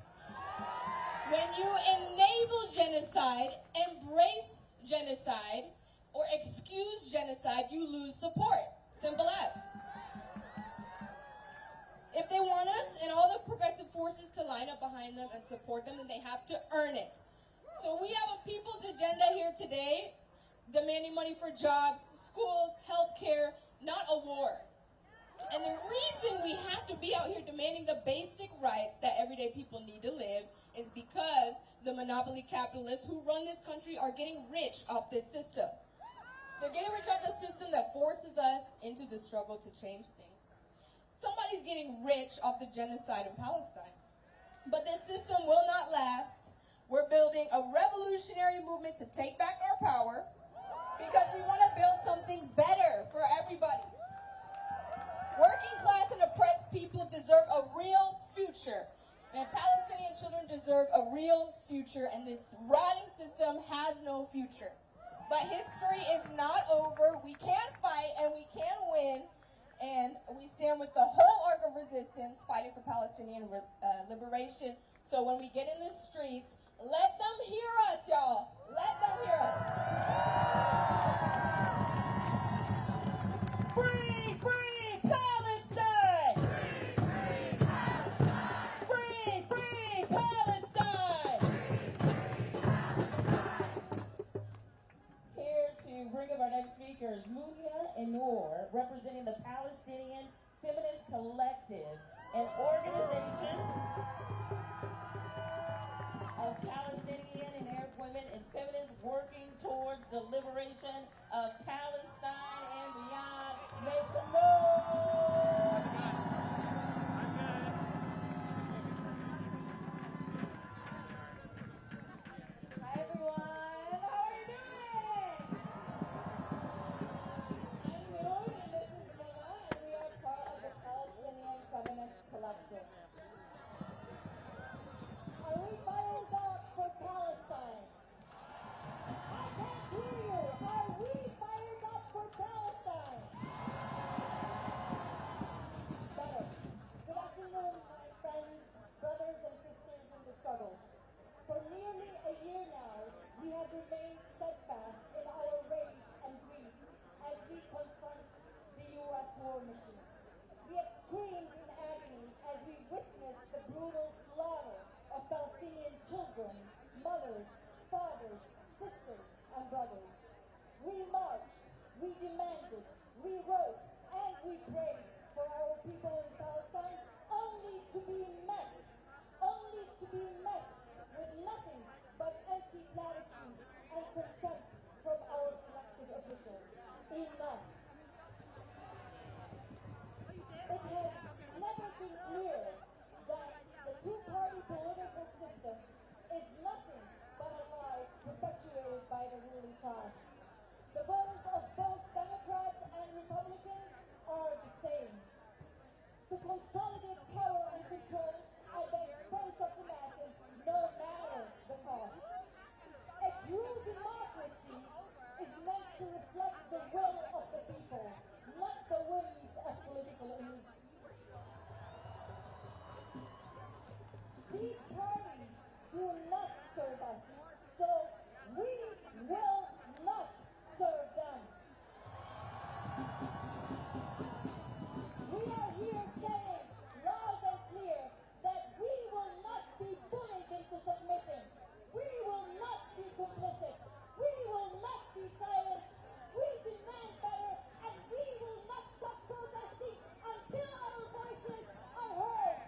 When you enable genocide, embrace genocide, or excuse genocide, you lose support. Simple as. If they want us and all the progressive forces to line behind them and support them, then they have to earn it. So we have a people's agenda here today, demanding money for jobs, schools, healthcare, not a war. And the reason we have to be out here demanding the basic rights that everyday people need to live is because the monopoly capitalists who run this country are getting rich off this system. They're getting rich off the system that forces us into the struggle to change things. Somebody's getting rich off the genocide in Palestine. But this system will not last. We're building a revolutionary movement to take back our power because we want to build something better for everybody. Working class and oppressed people deserve a real future. And Palestinian children deserve a real future, and this rotting system has no future. But history is not over. We can fight and we can win. And we stand with the whole arc of resistance fighting for Palestinian liberation. So when we get in the streets, let them hear us, y'all. Let them hear us. Free, free Palestine! Free, free Palestine! Here to bring up our next speakers, Munia and Noor, representing the Palestinian Feminist Collective, an organization of Palestinian and Arab women and feminists working towards the liberation of Palestine and beyond. Make some noise! Hi, everyone. How are you doing? I'm Noor, and this is Mila, and we are part of the Palestinian Feminist Collective. Are we fired up for Palestine? I can't hear you. Are we fired up for Palestine? Better. Good afternoon, my friends, brothers, and sisters in the struggle. For nearly a year now, we have remained steadfast in our rage and grief as we confront the U.S. war machine. We have screamed in agony as we witnessed the brutal slaughter of Palestinian children, mothers, fathers, sisters, and brothers. We marched, we demanded, we wrote, and we prayed for our people in Palestine only to be met with nothing but empty platitude and contempt from our elected officials. Enough. It has never been clear that the two-party political system is nothing but a lie perpetuated by the ruling class. The goals of both Democrats and Republicans are the same: to consolidate power and control at the expense of the masses, no matter the cost. A true democracy is meant to reflect the will of the people, not the whims of political elites. These parties do not serve us, so we will not serve them. We are here saying loud and clear that we will not be bullied into submission. We will not be complicit. We will not be silenced. We demand better, and we will not stop protesting until our voices are heard.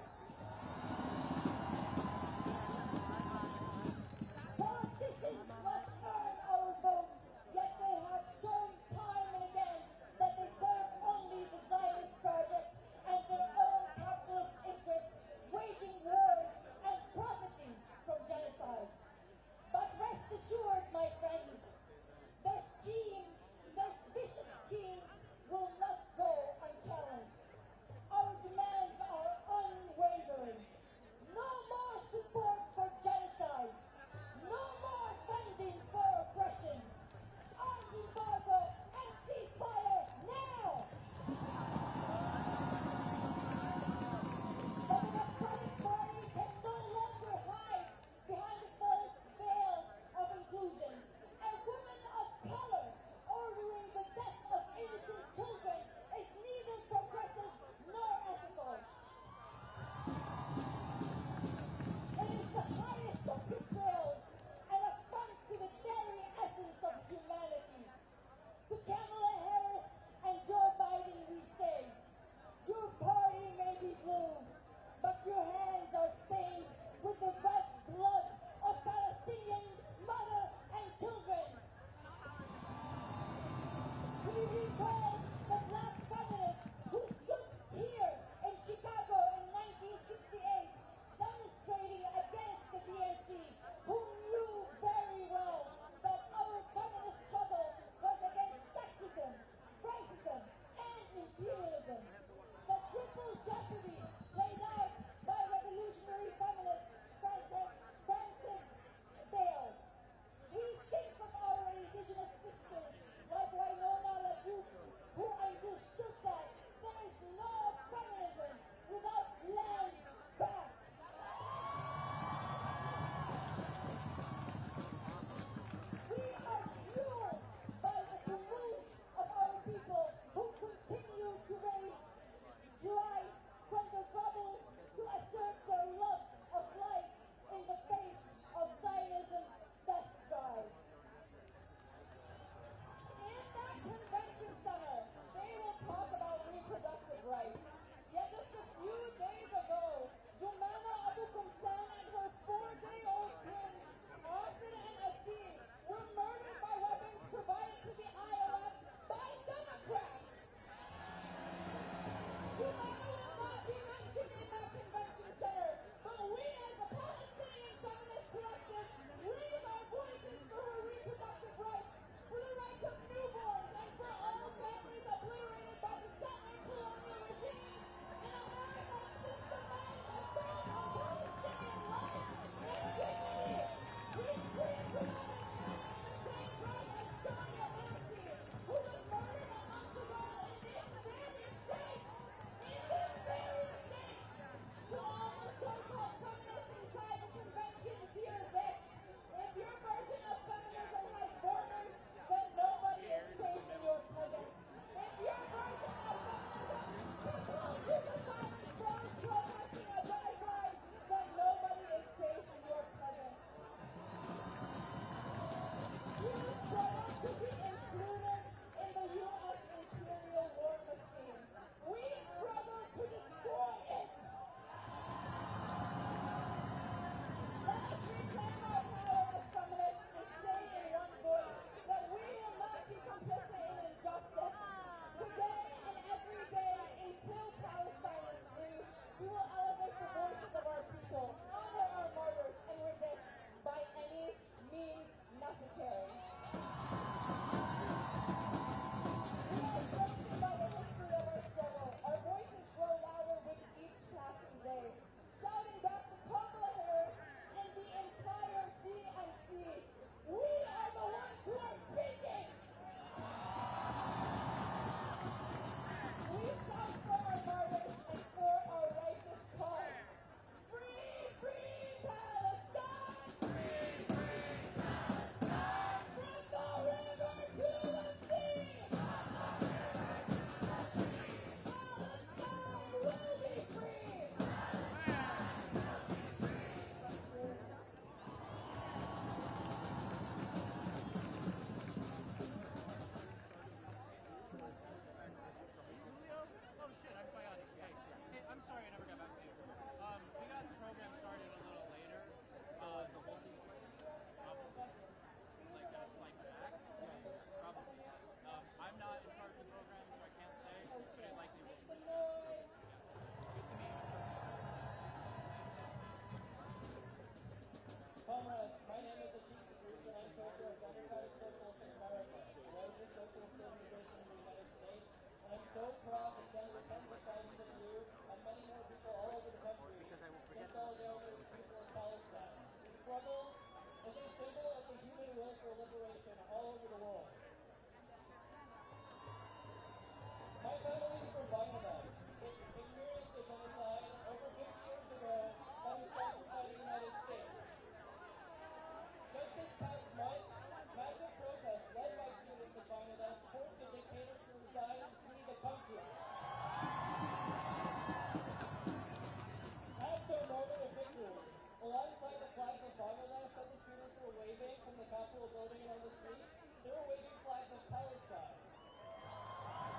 floating around the streets, they're waving flags of Palestine.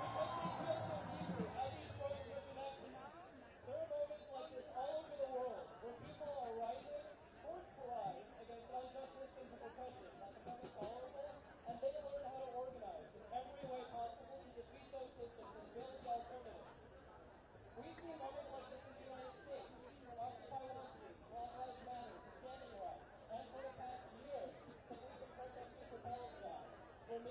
Because they feel so deeply how these struggles are connected. There are moments like this all over the world where people are rising, forced to rise against unjust systems of oppression that become intolerable, and they learn how to organize in every way possible to defeat those systems and build the alternative. We've seen moments like this in the United States, from Occupy Wall Street, Black Lives Matter, to Standing Rock, and for the past year, the we've been protesting for Palestine, where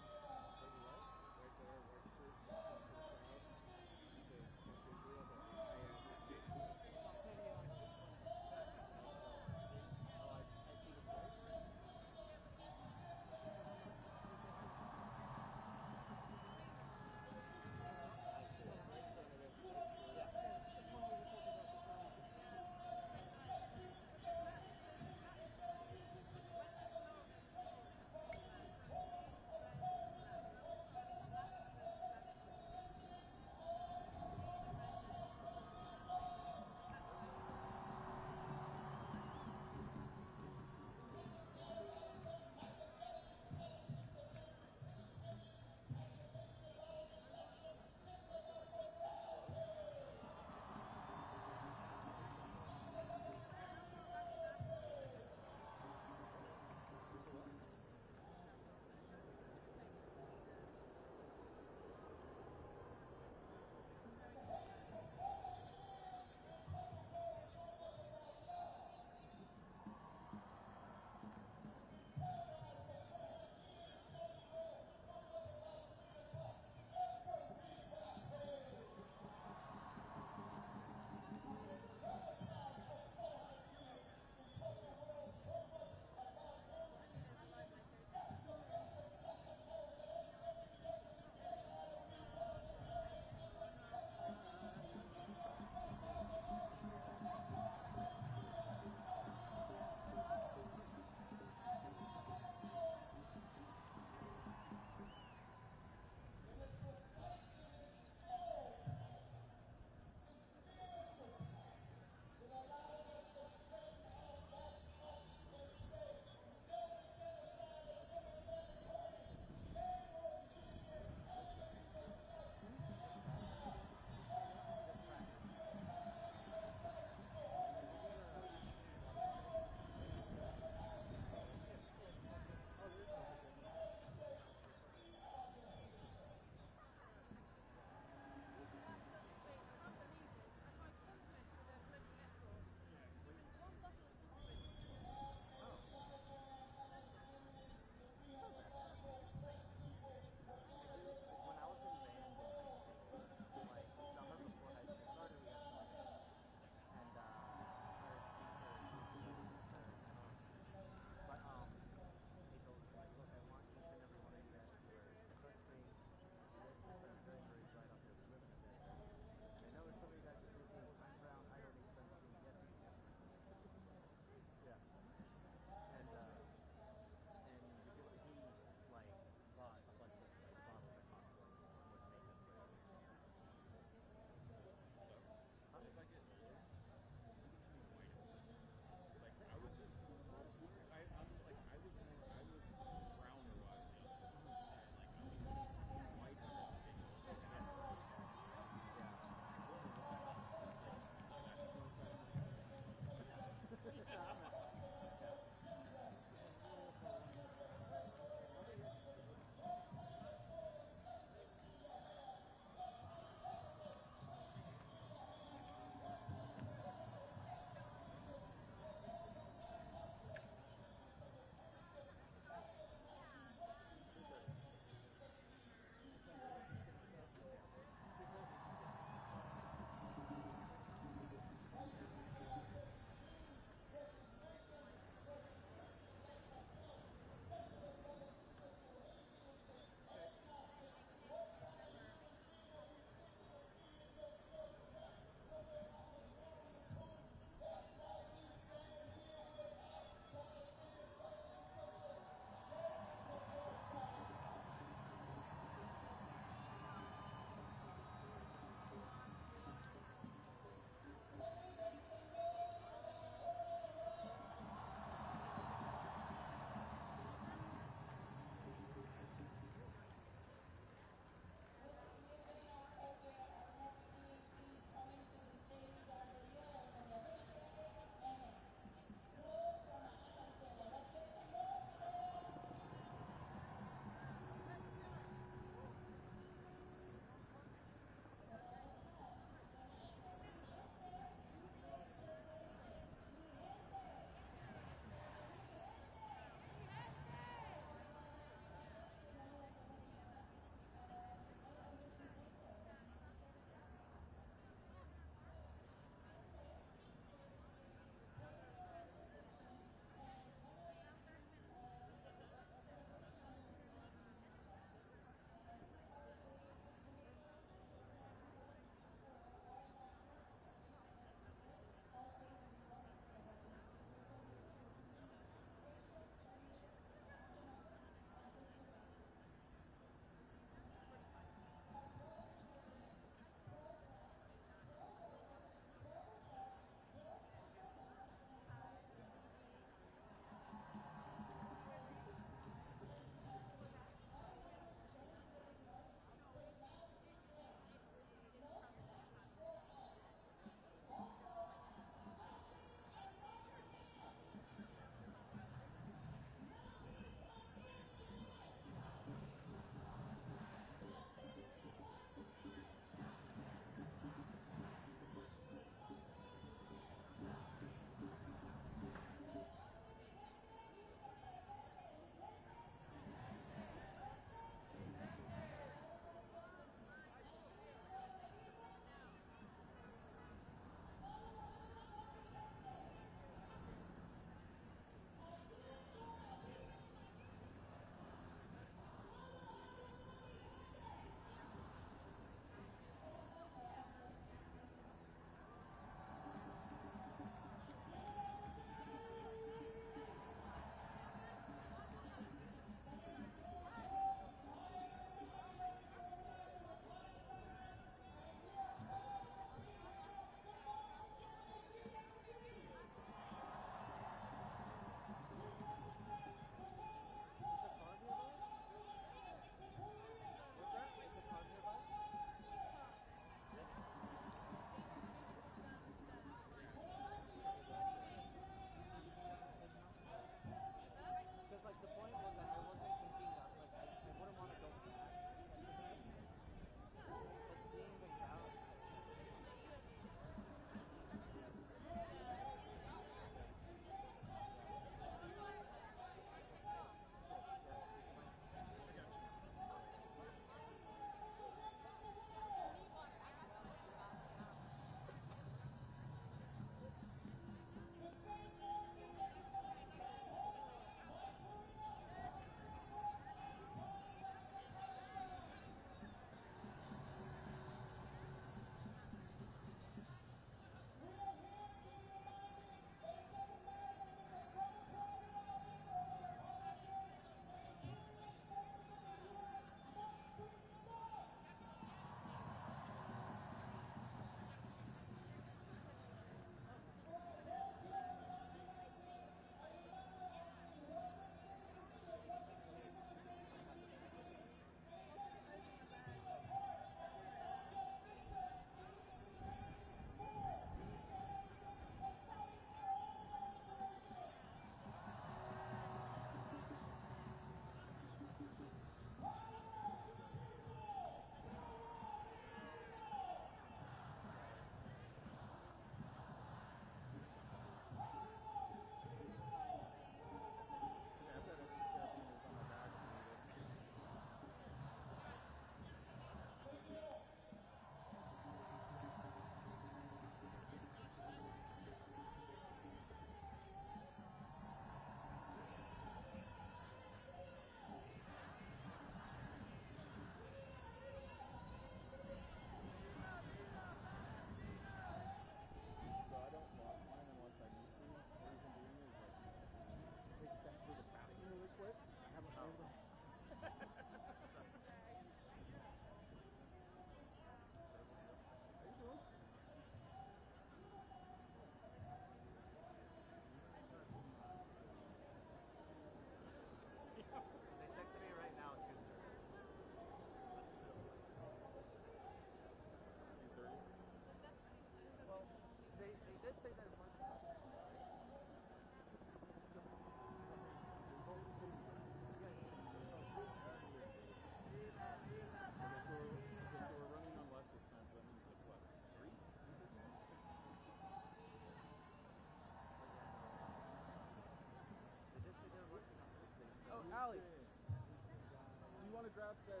want to grab the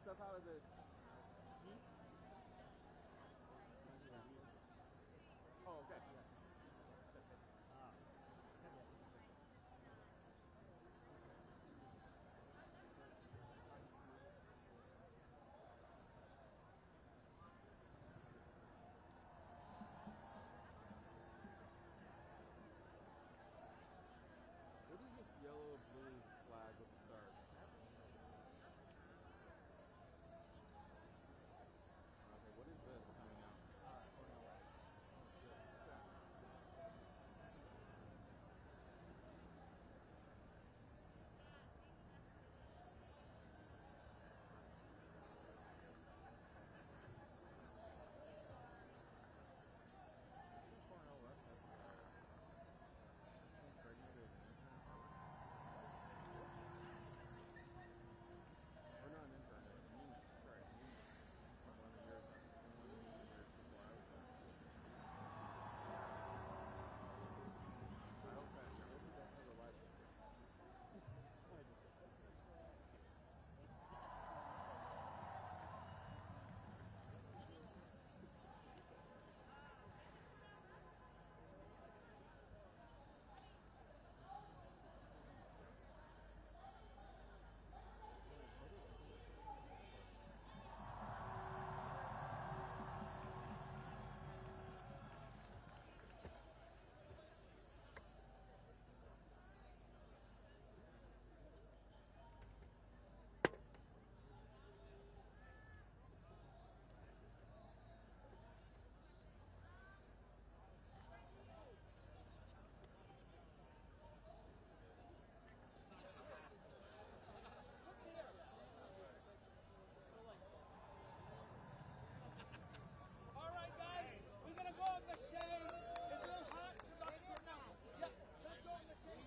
stuff out of the Jeep? Oh, okay. Yeah. What is this yellow blue flag with the stars? Okay, what is this coming out? Cornell West has impregnated an intern. Or not an intern, a union. Sorry, a union. From 11 years, been 11 years before I was there. I hope that they have a life. All right, guys, we're gonna go in the shade. It's a little hot. We're about to go now. Yeah, let's go in the shade.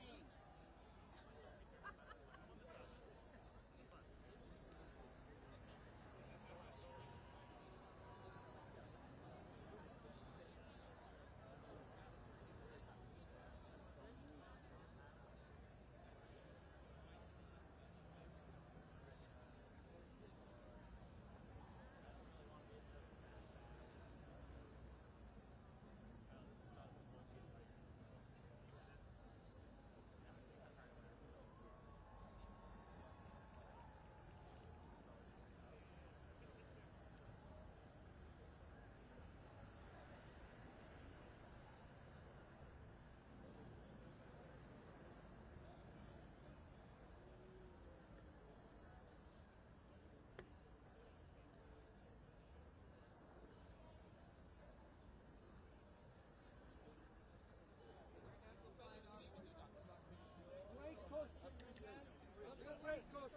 Great question, man.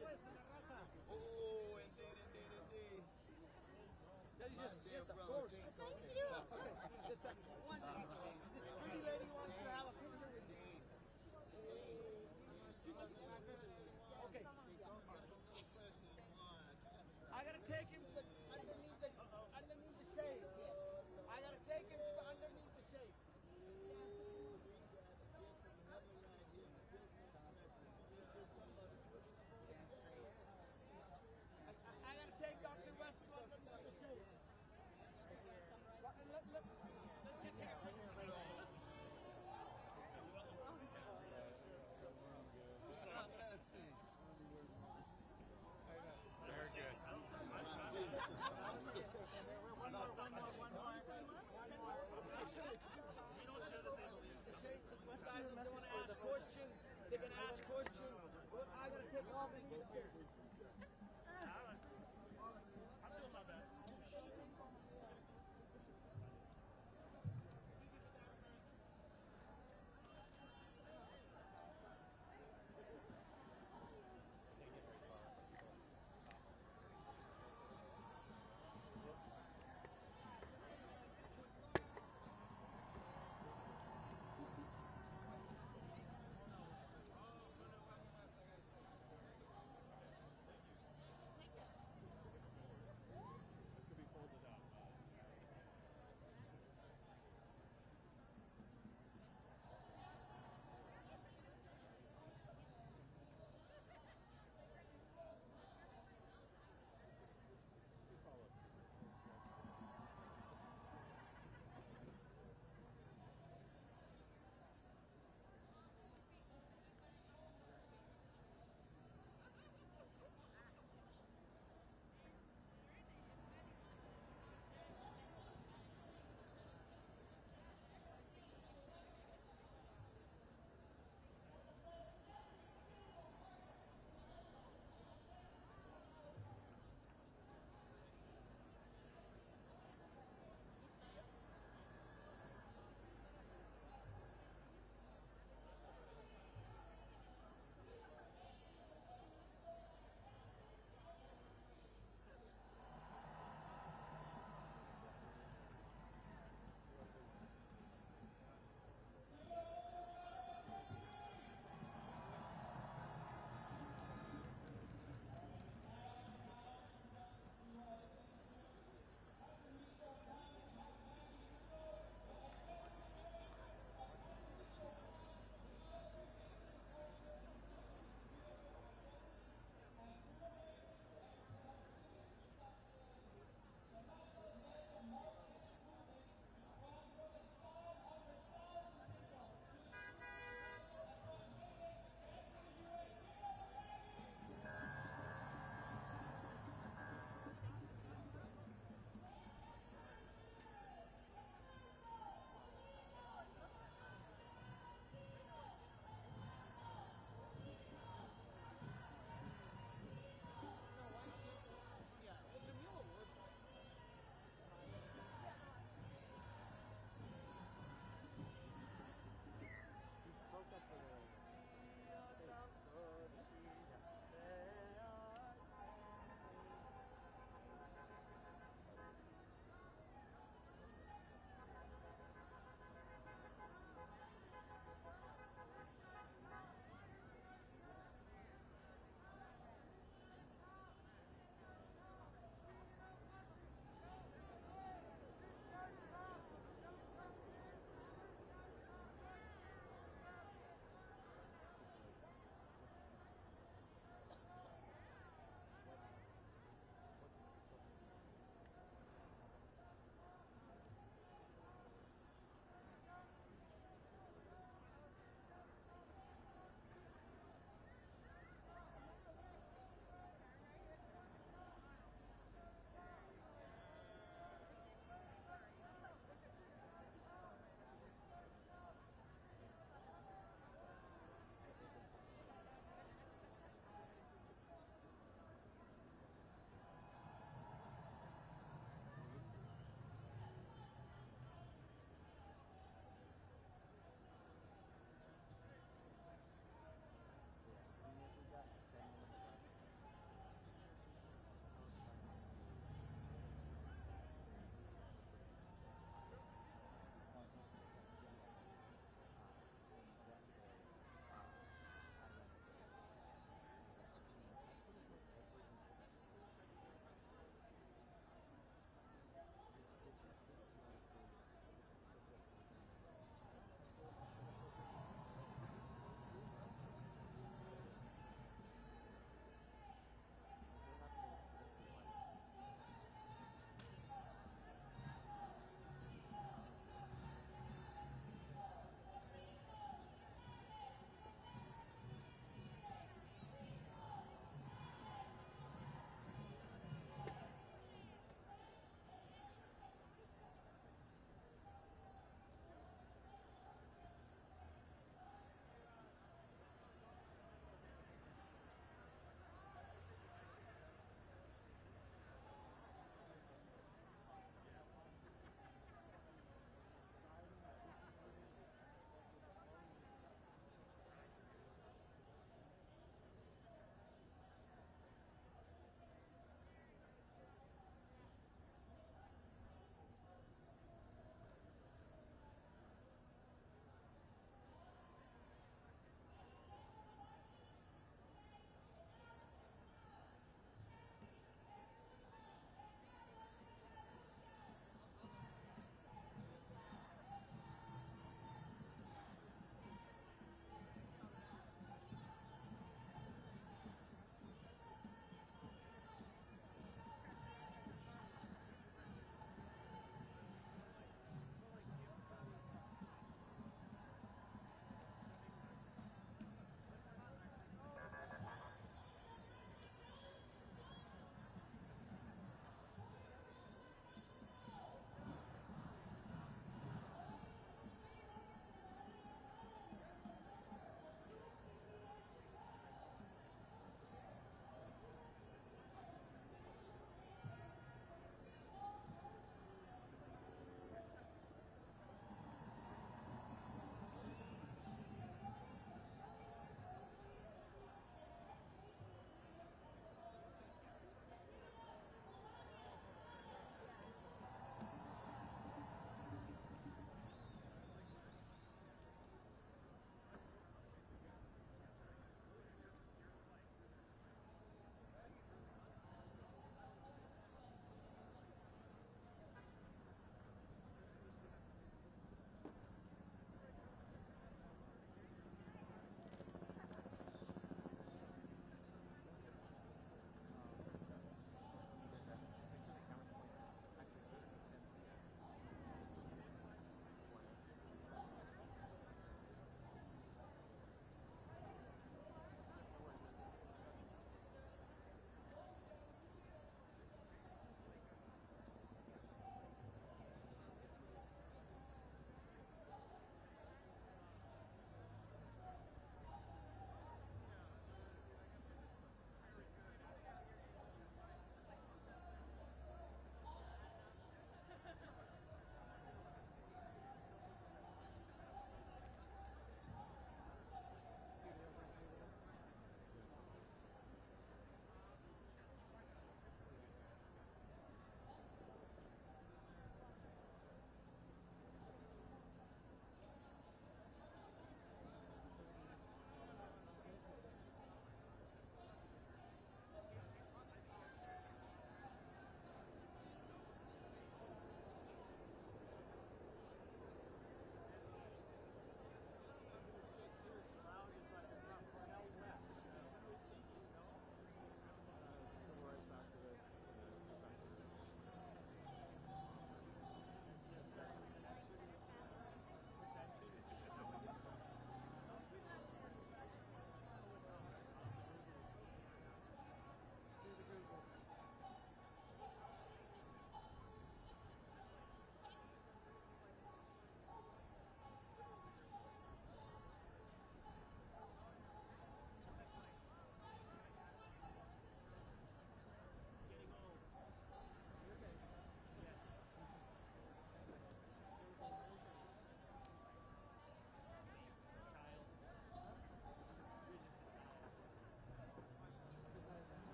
Great question. Oh, indeed. Yes, of course. Thank you. This pretty lady wants to have a picture with you. Okay. I gotta take him to underneath the shade. I gotta take him to underneath the shade. I gotta take Dr. West to underneath the shade.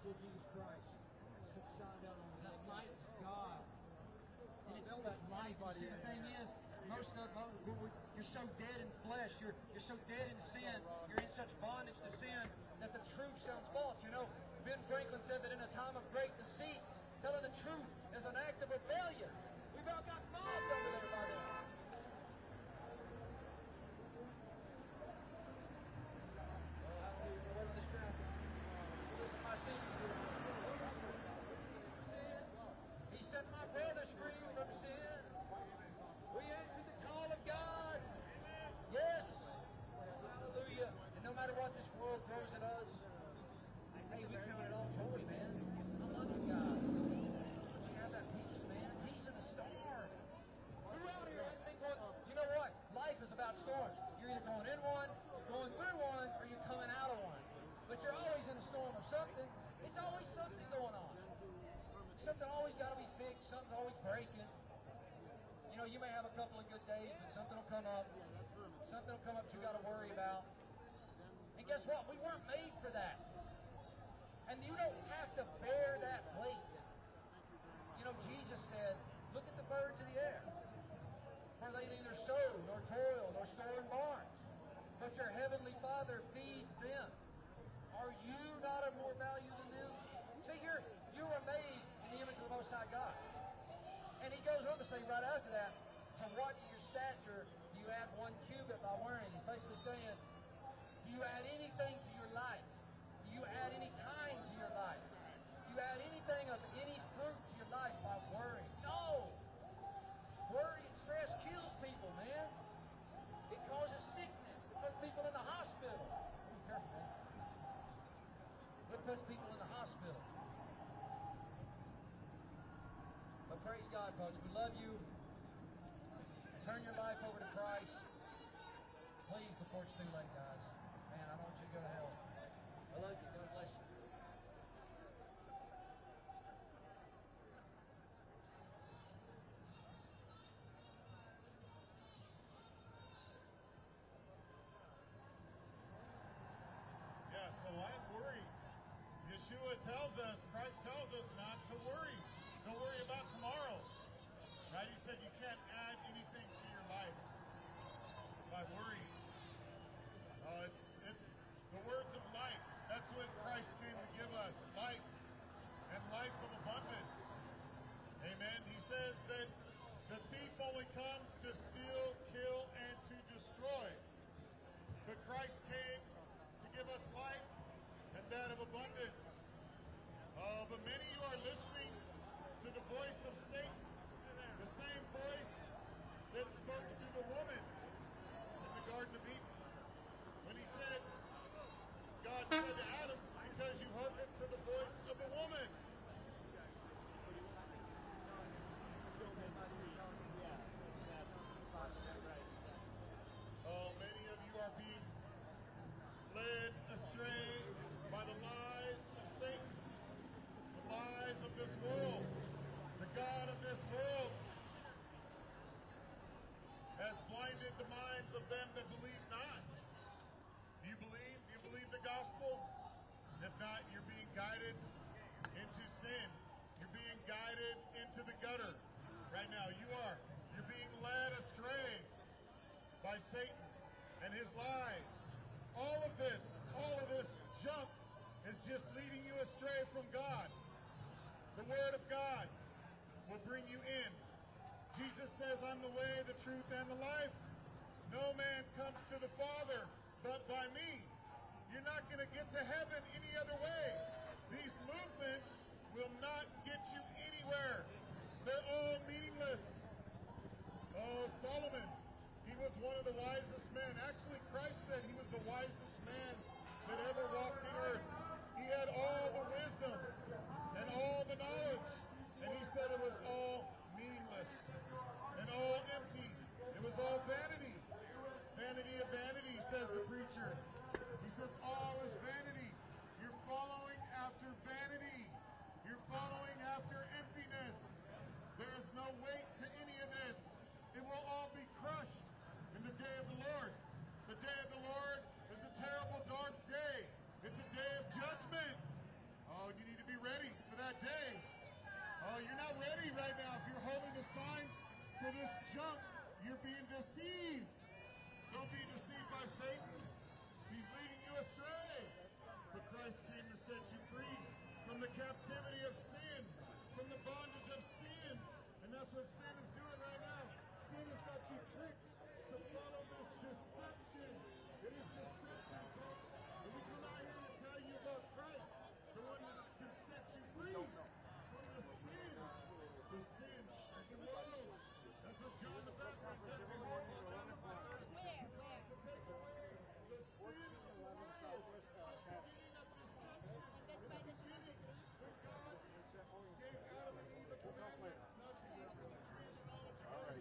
gospel of Jesus Christ should shine down on that light of God. And it's life. You see, the thing is, you're so dead in flesh. You're so dead in sin. You're in such bondage to sin that the truth sounds false. You know, Ben Franklin said that in a time of great deceit, telling the truth is an act of rebellion. We've all got mobbed over there by that. He set my brothers free from sin. We answered the call of God. Yes. Hallelujah. And no matter what this world throws at us, hey, we count it all joy, man. I love you guys. Don't you have that peace, man? Peace in the storm. Who out here ain't been going, you know what? Life is about storms. You're either going in one, you're going through one, or you're coming out of one. But you're always in a storm of something. It's always something going on. Something always got to be fixed. Something's always breaking. You know, you may have a couple of good days, but something will come up. Something will come up you got to worry about. And guess what? We weren't made for that. And you don't have to bear that weight. You know, Jesus said, look at the birds of the air. For they neither sow, nor toil, nor store in barns. But your heavenly Father feeds them. Are you not of more value than them? See, you were made in the image of the Most High God. And he goes on to say right after that, to what your stature do you add 1 cubit by wearing? He's basically saying, do you add anything to your life? Do you add any time to your life? Do you add anything of any fruit to your life by worrying? No! Worry and stress kills people, man. It causes sickness. It puts people in the hospital. Be careful, man. It puts people in the hospital. But praise God, folks. We love you. Turn your life over to Christ. Please, before it's too late, guys. Man, I don't want you to go to hell. I love you. God bless you. Yeah, so why worry? Yeshua tells us, Christ tells us not to worry. Don't worry about tomorrow. Right? He said you can't add anything to your life by worrying. It's the words of life. That's what Christ came to give us, life and life of abundance. Amen. He says that the thief only comes to steal, kill, and to destroy. But Christ came to give us life and that of abundance. But many of you are listening to the voice of Satan, the same voice that spoke to the woman in the Garden of Eden. When he said, God said to Adam, because you hearkened to the voice of the woman. Oh, many of you are being led astray by the lies of Satan, the lies of this world. The God of this world has blinded the minds of them that believe not. Do you believe? Do you believe the gospel? If not, you're being guided into sin. You're being guided into the gutter right now. You are. You're being led astray by Satan and his lies. All of this junk is just leading you astray from God. The Word of God will bring you in. Jesus says, I'm the way, the truth, and the life. No man comes to the Father but by me. You're not going to get to heaven any other way. These movements will not get you anywhere. They're all meaningless. Oh, Solomon, he was one of the wisest men. Actually, Christ said he was the wisest man that ever walked the earth. He had all the wisdom and all the knowledge. And he said it was all meaningless and all empty. It was all vanity. Vanity of vanity, says the preacher. He says all is vanity. You're following after vanity. You're following after emptiness. There is no weight to any of this. It will all be crushed in the day of the Lord. The day of the Lord is a terrible, dark day. It's a day of judgment. Oh, you need to for this junk, you're being deceived. Don't be deceived by Satan. He's leading you astray. But Christ came to set you free from the captivity of sin, from the bondage of sin. And that's what sin is doing right now. Sin has got you tricked to follow this deception. It is deception, folks. And we come out here to tell you about Christ, the one that can set you free from the sin of the world. That's what John the Baptist said before he was on the fire. To take away the sin of the world. The beginning of deception. The beginning when God gave Adam and Eve a commandment not to eat from the tree of the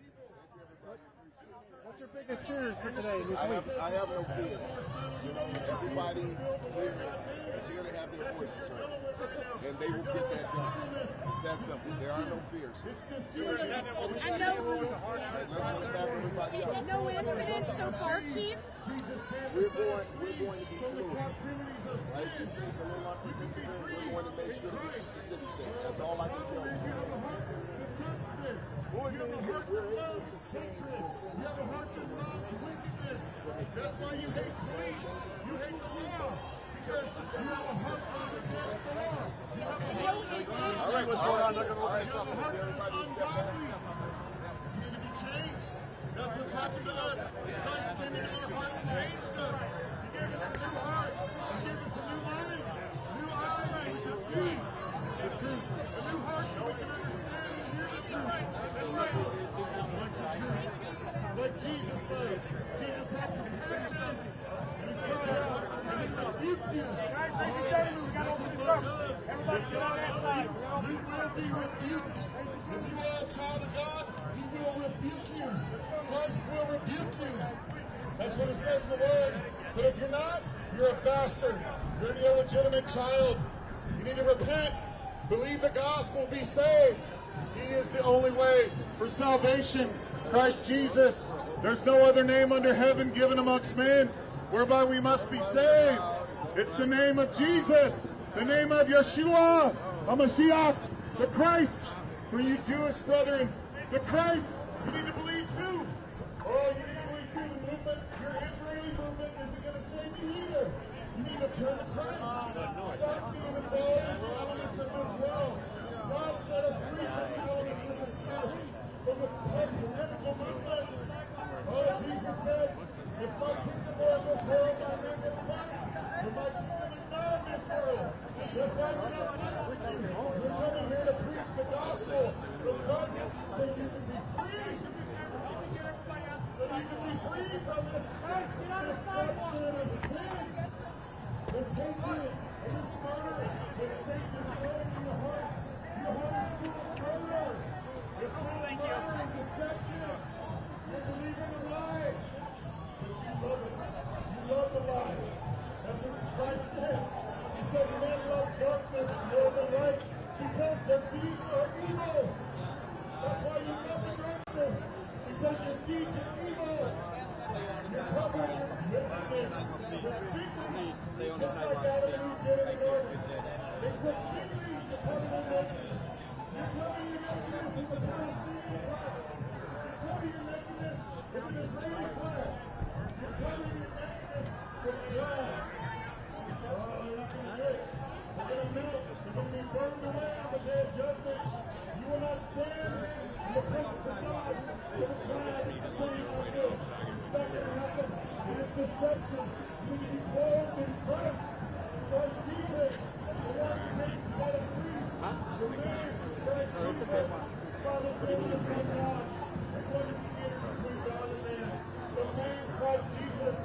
knowledge of good and evil. What's your biggest fears for today? I have no fear. You know, everybody here is here to have their voices heard, and they will get that done. It's that simple. There are no fears. And no incidents so far, Chief? We're going to be fluid. Like this thing's a little unpredictable. We're going to make sure we keep the city safe. That's all I can tell you. You have a heart that loves hatred. You have a heart that loves wickedness. That's why you hate police. You hate the law. Because you have a heart that is against the law. You have a heart that is All right, what's going on? You have a heart that is ungodly. You need to be changed. That's what's happened to us. Christ came into our heart and changed us. He gave us a new heart. He gave us a new mind, new eyes so we can see the truth. A new heart so we can understand and hear the truth. And live like the truth. Like Jesus did. Jesus had compassion. And he cried out and he rebuked you. That's what God does. If God loves you, you will be rebuked. If you are a child of God, he will rebuke you. Christ will rebuke you. That's what it says in the Word. But if you're not, you're a bastard. You're an illegitimate child. You need to repent. Believe the gospel. Be saved. He is the only way for salvation. Christ Jesus. There's no other name under heaven given amongst men whereby we must be saved. It's the name of Jesus. The name of Yeshua, HaMashiach, the Christ. For you Jewish brethren, the Christ, you need to believe too. Oh, you need to believe too. The movement, your Israeli movement, isn't going to save you either. You need to turn to Christ. Stop being involved in the elements of this world. God set us free from the elements of this world, from the political movements. Oh, Jesus said, if my kingdom were in this world, my men would fight. But my kingdom is not in this world. That's why we're not fighting with you. We're coming here to preach the gospel of Christ so you can be free. So you can be free from this deception of sin, this hatred, and this murder that Satan is sowing in your hearts. Your heart is full of murder. It's full of murder and deception. You believe in the lie, but you love it. You love the lie. That's what Christ said. He said, men love darkness more than light because their deeds are evil. That's why you love the darkness, because your deeds are evil. You're covered in wickedness. There's wickedness. Just like Adam and Eve did in the garden. They put fig leaves to cover their nakedness. You're covering your nakedness with the Palestinian flag. You're covering your nakedness with an Israeli flag. You're covering your nakedness with flags. Oh, you're not going to do it. You're going to melt. You're going to be burned away on the day of judgment. You will not stand in the presence of God with a flag saying, I'm good. It's not going to happen. It is deception. You need to be clothed in Christ. Christ Jesus. The one who came to set us free. The man, Christ Jesus. Father, Son, and God. And what did he enter between God and man? The man, Christ Jesus.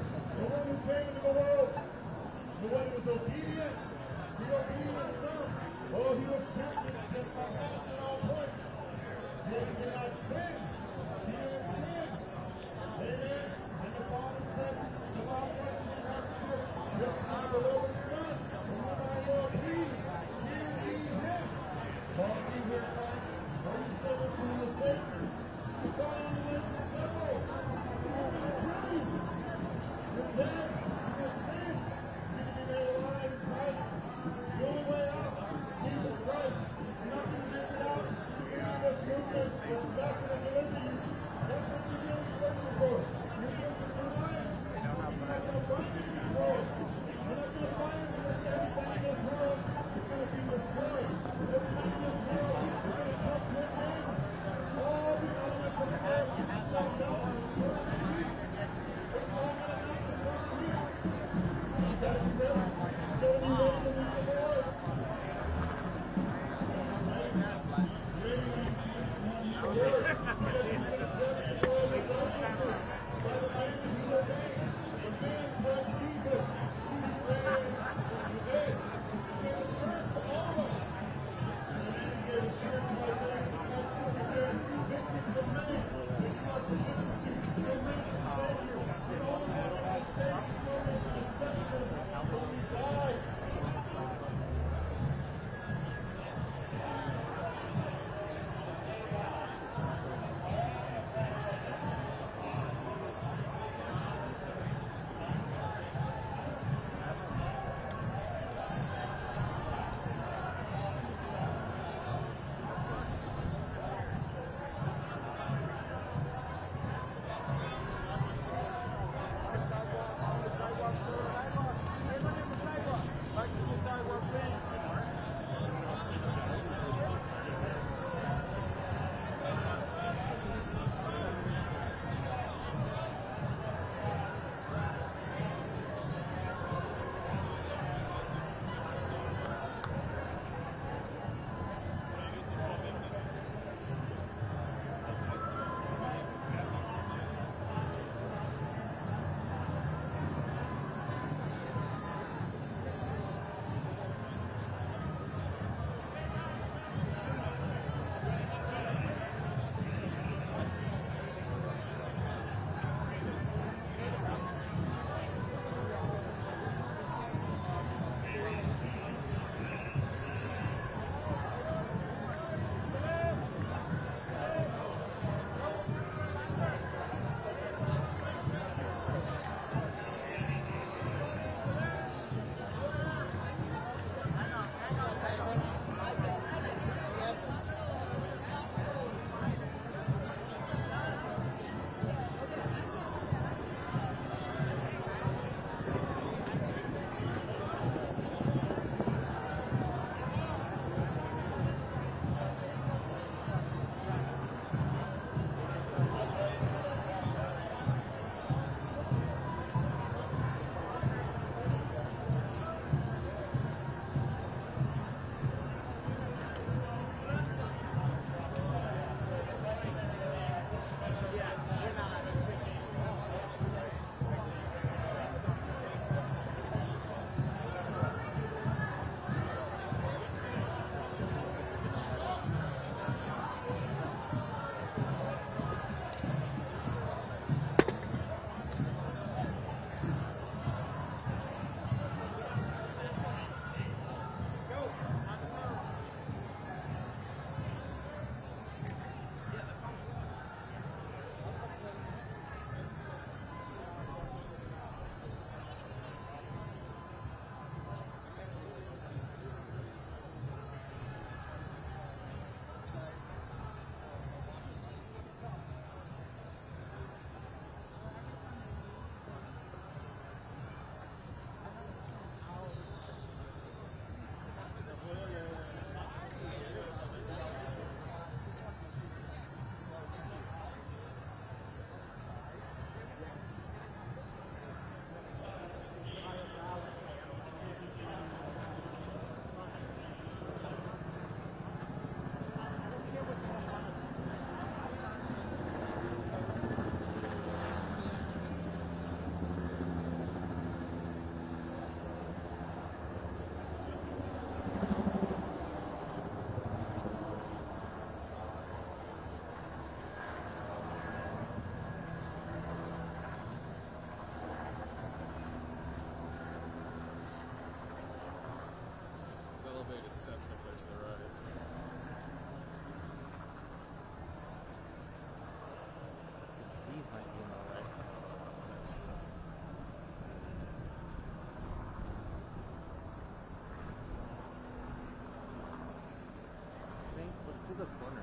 the corner?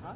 Huh?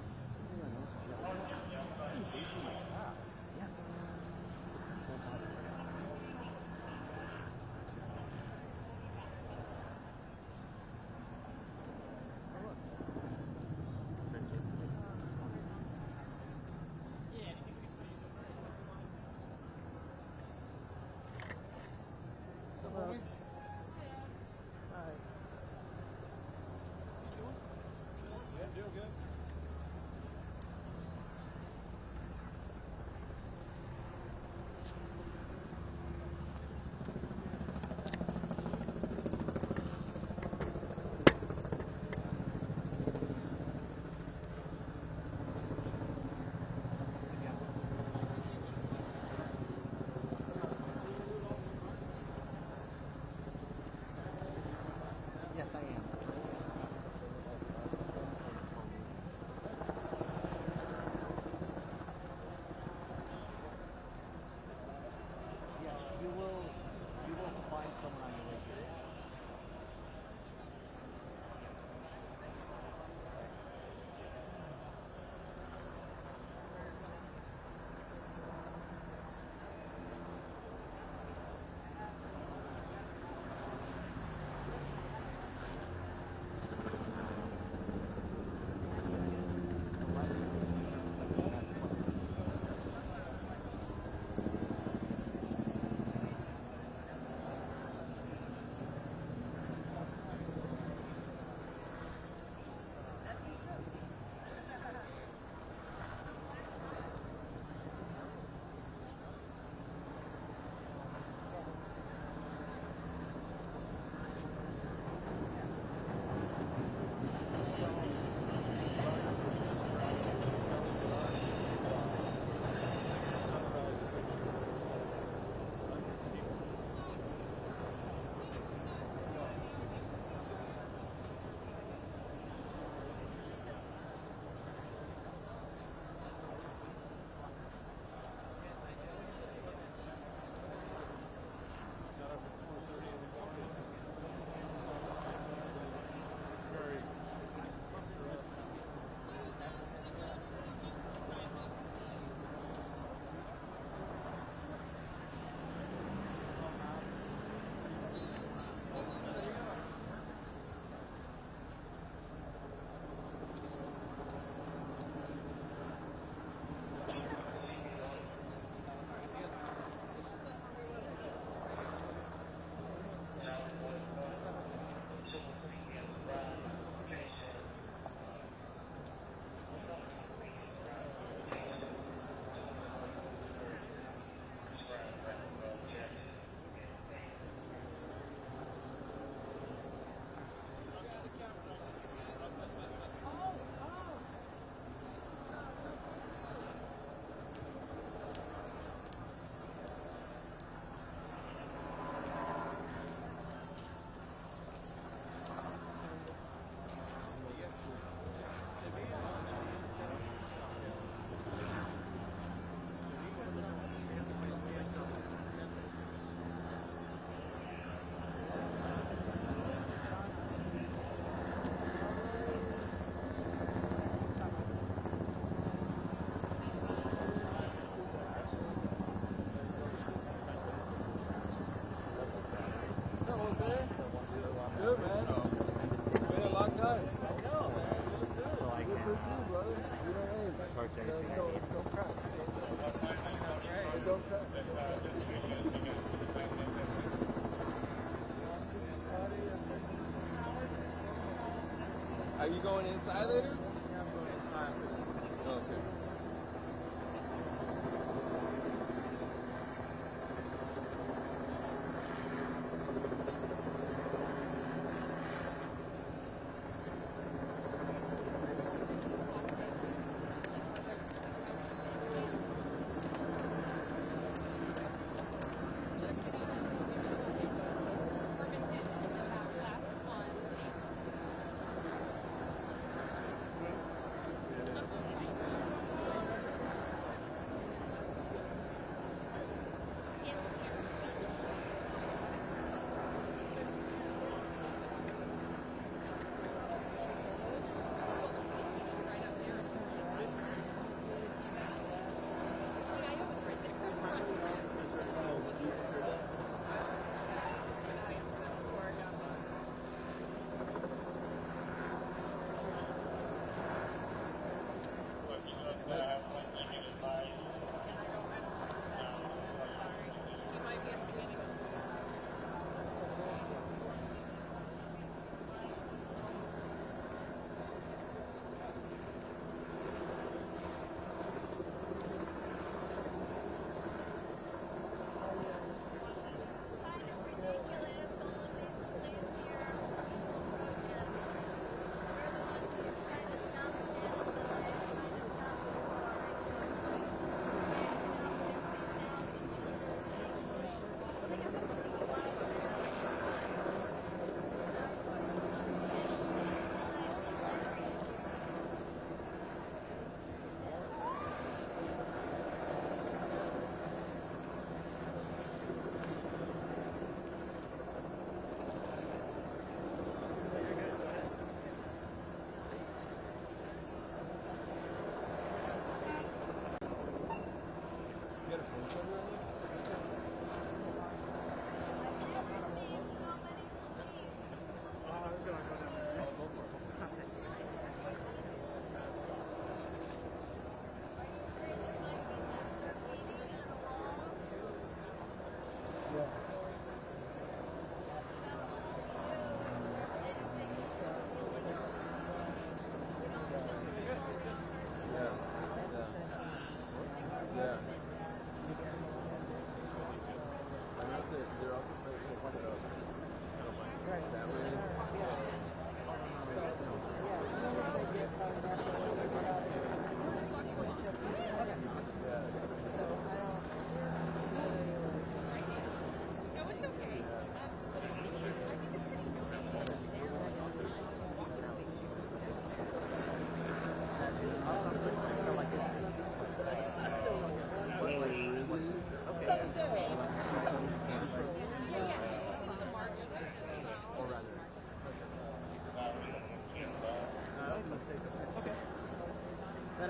Yes, I am. Yeah, you will find someone on your way here. Good, man. It's been a long time. I know, man. So I can charge everything I need. Don't cry. Don't cry. Are you going inside later? Yeah, I'm going inside. Okay.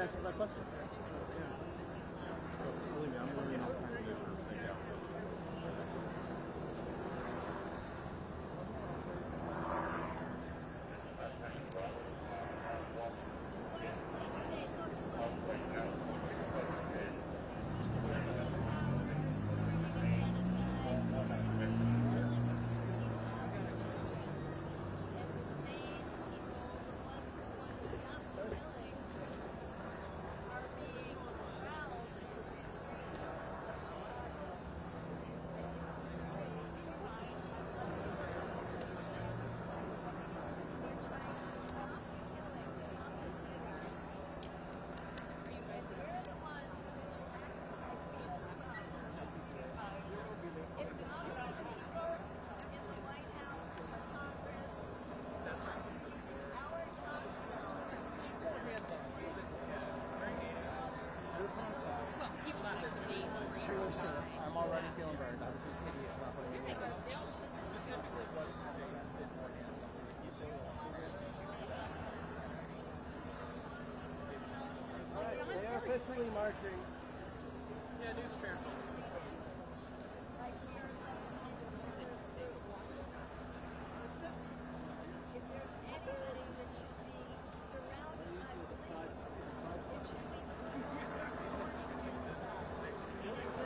answer my question. Believe me, I'm learning all kinds of different things. I'm already feeling bad. I was an idiot not putting it in. Alright, they are officially marching. Yeah, news careful. If there's anybody that should be surrounded by police, it should be the people supporting genocide.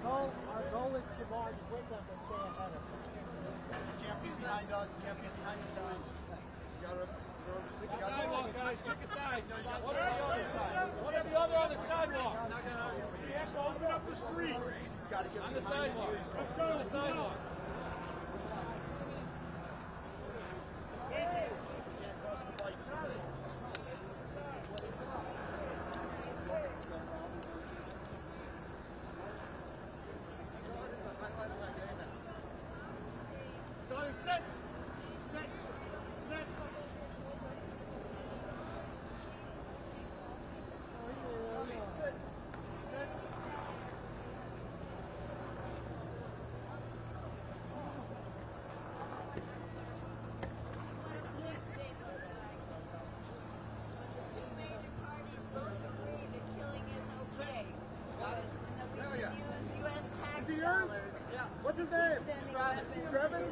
Our goal is to march with them and stay ahead of them. You can't be behind us. You can't be behind the guys. You gotta pick a sidewalk, guys. Pick a side. One or the other side. One or the other on the sidewalk. We have to open up the street. On the sidewalk. Let's go to the sidewalk. Can't cross the bikes. Sit! Sit! Sit! Sit! Sit! What's his name? Travis. Travis?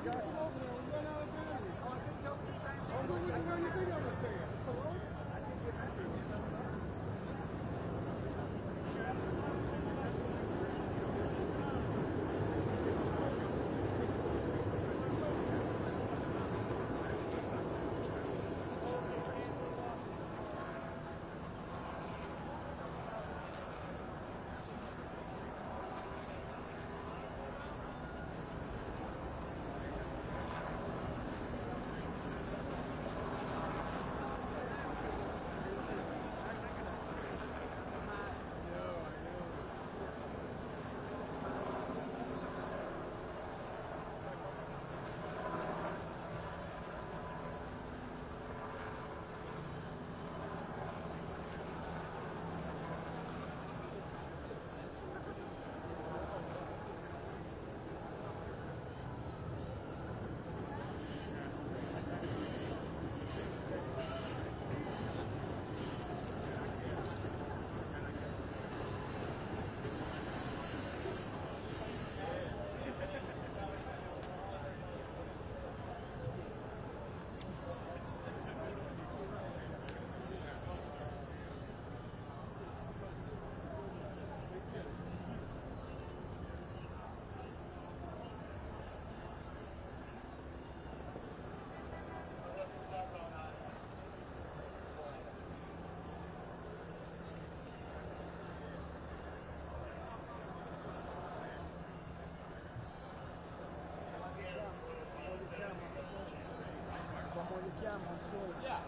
Yeah.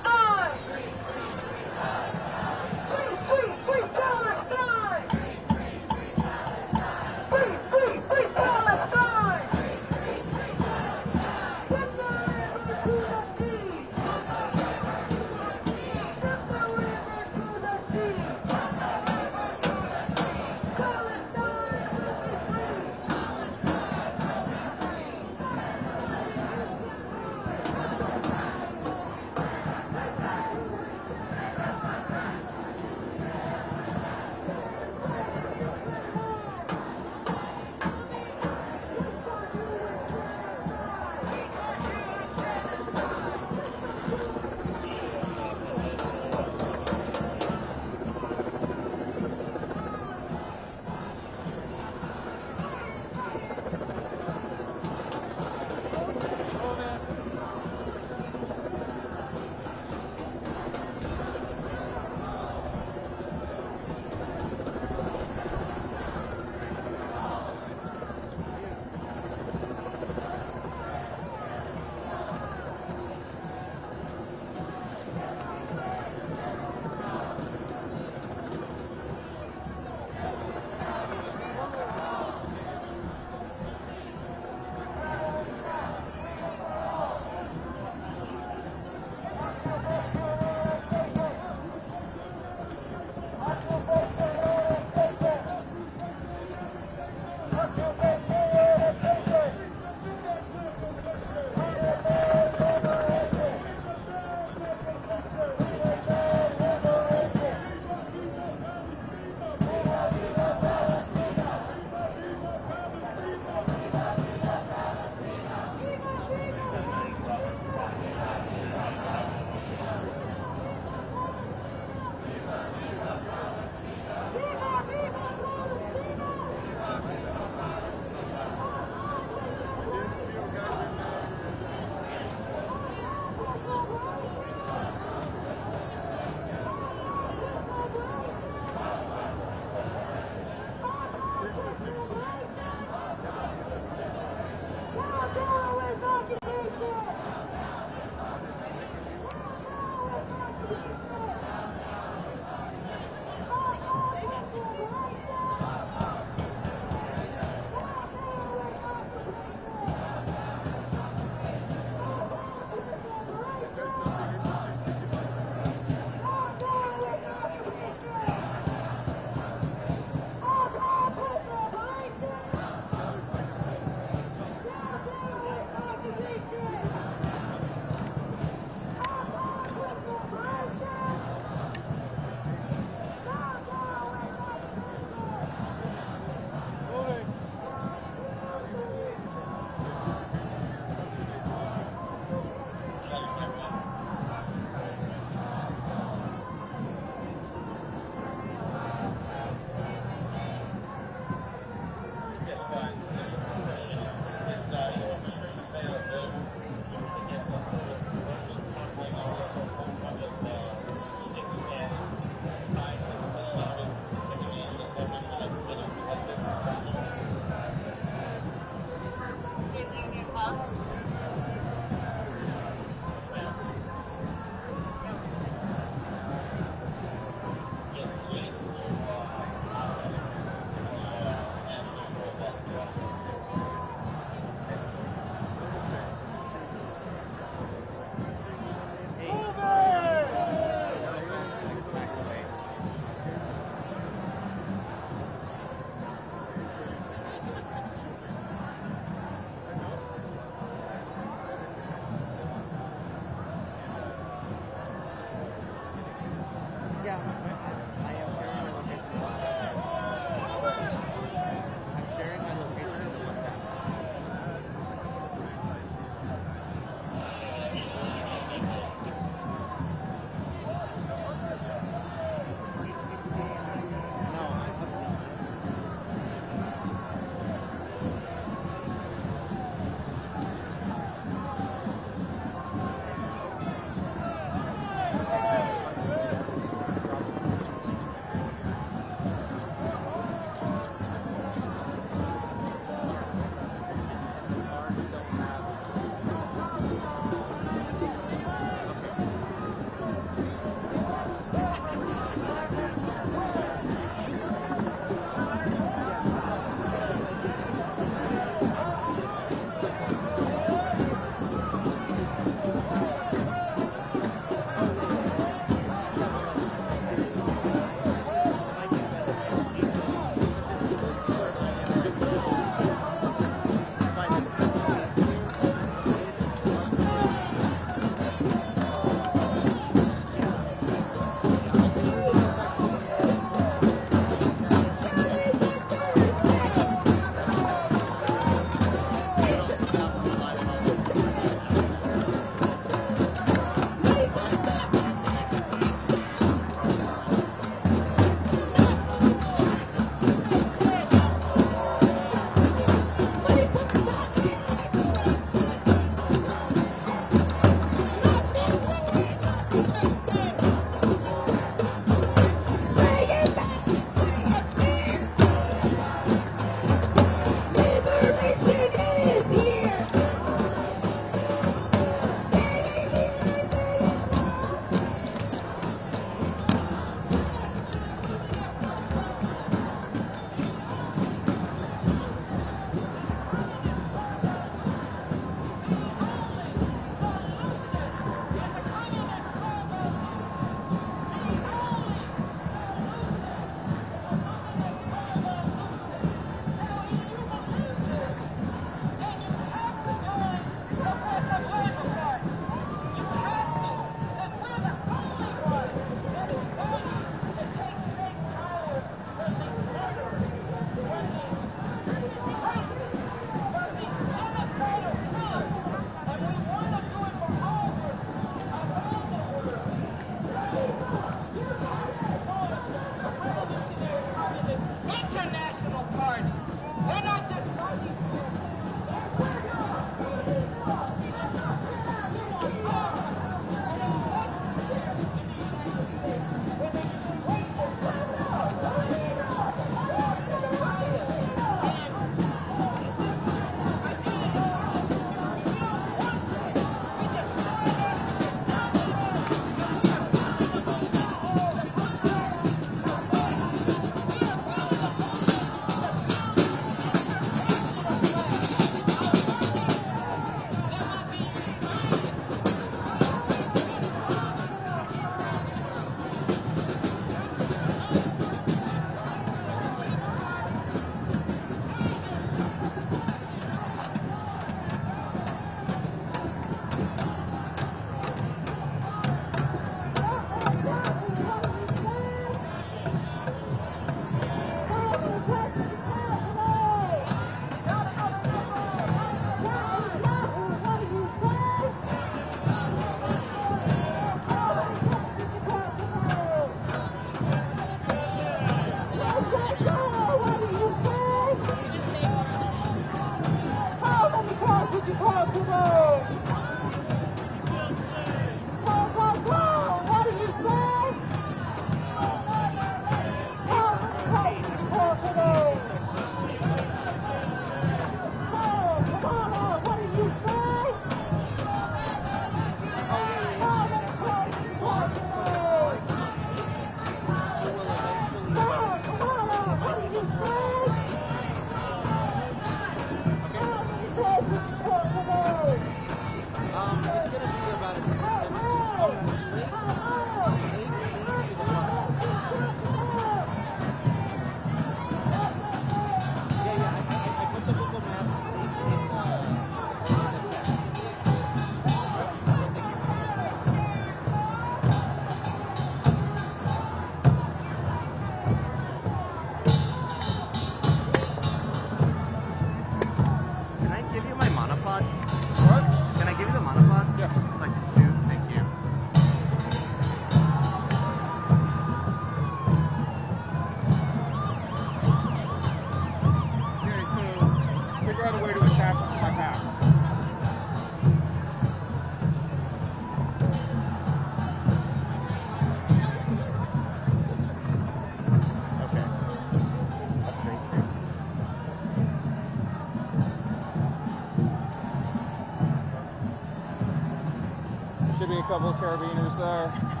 couple of carabiners there.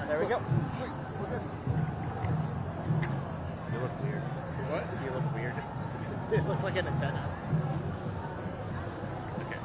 There we go. You look weird. What? You look weird. It looks like an antenna. Okay.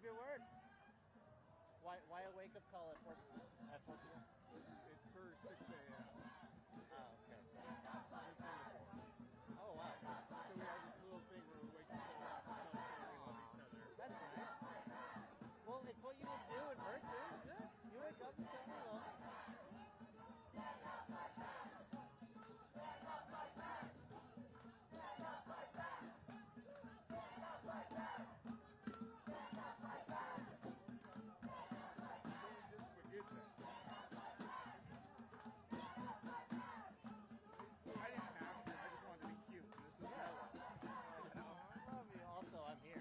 your word. Why a wake-up call at 4 p.m.? It's for 6 a.m. Oh, okay. 6 a.m. to 4. Oh, wow. So we have this little thing where we wake each other up and tell each other we love each other. That's nice. Well, it's what you would do in person. Yeah. You wake up and tell me hello. I didn't have to. I just wanted to be cute. This was mellow. I love you. Also, I'm here.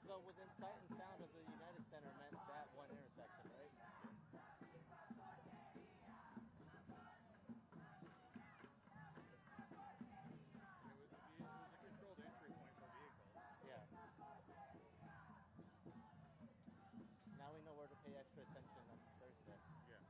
So within sight and sound of the United Center meant that one intersection, right? It was a controlled entry point for vehicles. Yeah. Now we know where to pay extra attention on Thursday. Yeah.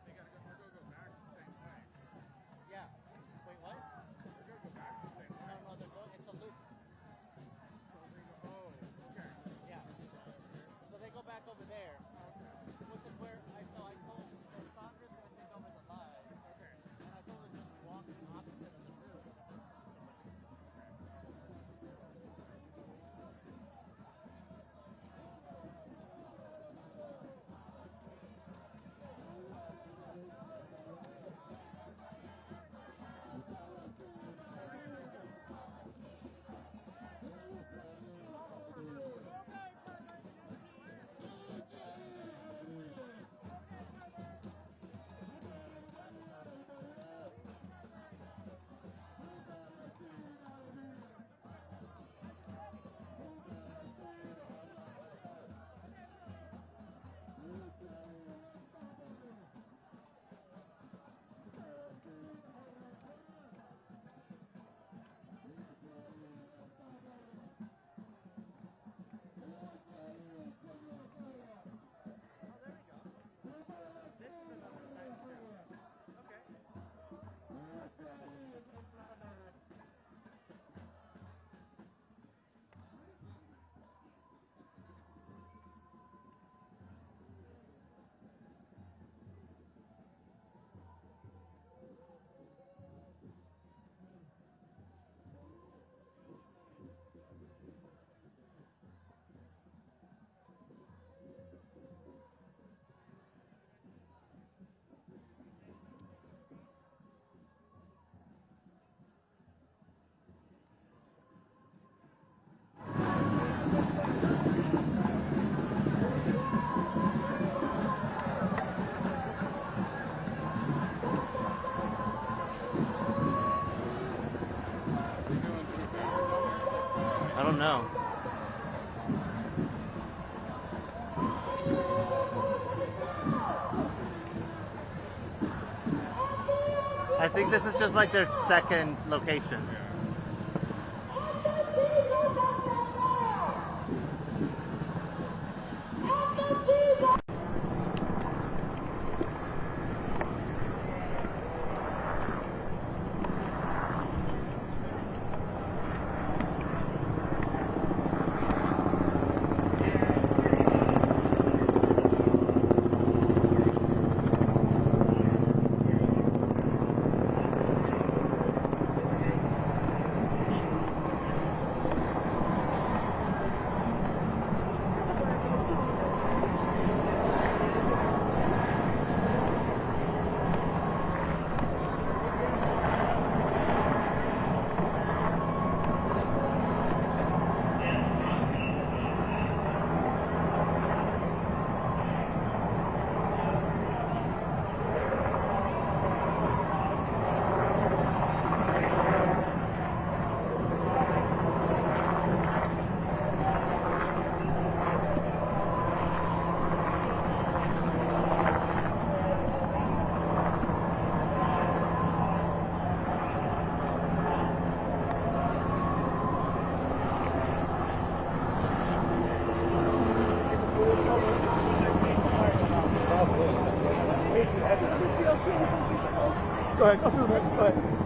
They gotta go back the same way. Yeah. Wait, what? They're gonna go back the same way. No, they're going. It's a loop. So they go, oh, okay. Yeah. So they go back over there. Okay. Which is where I told Sandra's gonna take over the live. Okay. And I told her just walk opposite of the route. I don't know. I think this is just like their second location. ahead. Go through this. Go ahead.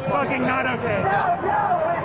Fucking not okay.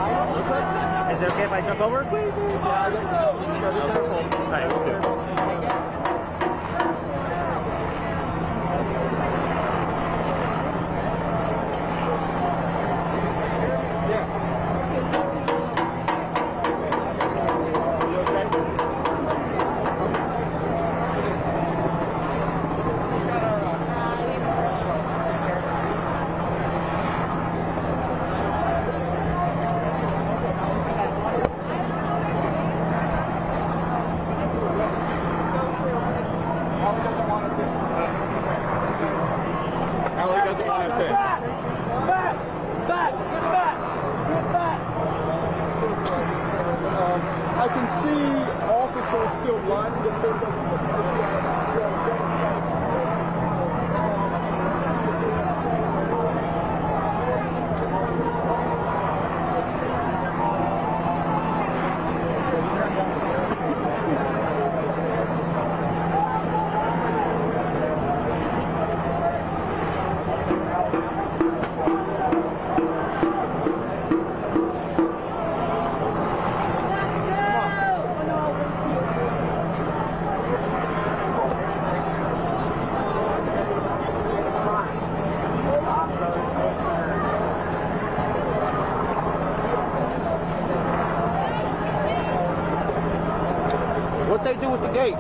Is it okay if I jump over? Alright, okay. I can see officers still lining the what they do with the gate?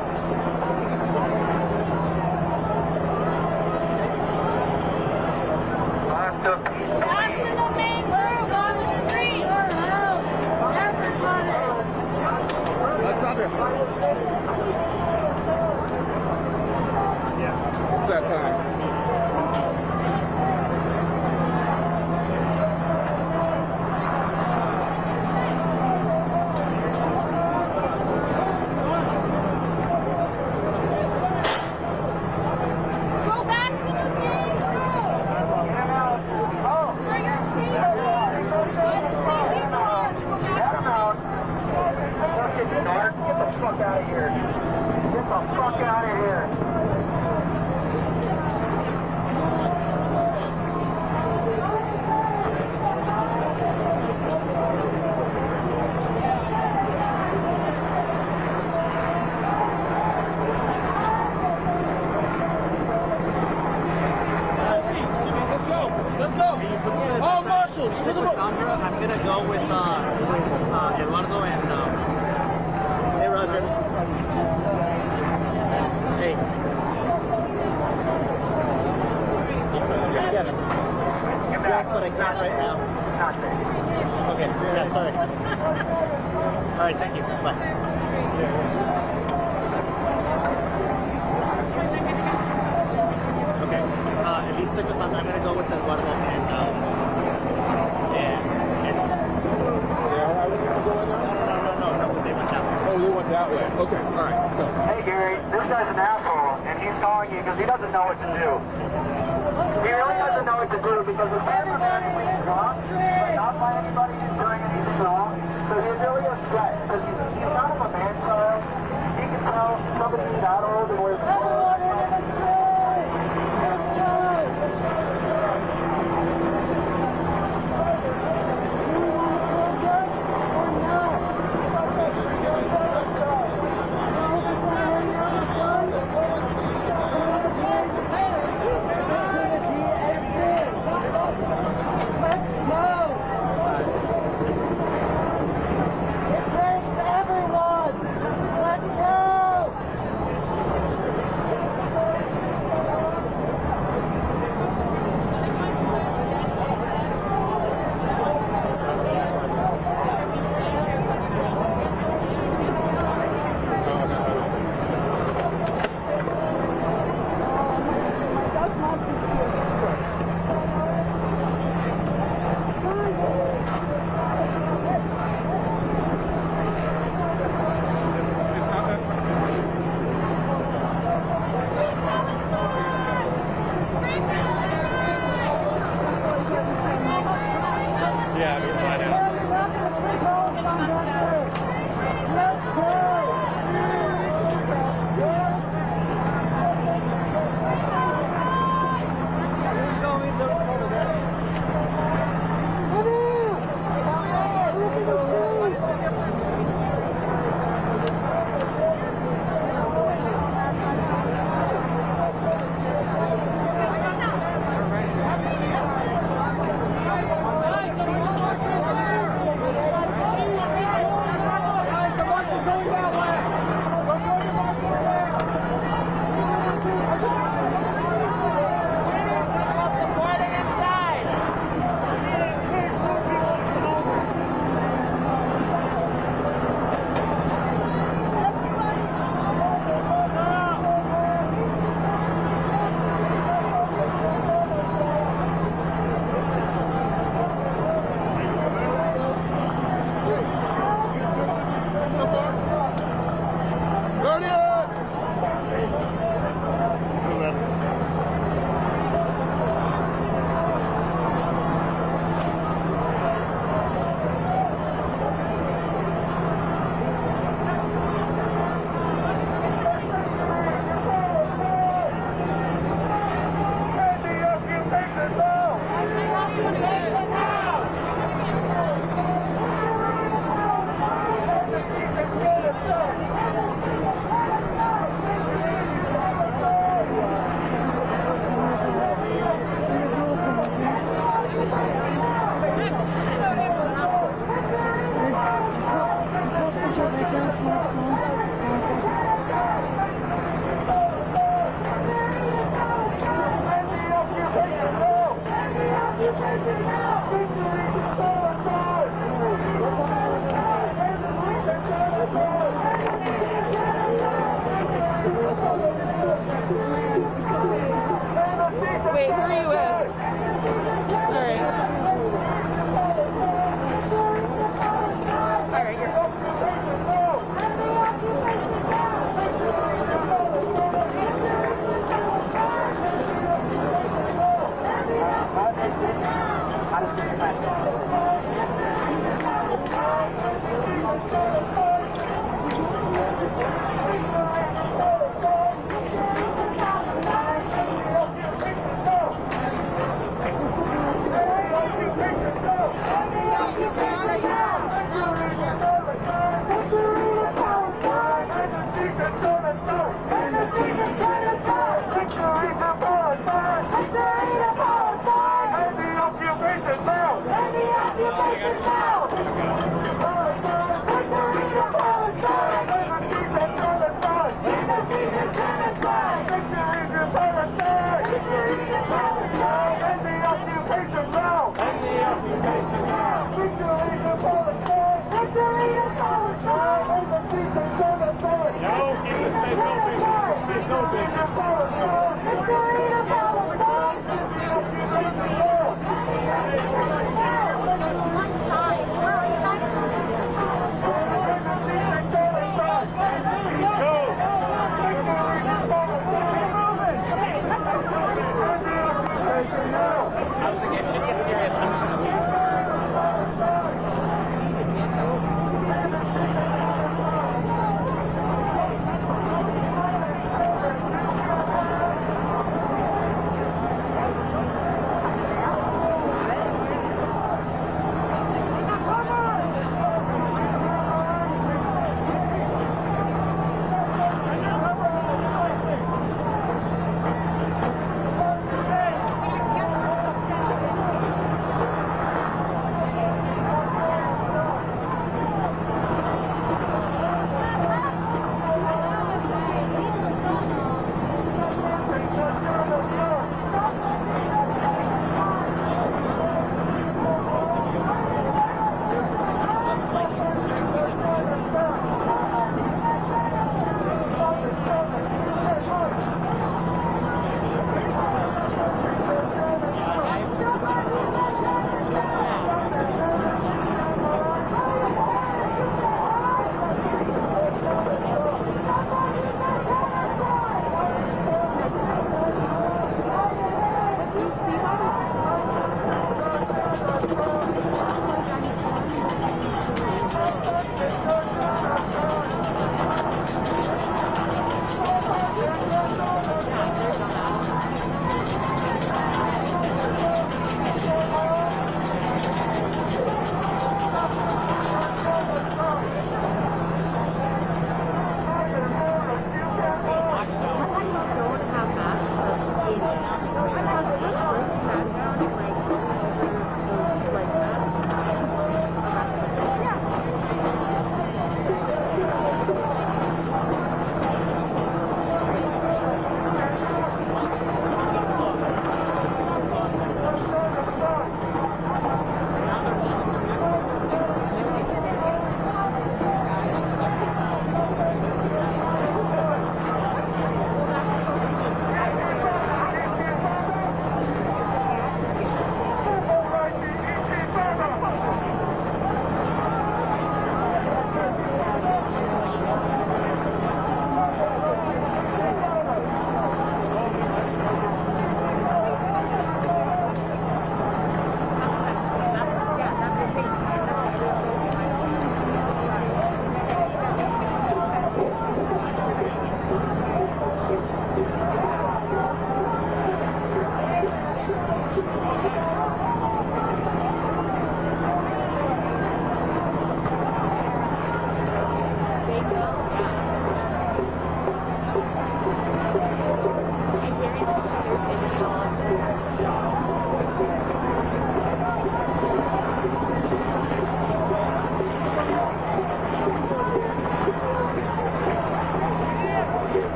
Back to the main room on the street. Everybody. That's not it. Yeah, it's that time. I'm gonna go with Eduardo and hey Roger. Hey. Get it. Yes, but I can't right now. Okay. Yeah, sorry. All right. Thank you. Bye. Okay. At least stick with us. I'm gonna go with Eduardo and. They went that way. Okay, all right. Go. Hey Gary, this guy's an asshole, and he's calling you because he doesn't know what to do. He really doesn't know what to do because his family is wrong, but not by anybody who's doing anything wrong. So he's really upset because he's kind of a man child. He can tell somebody who's that old and wears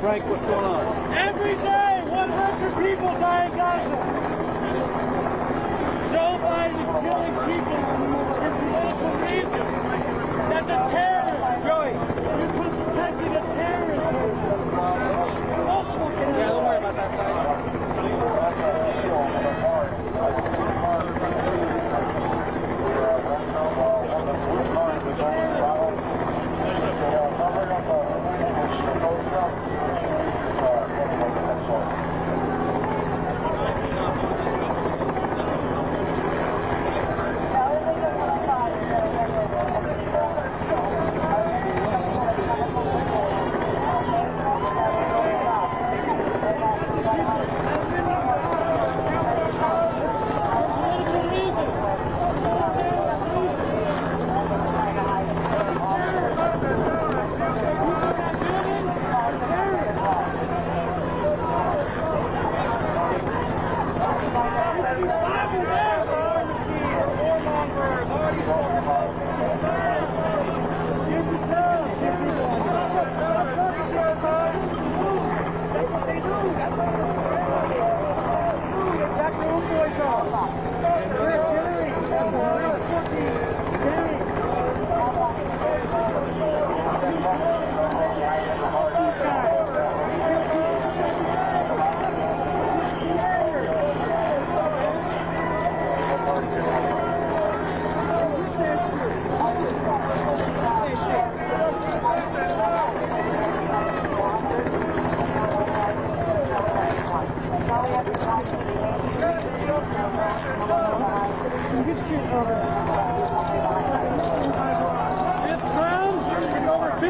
Frank, what's going on? Every day, 100 people die in Gaza. Joe Biden is killing people for political reasons. That's a terrorist. Joey, you're protecting a terrorist. Multiple terrorists. Yeah, don't worry about that side.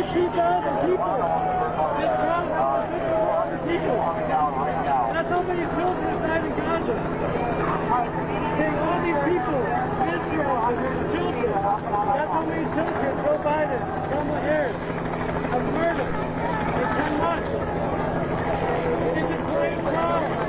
2,000 people. This crowd has 1,500 people. That's how many children have died in Gaza. Take all these people, Israel, and children. That's how many children Joe Biden, Kamala Harris have murdered in 10 months. It's a great crime.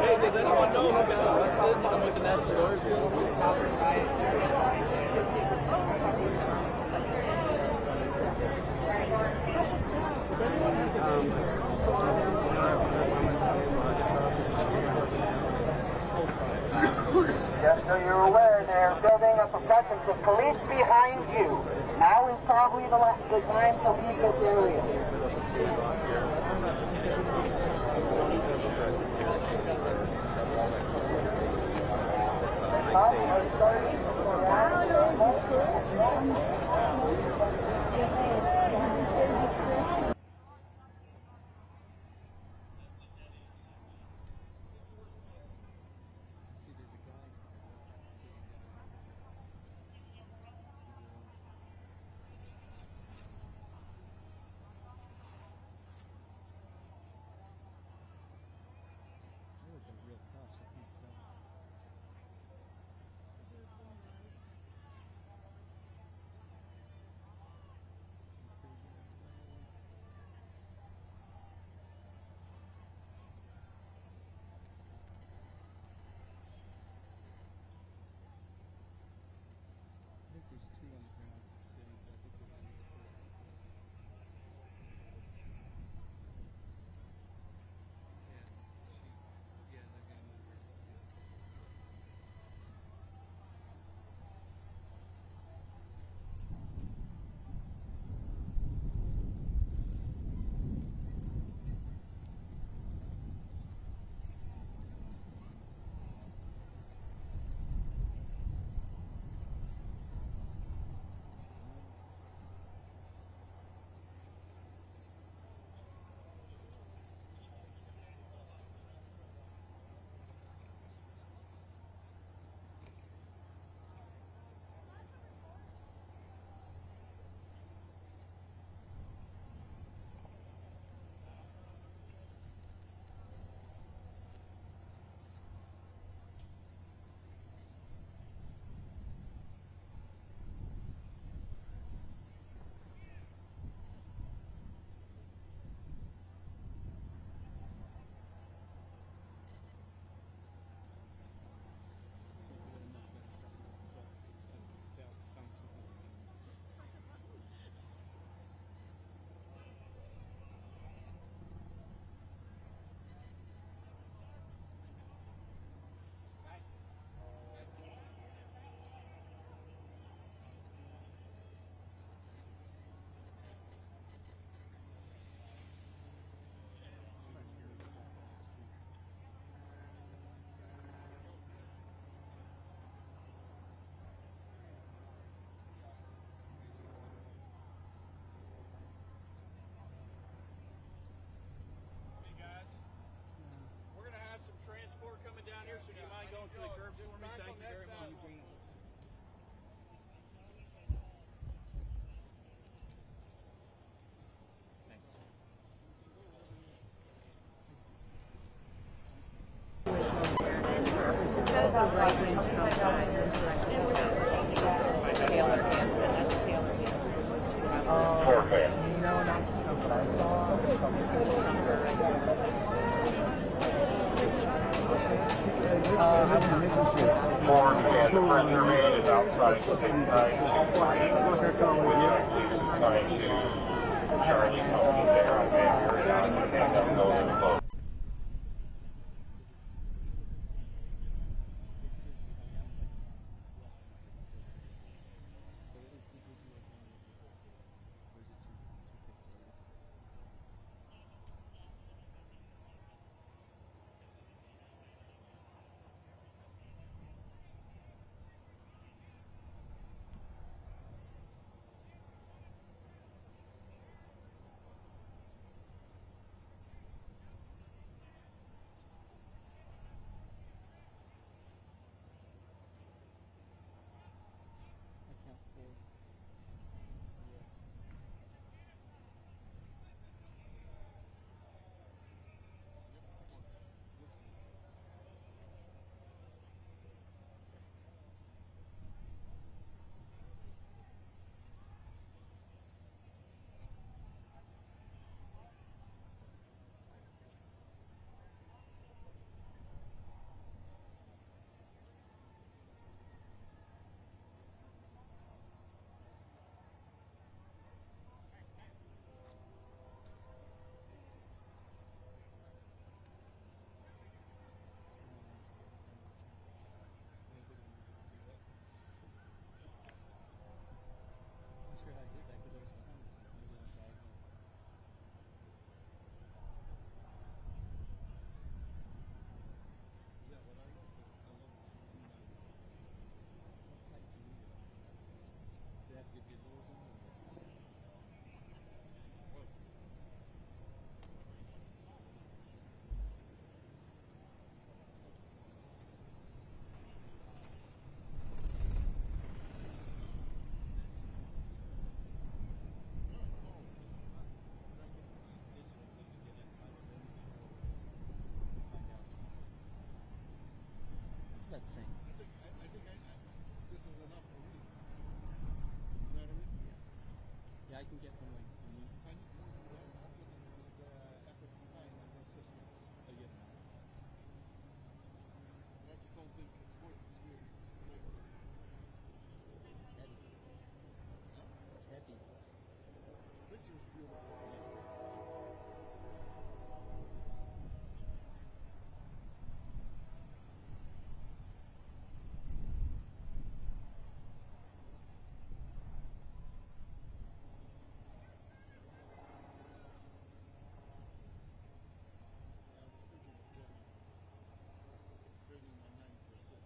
Hey, does anyone know who got arrested with the National Guard? Just so you're aware, they're building up a presence of police behind you. Now is probably the time to leave this area. to the curb for me? Thank you very much. And the pressure main is outside the 692, which actually is assigned to Charlie County there on Vancouver, and that building closed. Let's sing. I think this is enough for me. You know what I mean? Yeah, I can get from like me. I need more than that. After this, the Epic 9, and that's it. Oh, yeah. I just don't think it's worth it. It's weird. It's like this. It's heavy. Huh? It's heavy. The picture is beautiful. Trading my 9 for 6.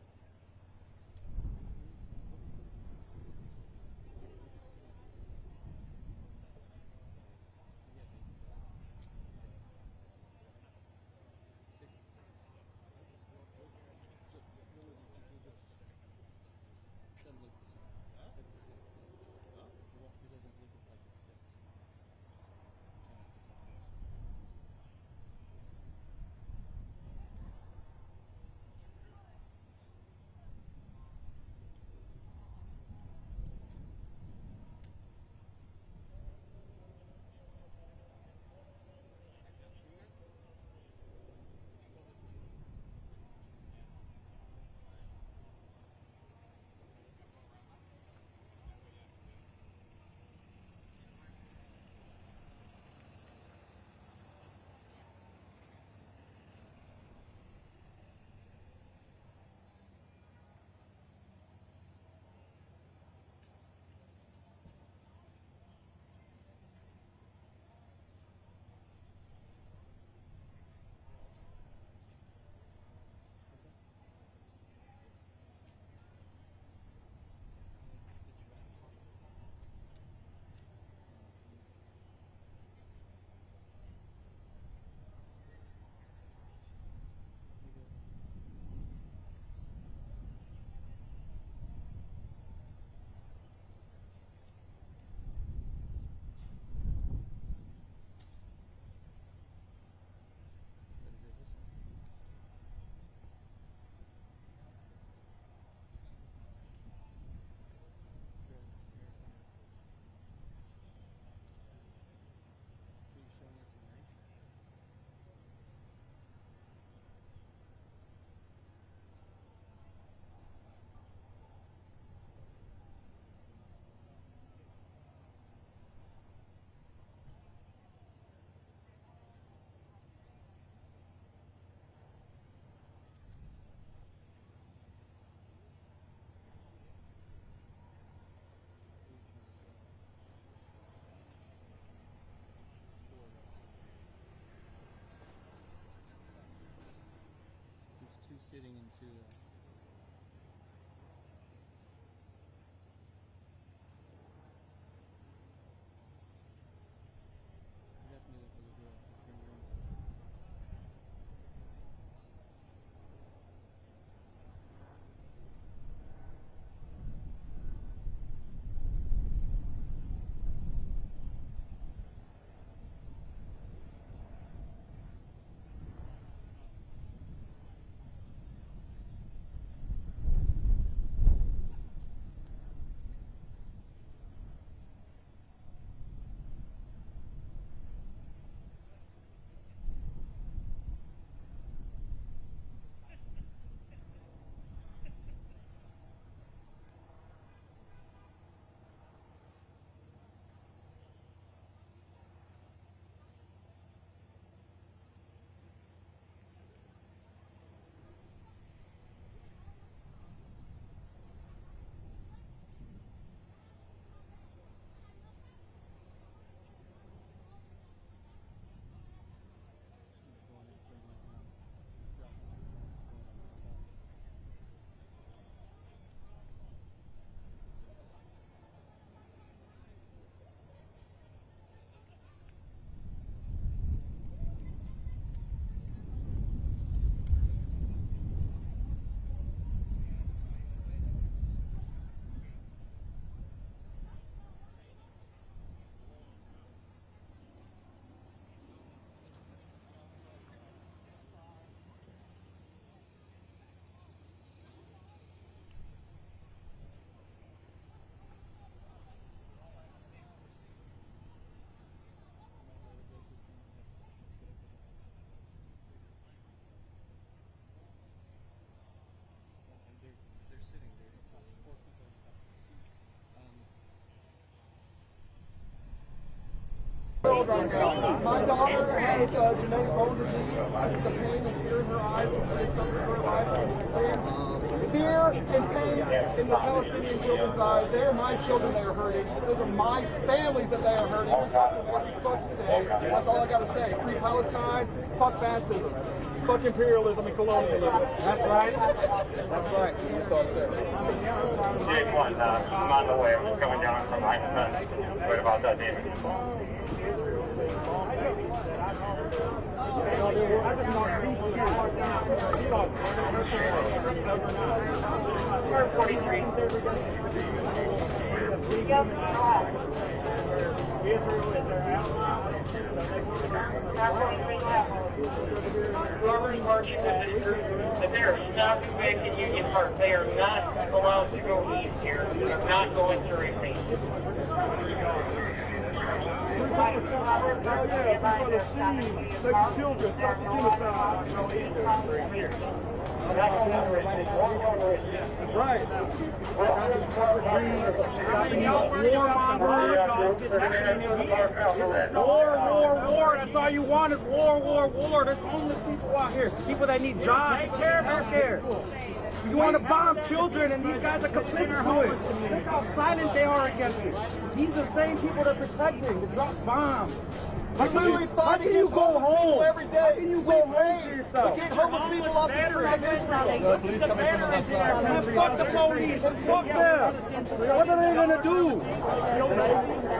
sitting into definitely for the girl. They're sitting there. Four people inside. My daughter has genetic bone disease. The pain and fear in her eyes when she comes to her life. Fear and pain in the Palestinian children's eyes. They are my children that are hurting. Those are my families that they are hurting. That's all I got to say. Free Palestine, fuck fascism. Fuck imperialism and colonialism. That's right. That's right. Jake 1, I'm on the way. I'm just coming down from I-10. Right about that, David. 43. Whoever's marching with this group, that they are stopping back in Union Park. They are not allowed to go east here. They're not going to Racine. Like children, stop the genocide. That's right. War. That's all you want is war. There's homeless people out here. People that need jobs, people that need health care. You want to bomb children, and these guys are complicit to it. Look how silent they are against it. These are the same people they're protecting to drop bombs. How can you go home every day? How can you go home to yourself? Get homeless people off the street. Man, fuck the police. Fuck them. What are they gonna do?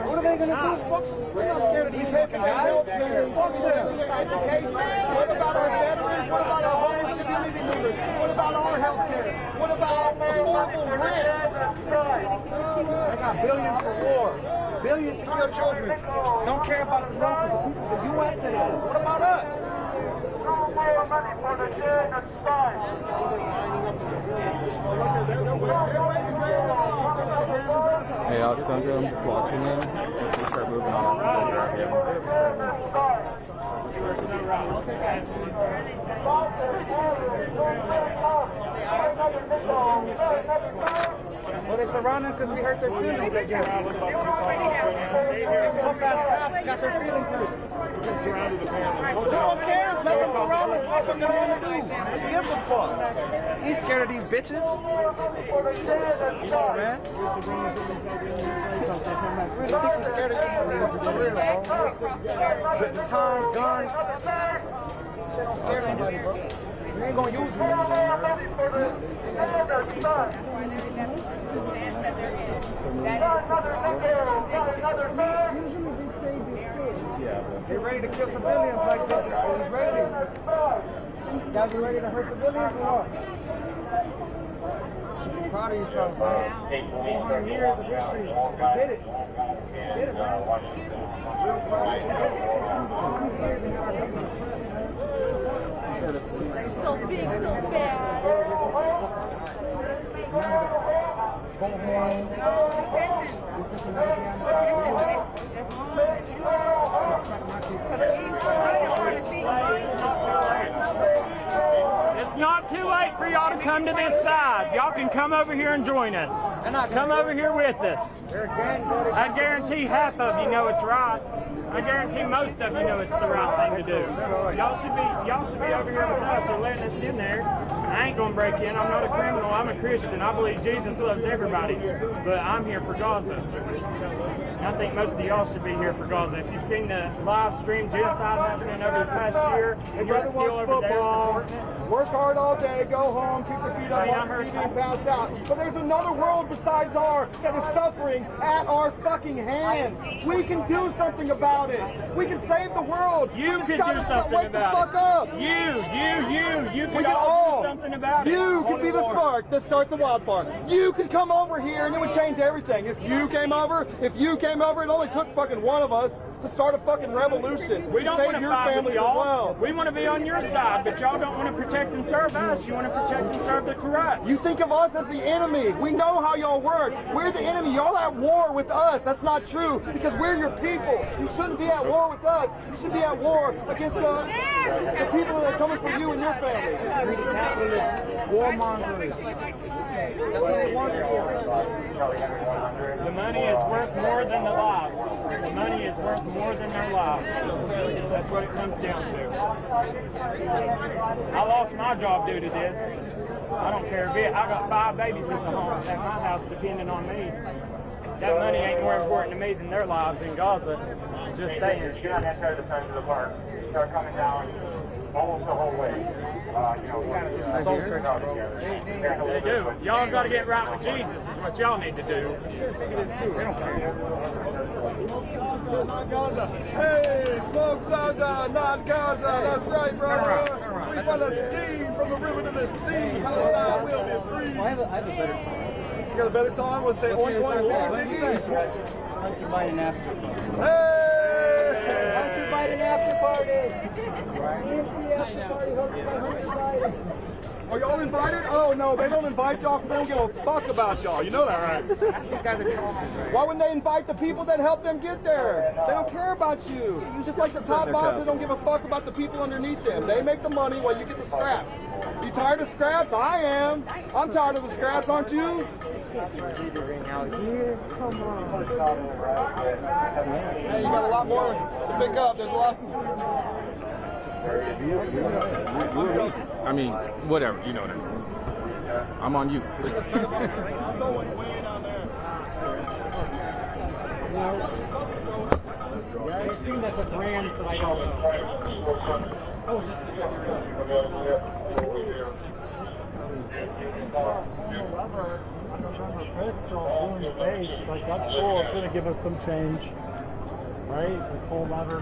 What are they gonna do? Fuck. We're not scared of these fucking guys. Fuck them. Education. What about our veterans? What about our homeless community members? What about our health care? What about affordable rent? I got billions for war. Billions to kill children. Don't care about the rest of the people, the U.S. citizens. What about us? Hey Alexandra, I'm just watching them. If they start moving on, I'll grab you. Well, they surrounded because we hurt their feelings. They were already out. Some fast got their feelings hurt. Surrounded apparently. No one cares. Let them surround us. What they're going to do? Who gives a fuck? He's scared of these bitches. You know, man. We think we're scared of you. For real, bro. The times, guns. Shit, I'm scared of somebody, bro. You ain't gonna use me. They're ready to kill civilians like this. He's ready. You guys are ready to hurt civilians or what? I'm proud of yourself, bro. 400 years of history. You did it. You did it, bro. Real proud. So big, so bad. Go home. It's just another day It's not too late for y'all to come to this side. Y'all can come over here and join us. Come over here with us. I guarantee half of you know it's right. I guarantee most of you know it's the right thing to do. Y'all should be over here with us or letting us in there. I ain't gonna break in. I'm not a criminal. I'm a Christian. I believe Jesus loves everybody. But I'm here for Gaza. And I think most of y'all should be here for Gaza. If you've seen the live stream genocide happening over the past year, Your brother wants football. Work hard all day, go home, keep your feet up on the TV and pass out. But there's another world besides ours that is suffering at our fucking hands. We can do something about it. We can save the world. You can do something about it. Wake the fuck up. You can all do something about it. You can be the spark that starts a wildfire. You can come over here and it would change everything. If you came over, it only took fucking one of us to start a fucking revolution. We don't want to fight with y'all. Well. We want to be on your side, but y'all don't want to protect and serve us. You want to protect and serve the corrupt. You think of us as the enemy. We know how y'all work. We're the enemy. Y'all at war with us. That's not true because we're your people. You shouldn't be at war with us. You should be at war against the people that are coming for you and your family. Warmongers. That's what they want. The money is worth more than the lives. The money is worth more than their lives. That's what it comes down to. I lost my job due to this. I don't care a bit. I got 5 babies at the home at my house depending on me. That money ain't more important to me than their lives in Gaza. Just saying. You're not enter the front of the park. Start coming down almost the whole way. They do. Y'all got to get right with Jesus is what y'all need to do. Not Gaza. Hey, smoke Gaza, not Gaza. That's right, brother. We want to steam from the river to the sea. Hallelujah, we'll be free. I have a better song. You got a better song? We'll say oink, oink, oink, Diggy. Hunter Biden after party. Hey! Hunter Biden after party. Are y'all invited? Oh no, they don't invite y'all because they don't give a fuck about y'all. You know that, right? These guys are trolling. Why wouldn't they invite the people that helped them get there? They don't care about you. Just like the top bosses don't give a fuck about the people underneath them. They make the money while you get the scraps. You tired of scraps? I am. I'm tired of the scraps, aren't you? Come on. Hey, you got a lot more to pick up. There's a lot. I mean, whatever, you know that. I'm on you. I've seen that's a brand for like all like that's cool. It's gonna give us some change, right? The coal lever.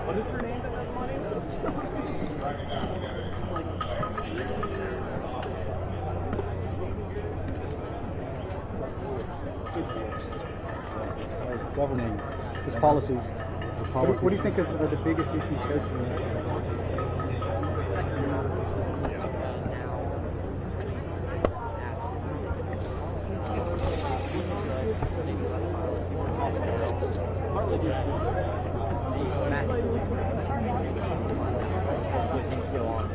What is her name that has money? Government, his policies. What do you think are the biggest issues facing him? Things go on.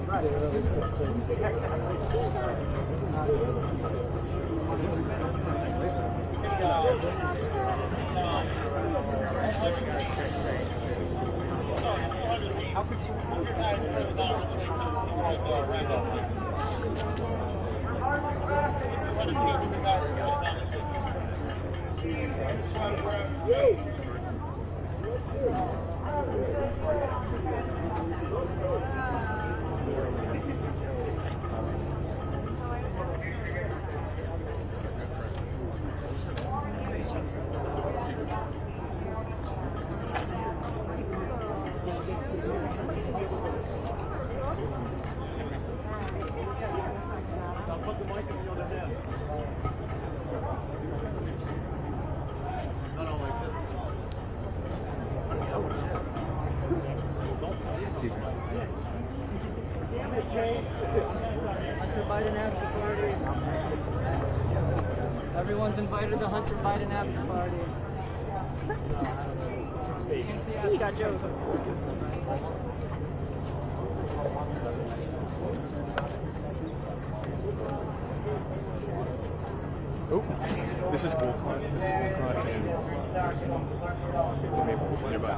Right. Hunter Biden after party. Everyone's invited to the Hunter Biden after party. You got Joe. Oh, this is Wolcott. This is Wolcott and Maple nearby.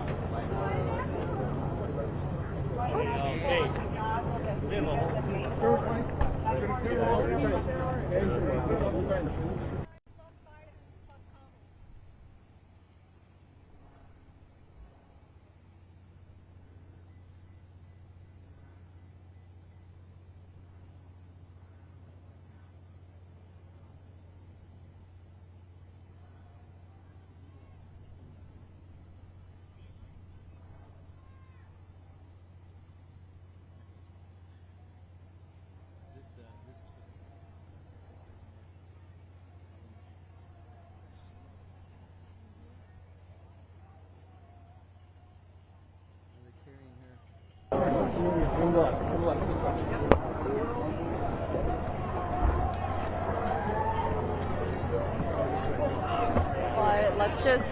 But let's just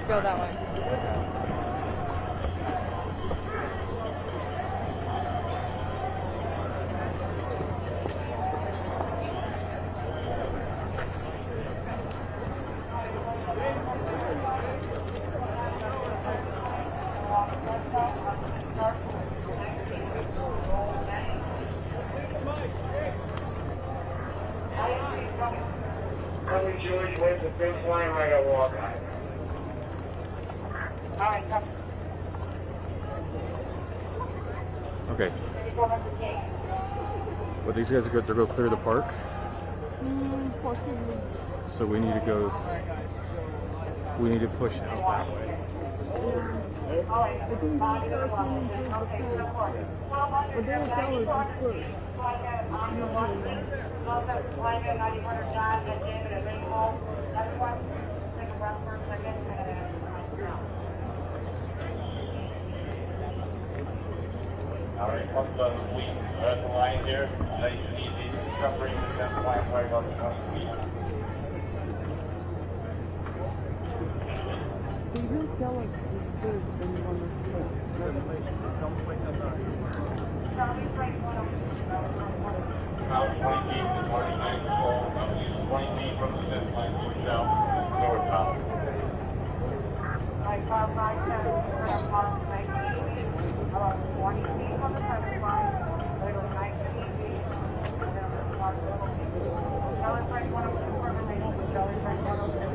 go that way. George with the big line right at Walcott. Alright, come. Okay. Well, these guys are good to go clear the park. Possibly. So we need to go. We need to push out that way. Alright, comes on the suite. That's the line here. Nice and easy. Separating the 10th line right on the front suite. They will tell us this first when you want to play. About 20 feet to 49 control. At least 20 feet from the 10th line to south, north south. Like 5, 5, 10, 20 feet from the 10th line. It was 19 feet. And then the park little feet. Charlie Frank 102 formation. Charlie Frank 102.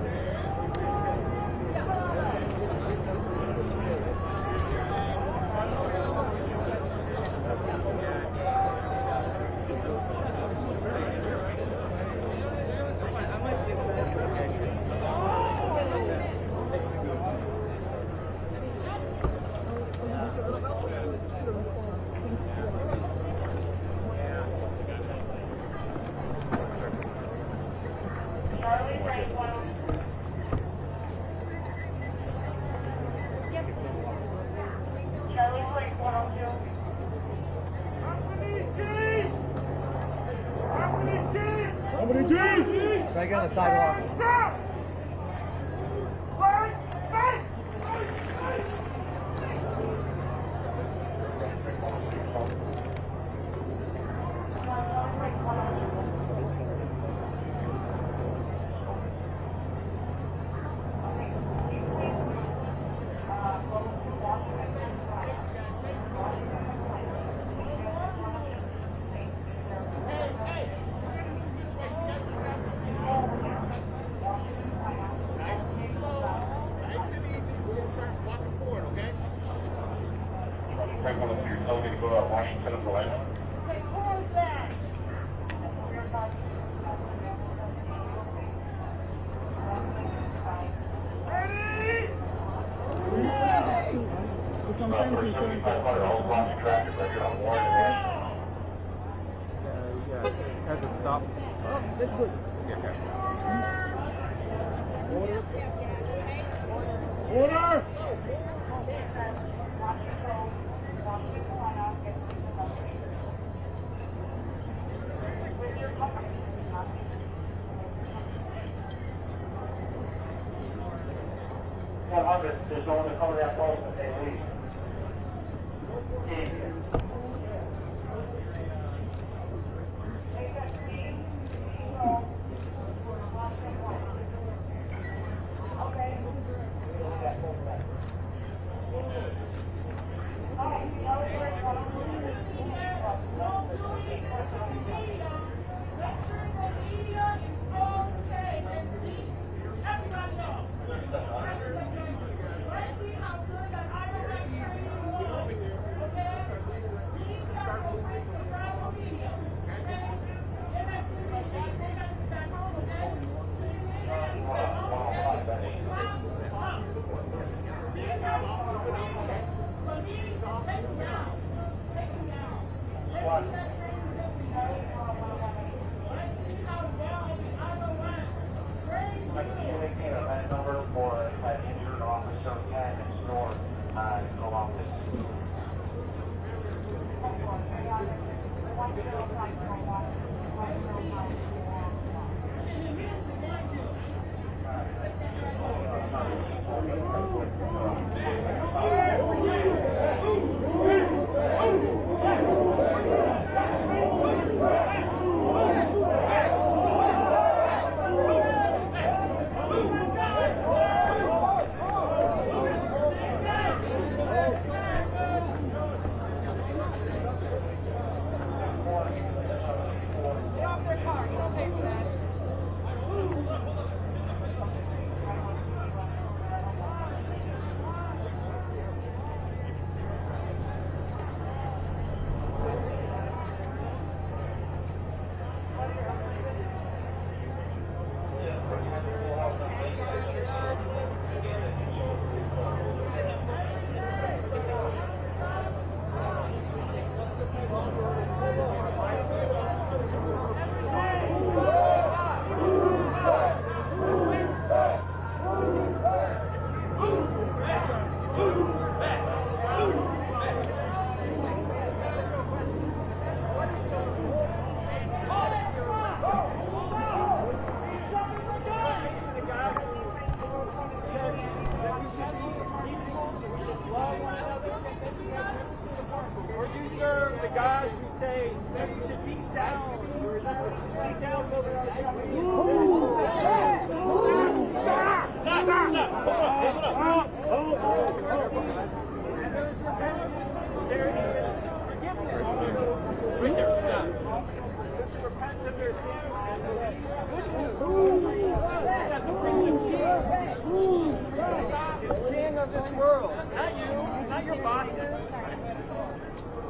Right on the sidewalk. Washington of the land. Okay, who is that? Ready? Sometimes you can't traffic record on Warren National. Yeah, has to stop. Oh, that's good. Order! There's no one to cover that post if they leave.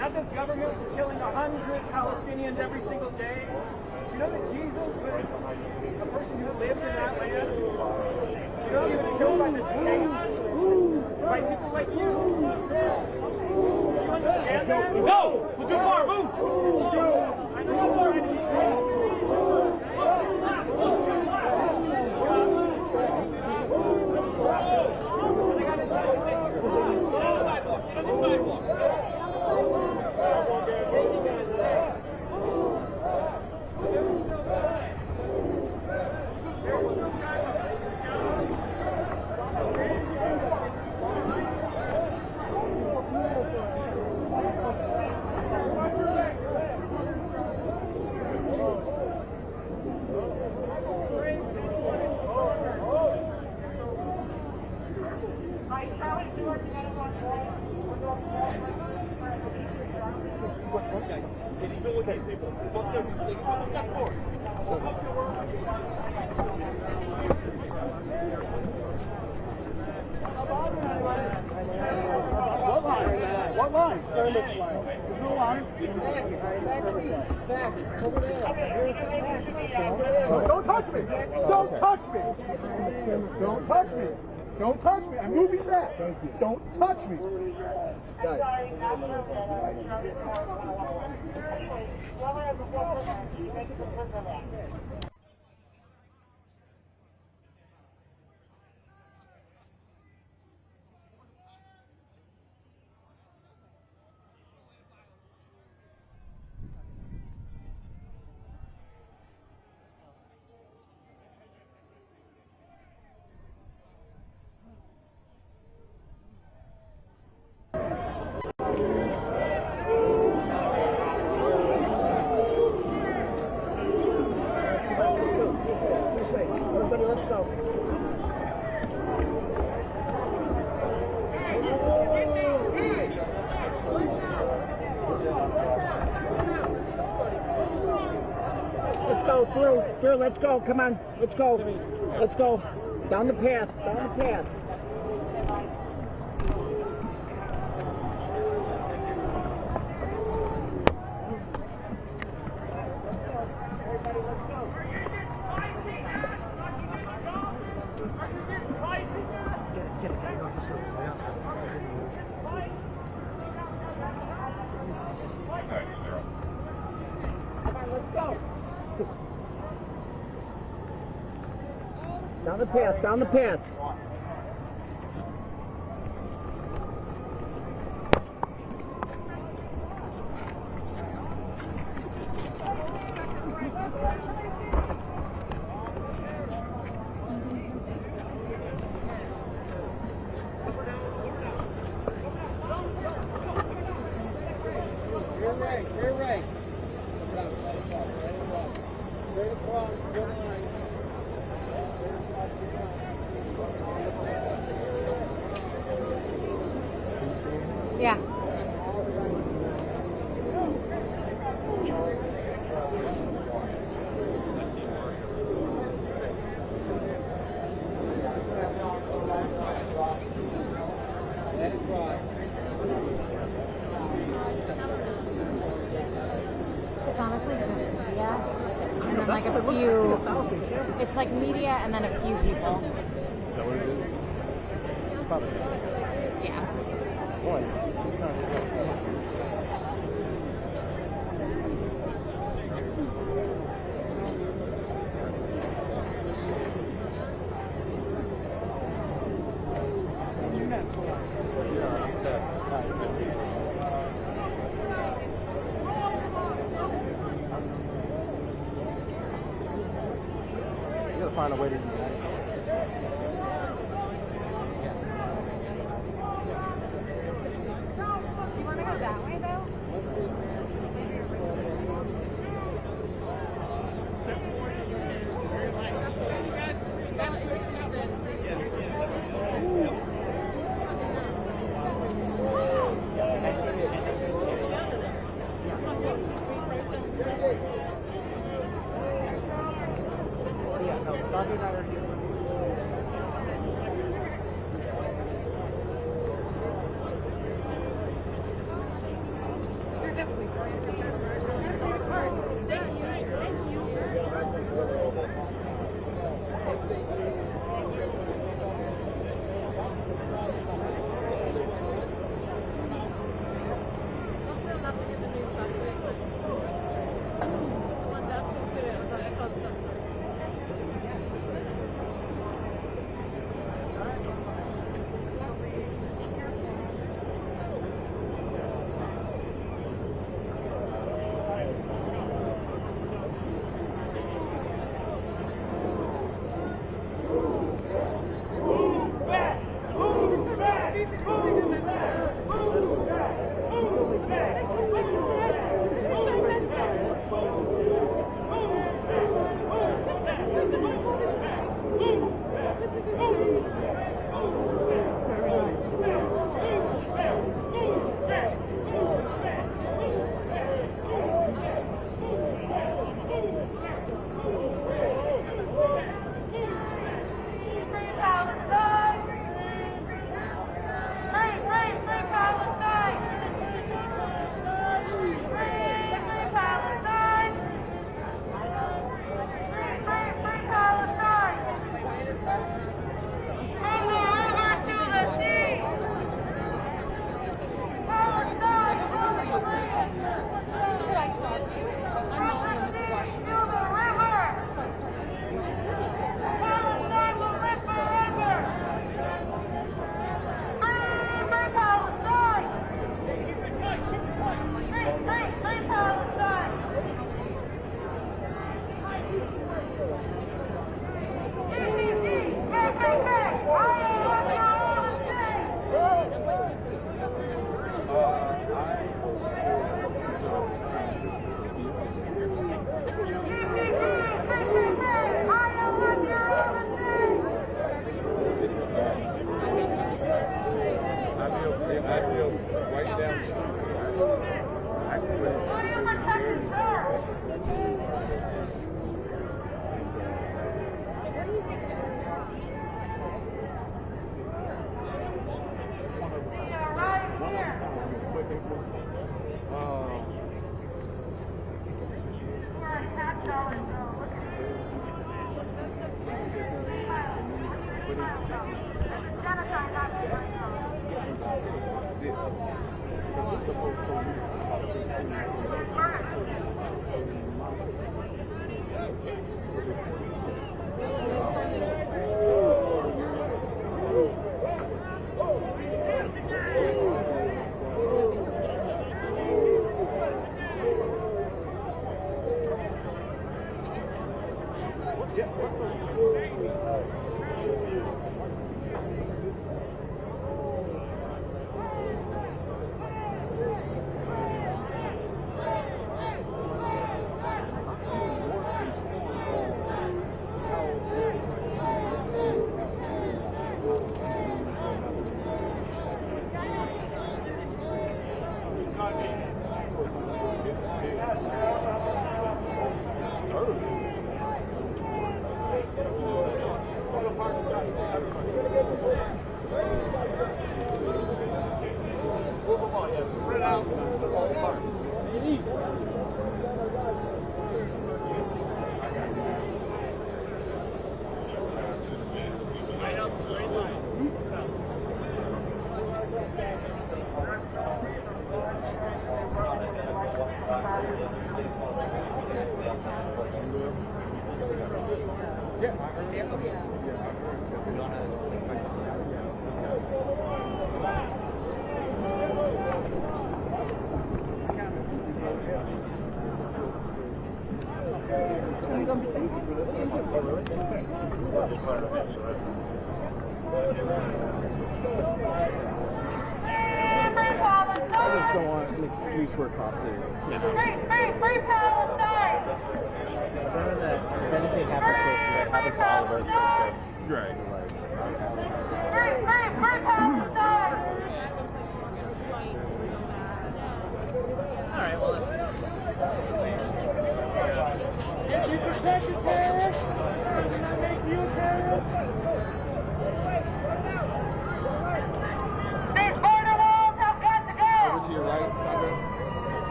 Not this government is killing 100 Palestinians every single day. You know that Jesus was a person who lived in that land? You know he was killed by the state? By people like you? Do you understand that? No! We're too far! Move! I know you're trying to be Over there. Don't touch me. Don't touch me. Don't touch me. Don't touch me. I'm moving back. Don't touch me. Everybody, let's go. Let's go through, let's go, come on, let's go, down the path, down the path. You're right. Straight across, good line. Yeah. It's honestly just media, and then like a few. It's like media and then a few people. Is that what it is? Probably. Yeah. Boy, it's not. Yeah, he said. You gotta find a way to use that. Do you want to go that way though?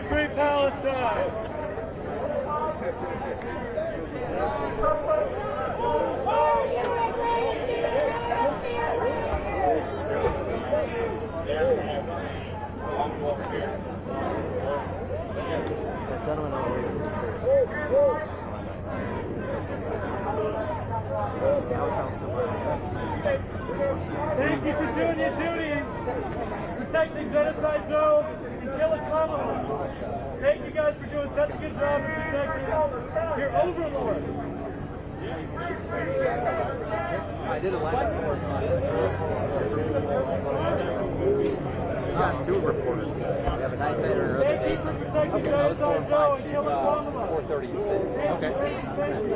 Free Palestine! Thank you for doing your duty, protecting genocide zones and killing Kamala. Thank you guys for doing such a good job of protecting your overlords. I did it last year. We got two reporters. We have a night sider and another day. Okay, I was going 5 to 4:36. Thank you.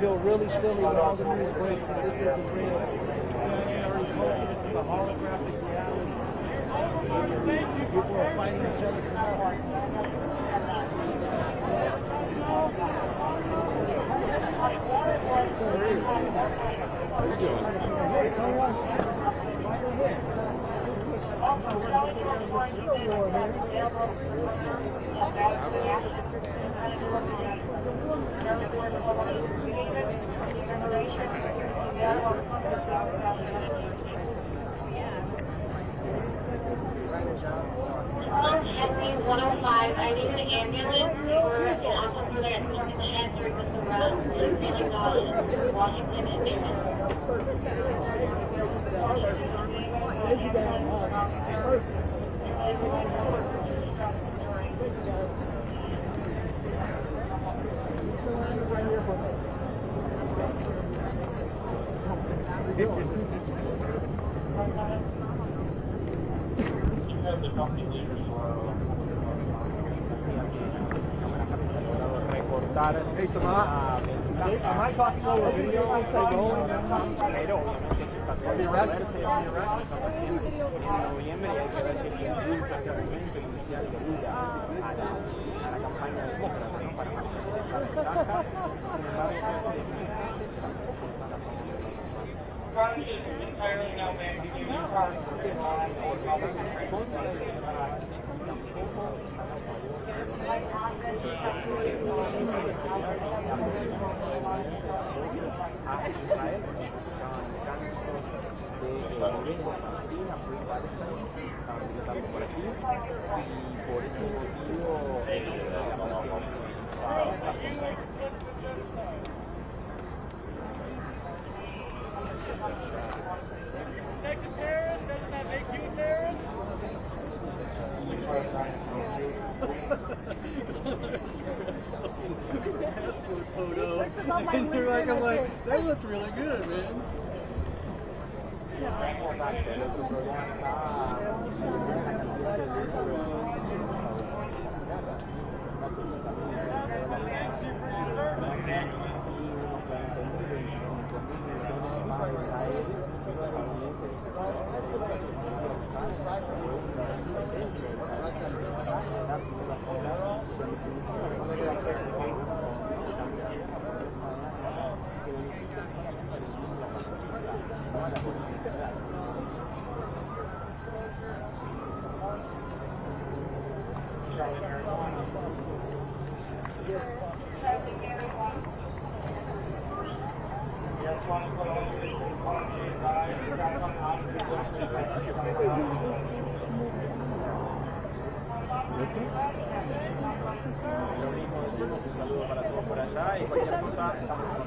feel really silly when all the news breaks that this isn't real. CNN already told you this is a holographic reality. People are fighting each other for nothing. How you doing? Henry 105, I need an ambulance for an officer that got struck in the head during this arrest in Washington and Mason. Hey, Samad, am I talking over video? Are you arrested? Protect a terrorist, doesn't that make you a terrorist? Photo. And you're like, I'm like, that looks really good, man. Lo mismo decimos, un saludo para todos por allá y cualquier cosa estamos en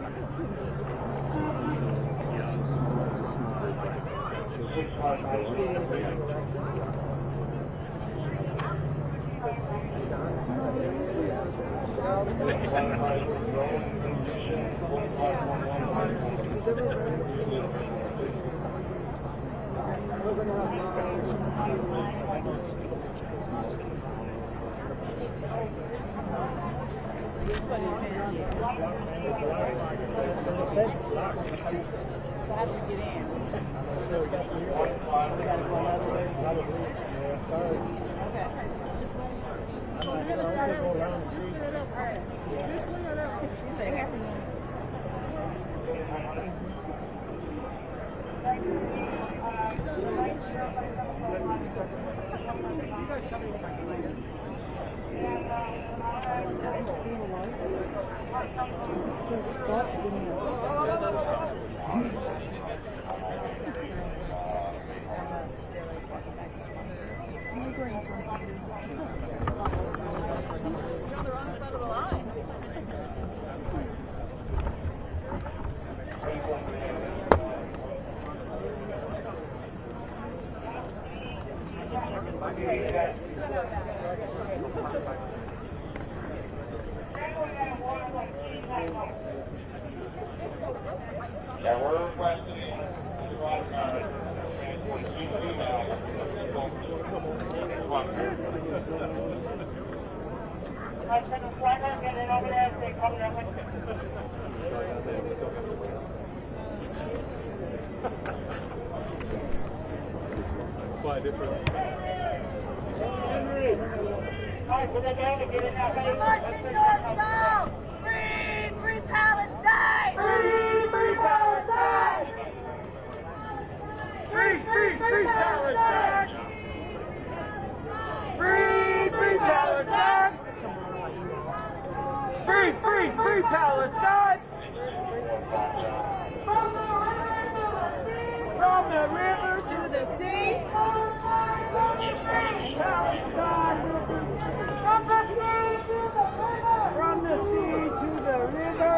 Yeah, we're requesting I sent a flagger getting over there as they come that way. Quite different. Alright, so they're going to get in that way. Free! Free Palestine! Free! Free Palestine! Free, free, free Palestine! Free, free Palestine! Free, free, free Palestine! From the river to the sea! Palestine! From the sea to the river!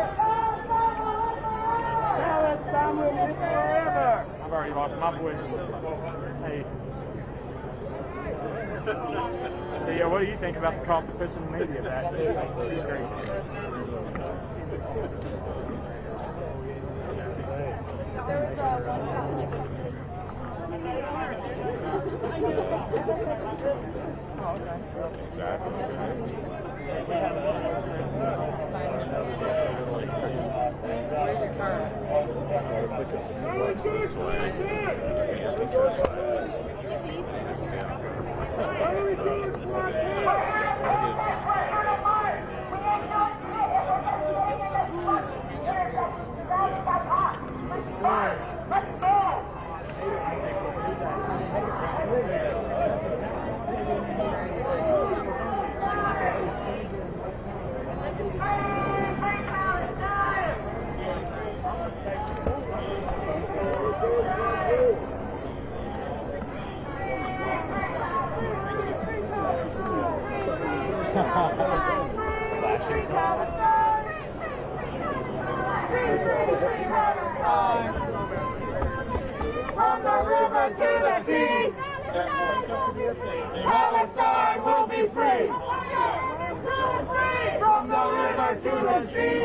Palestine will live forever! I've already lost my voice. Hey. So yeah, what do you think about the Trump pushing the media back? It's great. There was one Catholic. Oh, okay. Exactly. Where's your car? So it's like a flex this way. From the river to the sea, Palestine will be free. From the river to the sea,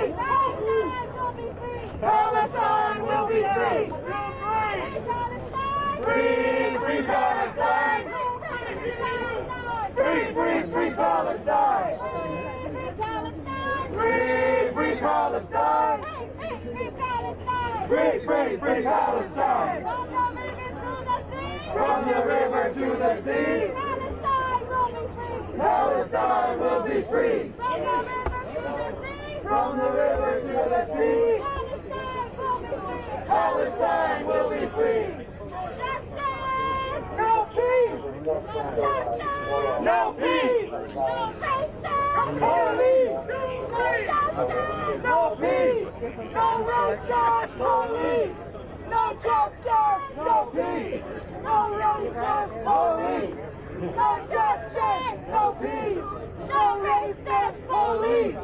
Palestine will be free. Free, free Palestine. Free, free, free Palestine. Free, free Palestine. Free, free, free Palestine. From the river to the sea, Palestine will be free. From the river to the sea, Palestine will be free. No peace! No peace! Police! No peace! No racist police! No justice! No peace! No racist police! No justice! No peace! No racist police!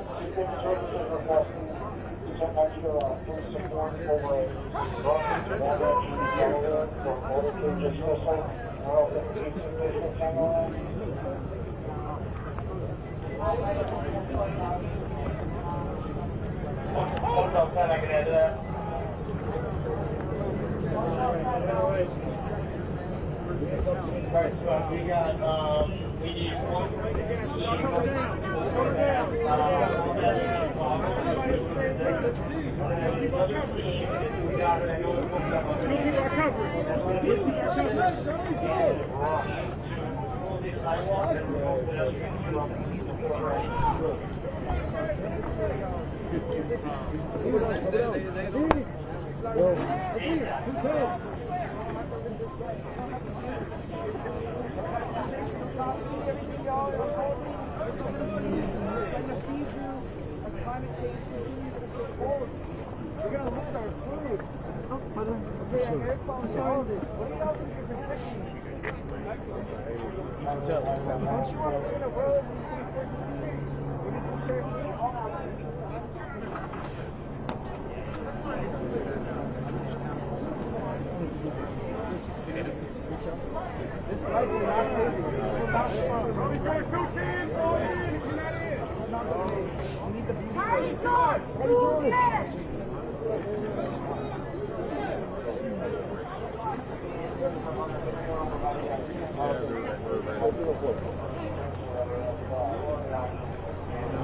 Alright, so we got, we need one. We're gonna lose our food. This light will not save you. It will not save you.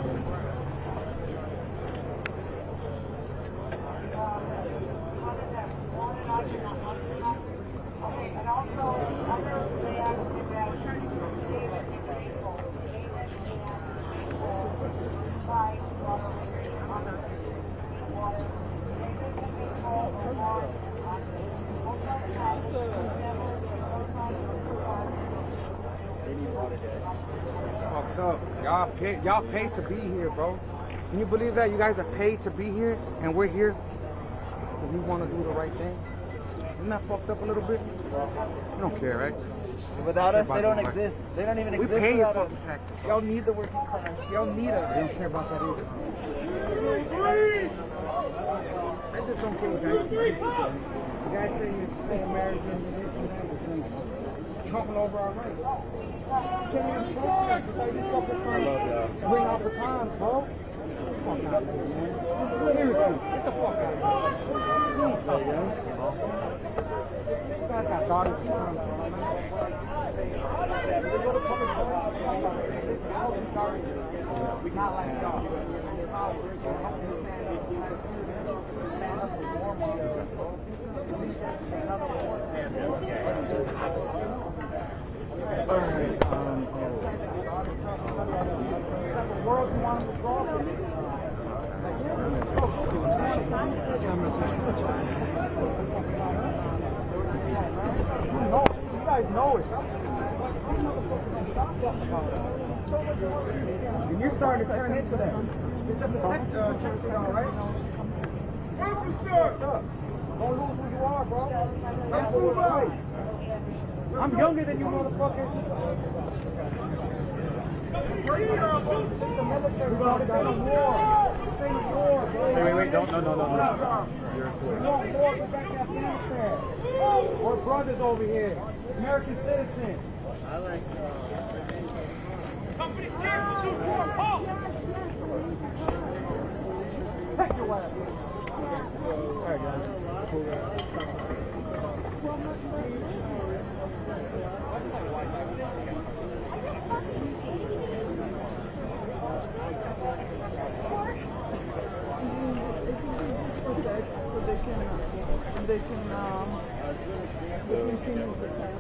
It's fucked up. Y'all paid to be here, bro. Can you believe that? You guys are paid to be here, and we're here because we want to do the right thing. Isn't that fucked up a little bit? You don't care, right? Without us, they don't exist. They don't even exist We pay your without fucking us. taxes. Y'all need the working class. Y'all need us. They don't care about that either. I just don't care what guys say. You guys say you're pro-American and this and that, but then trumping over our rights. You can't even trust us without you fucking trying to bring out the times, bro. Get the fuck out of here, man. Seriously, get the fuck out of here. You ain't tough, man. You guys got daughters and sons, bro. Not like y'all. You guys know it. And you're starting to turn into that. It's just a tech shit, all right? Don't lose who you are, bro. That's what we're right. I'm younger than you motherfuckers. Wait, don't, no. We're brothers over here. American citizens. I like somebody cancel to your home. Take your wife. All right, guys. They can continue the time.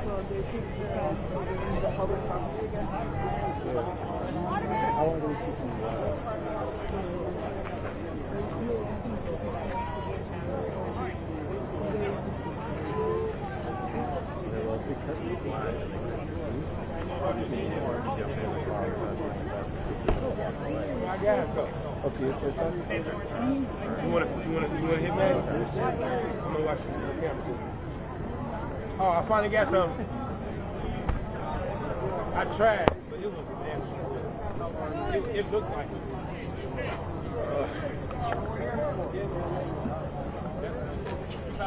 So they keep the time in the public property again. I want to keep them Okay, so you want to hit me? I'm gonna watch the camera. Oh, I finally got some. I tried, but it was damn. It looked like it.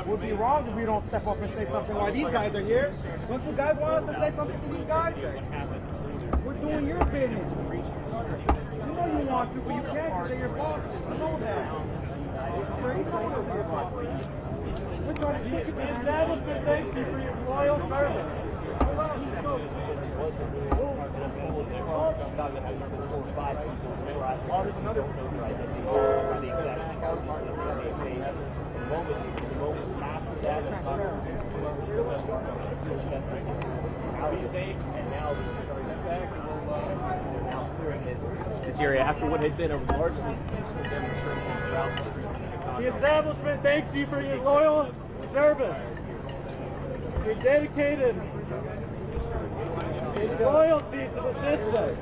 We'd be wrong if we don't step up and say something while these guys are here. Don't you guys want us to say something to these guys? We're doing your business. You know you want to, but you can't because they're your bosses. I know that. We're trying to kick it. The establishment thanks you for your loyal service. This area, after what had been a largely peaceful demonstration throughout the streets of Chicago. The establishment thanks you for your loyal service. Your dedicated loyalty to the system.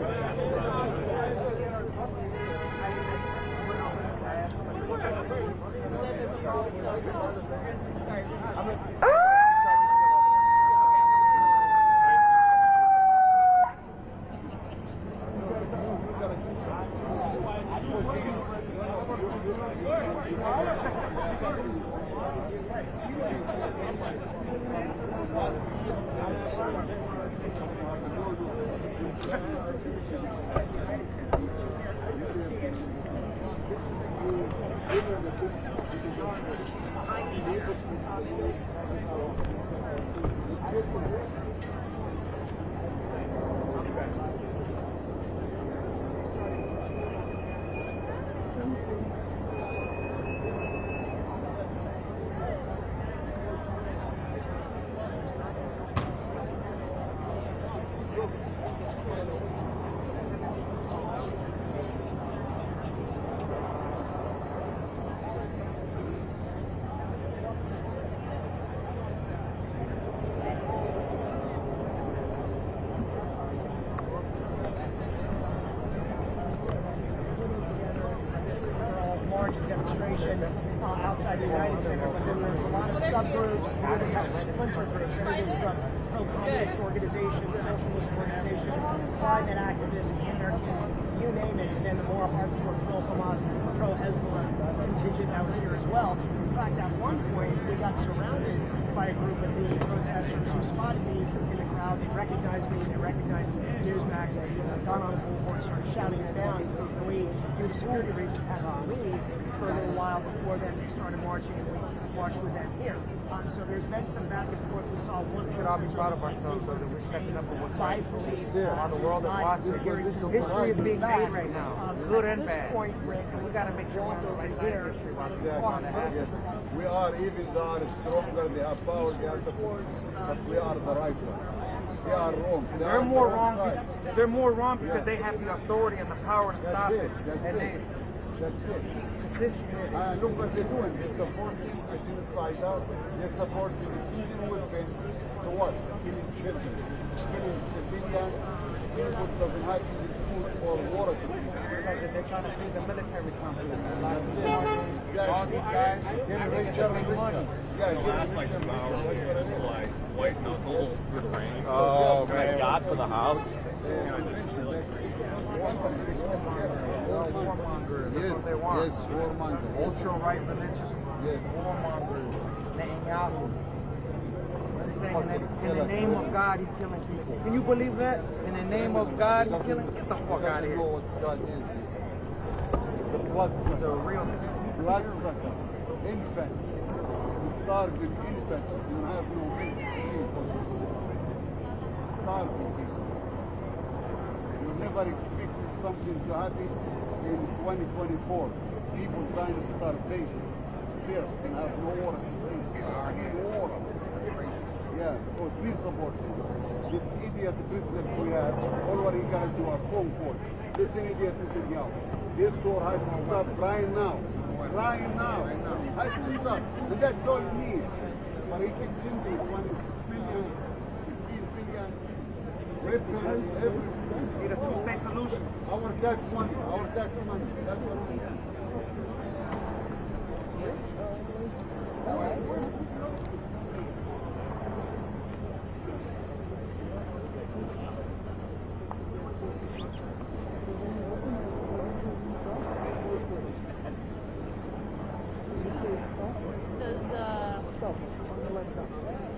outside the United Center, but then there's a lot of subgroups, and then we have splinter groups, everything from pro-communist organizations, socialist organizations, climate activists, anarchists, you name it, and then the more hardcore pro-Hamas, pro-Hezbollah contingent that was here as well. In fact, at one point, we got surrounded by a group of the protesters who spotted me in the crowd. They recognized me, they recognized Newsmax, they got on the bullhorn, started shouting it down, and we, due to security reasons, had to leave for a little while before then they started marching, and we marched with them here. So there's been some back and forth. We saw one. We should all be proud of ourselves because we're stepping up for what's by right. police. How the world is watching. History is being made right now, good and bad. Point, Rick, we got to make sure we're on the right side of history while it's on the Yes. We are, even though they are stronger, they have power, they have support, but we are the right one. They are wrong. They're more wrong. They're more wrong because they have the authority and the power to stop it. That's it. Look what they're doing. They're supporting a genocidal. They're supporting the Syrian women. So what? Killing children, killing civilians. People doesn't have to use food or water to eat. Because they're trying to see the military complex. All these guys getting rich and making money. Last like 2 hours, just like white knuckle refrain. Oh, man. God for the house. Warmongers. That's Yes, what they want. yes, warmongers. Ultra-right religious warmongers. Netanyahu. They're saying in the name of God, he's killing people. Can you believe that? In the name of God, he's killing? Get the fuck out of here. He's a real bloodsucker, infant, starving infant. You have no milk. Starving people. You never expected something to happen in 2024. People dying of starvation, thirst, and have no water to drink. Need water. Yeah, because we support him. This idiot president we have, all what he got to a phone call. This idiot is out. This war has to stop right now. Right now. Has to stop. And that's all he needs. But he keeps simply 20 billion, 15 billion, restaurants, everything. Need a two-state solution. Our tax money. That's what we need.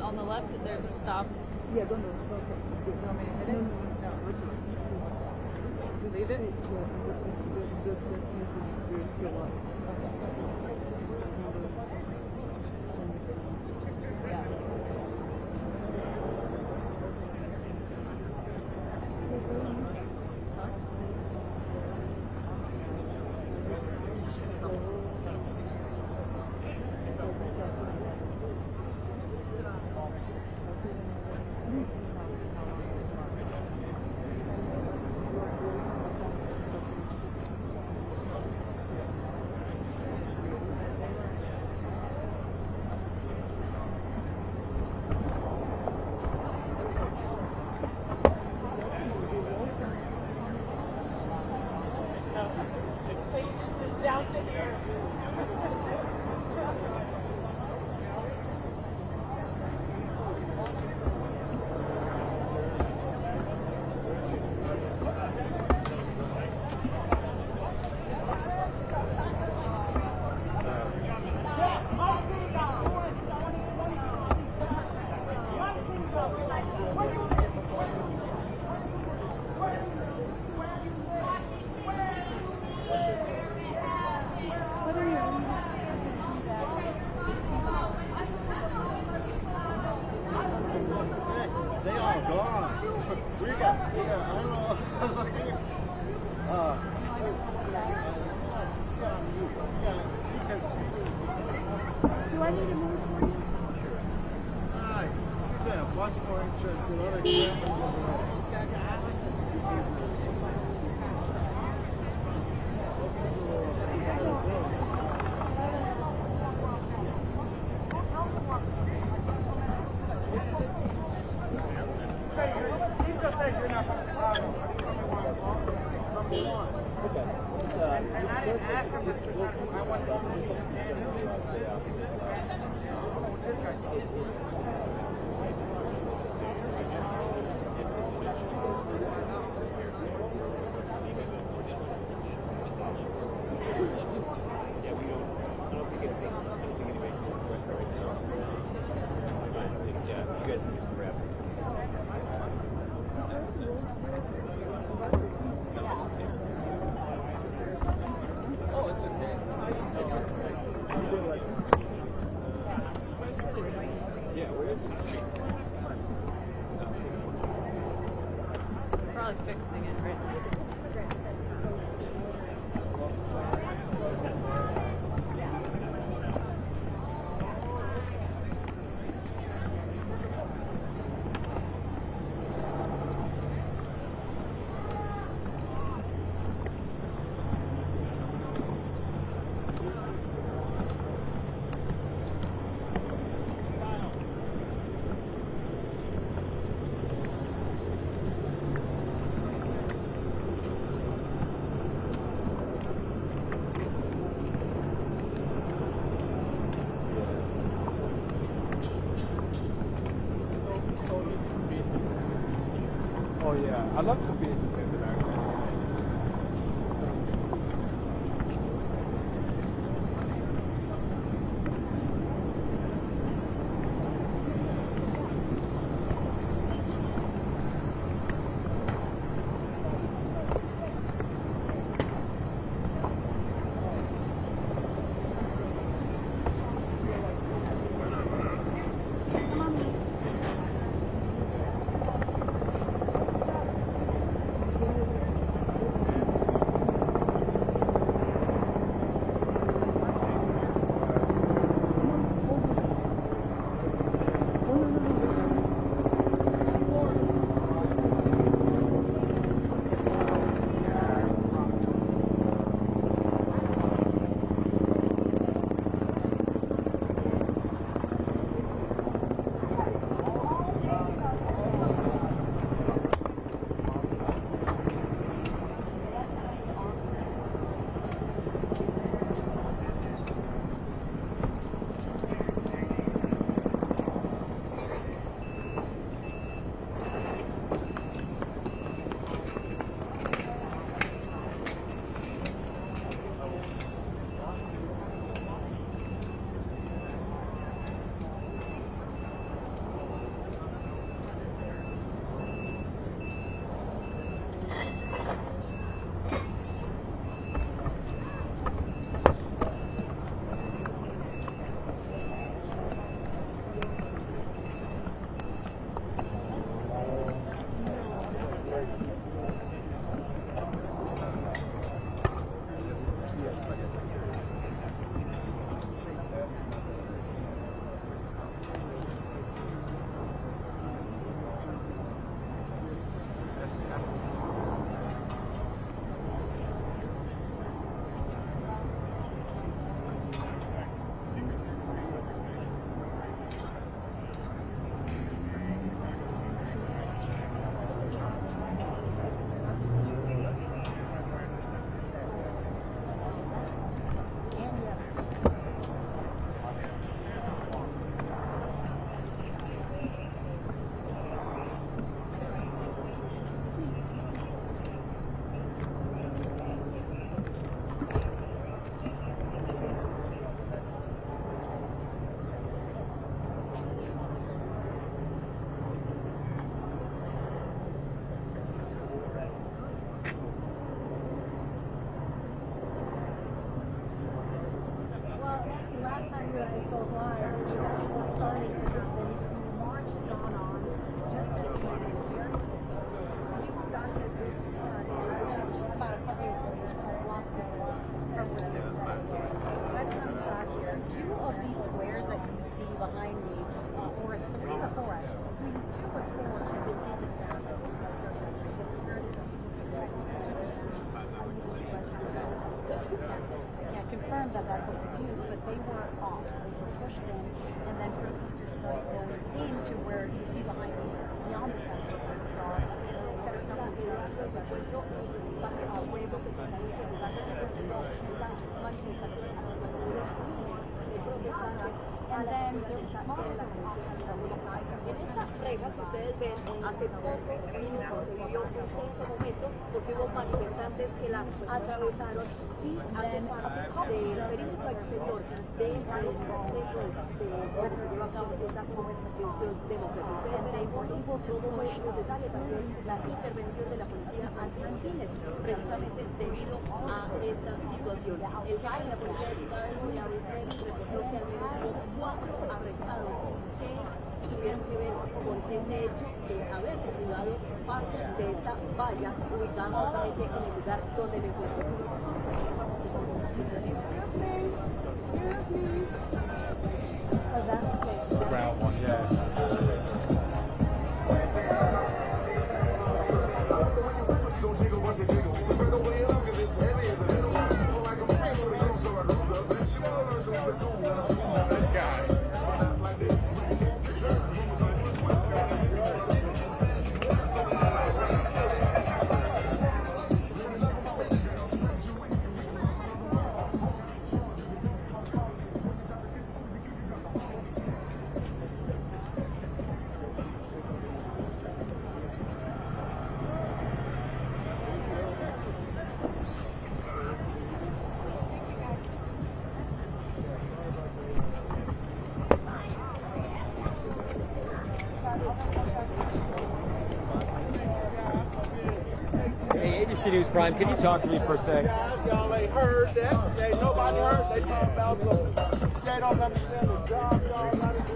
On the left, there's a stop. Yeah, don't know. You want me to hit it? No. Leave it? Do I need to move for you? Much more interesting. Other examples And I didn't ask him this. I want to Probably fixing it right now. Oh yeah, I love to be independent actually. That that's what was used, but they were off. They were pushed in, and then protesters started going into where you see behind me, beyond the fence where we saw we're able to stay and And then there was smaller En esta regla que ustedes ven, hace pocos minutos se vivió un tenso momento porque hubo manifestantes que la atravesaron y hacen parte del perímetro exterior del centro de donde se lleva a cabo esta convención democrática. Ustedes ven ahí fondo cómo fue necesaria también la intervención de la policía antimotines, precisamente debido a esta situación. El SAI, la policía de Ciudad del Guayabes, reportó que al menos hubo 4 arrestados que tuvieron que ver con este hecho de haber derribado parte de esta valla ubicada justamente en el lugar donde me encuentro. Round one, yeah. This guy. Hey, ABC News Prime, can you talk to me for a sec? Guys, y'all ain't heard that. Ain't nobody heard. They talk about they don't understand the job y'all gotta do.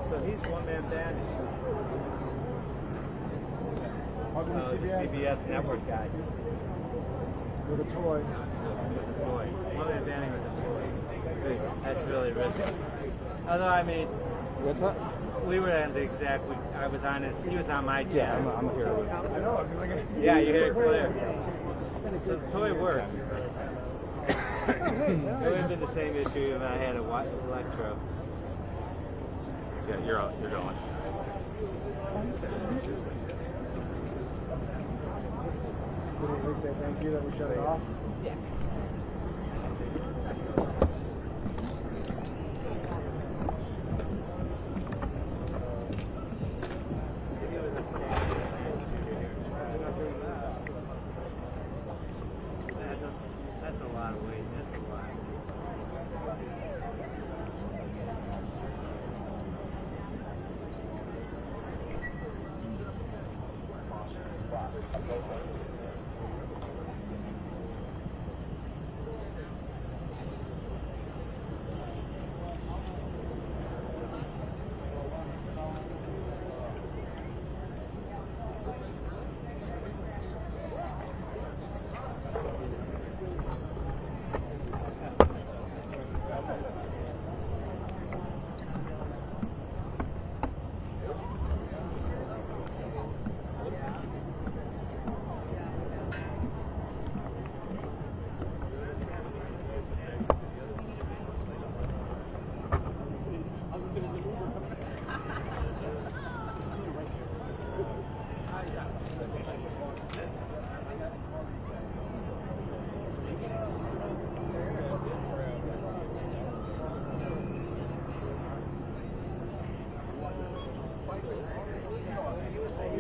So he's one-man band. The CBS network guy. With a toy. With a toy. One-man banding with a toy. That's really risky. Although, I mean... What's that? We were at the exact... I was on his... He was on my channel. Yeah, I'm here. I know. Yeah, you hear it clear. So the toy works. It would have been the same issue if I had a electro. Yeah, you're going. Did we say thank you that we shut it off? Yeah. That's a lot of weight. That's a lot.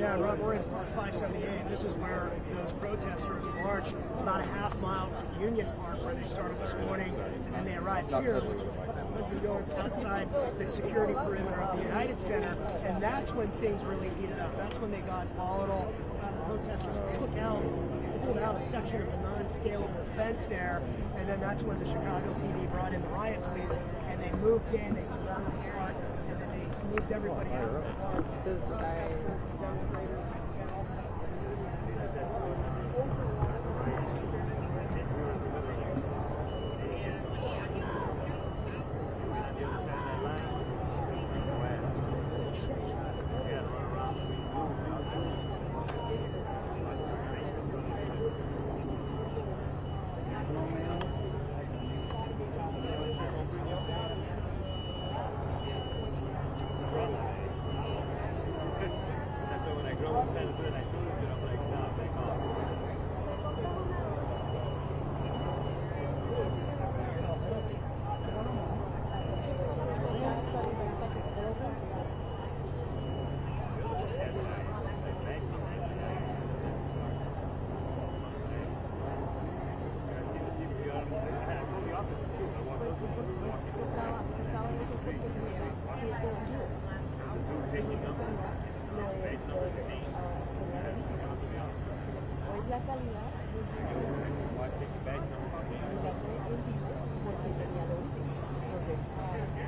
Yeah, Rob, we're in Park 578. This is where those protesters marched about a half mile from Union Park, where they started this morning, and then they arrived here, which is a couple hundred yards outside the security perimeter of the United Center, and that's when things really heated up. That's when they got volatile. Protesters pulled out a section of the non-scalable fence there, and then that's when the Chicago PD brought in the riot police, and they moved in, they surrounded the park, and then they moved everybody out of the park.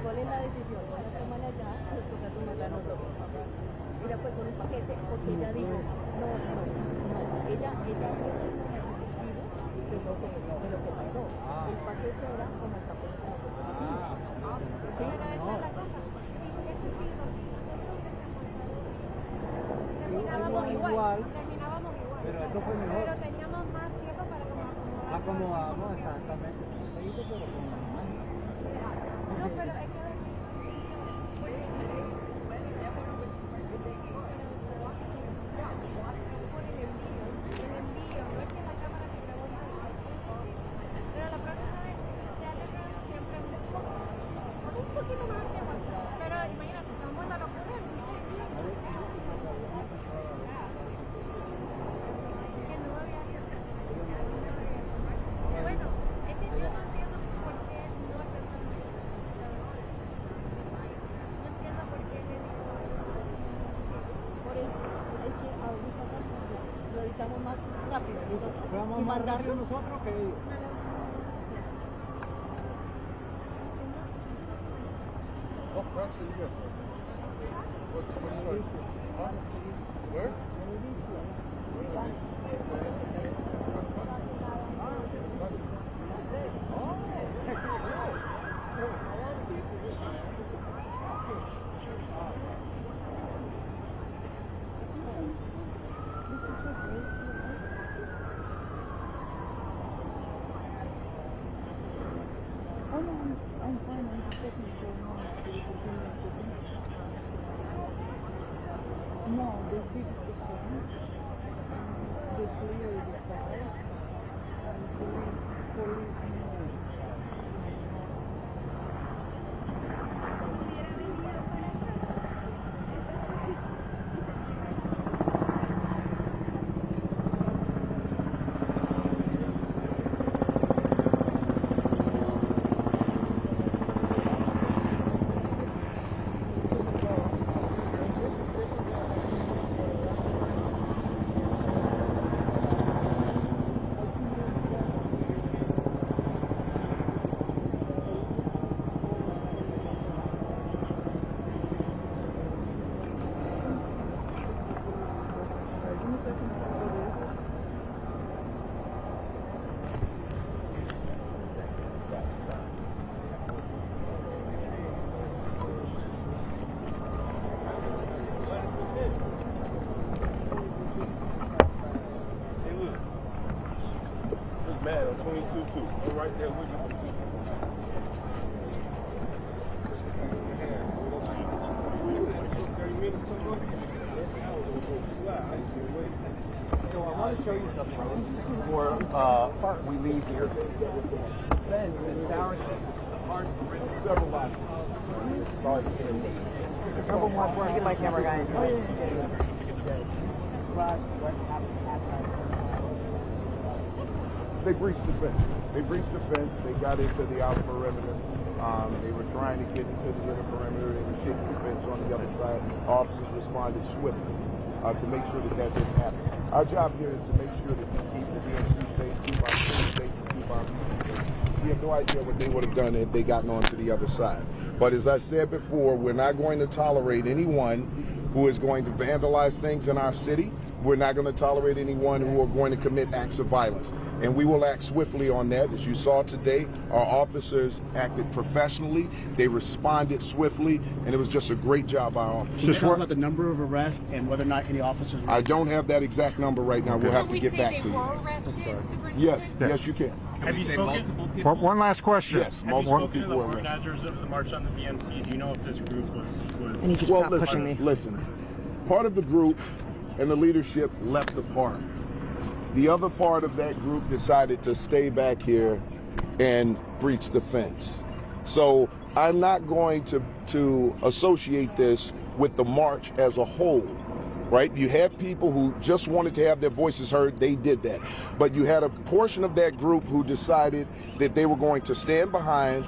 ¿Cuál es la decisión? ¿Van a tomar allá o nos toca tomarla a nosotros? Ella fue con un paquete porque ella dijo, no, ella fue de lo que pasó. El paquete era como el paquete que nosotros hicimos. ¿Sí? Terminábamos igual. Pero esto fue mejor. Pero teníamos más tiempo para acomodamos exactamente. Se hizo, pero con la mano. No, pero es que más rápido y mandarlo nosotros que ellos. What press are you going for? Where? I'm fine, I'm just checking for more. No, they did the phone. They cleared the car. And police mad on 22-2. We're right there with you. So I want to show you something before we leave here. Ben, it's ours. Several lots. Sorry. Couple more before I get my camera guy in. what happened at that? They breached the fence. They breached the fence. They got into the outer perimeter. They were trying to get into the inner perimeter. They were shaking the fence on the other side. Officers responded swiftly to make sure that that didn't happen. Our job here is to make sure that we keep the DNC safe, keep our schools safe, and keep our people safe. We have no idea what they would have done if they gotten onto the other side. But as I said before, we're not going to tolerate anyone who is going to vandalize things in our city. We're not going to tolerate anyone who are going to commit acts of violence. And we will act swiftly on that. As you saw today, our officers acted professionally. They responded swiftly, and it was just a great job by our officers. Can you talk about the number of arrests and whether or not any officers were... I don't have that exact number right now. We'll have to get back to you. Yes, yes, you can. Have you spoken? One last question. Yes, multiple people were arrested. Organizers of the March on the DNC, do you know if this group was... I need you to stop listen, pushing me. Listen, part of the group and the leadership left the park. The other part of that group decided to stay back here and breach the fence. So I'm not going to associate this with the march as a whole, right? You had people who just wanted to have their voices heard, they did that. But you had a portion of that group who decided that they were going to stand behind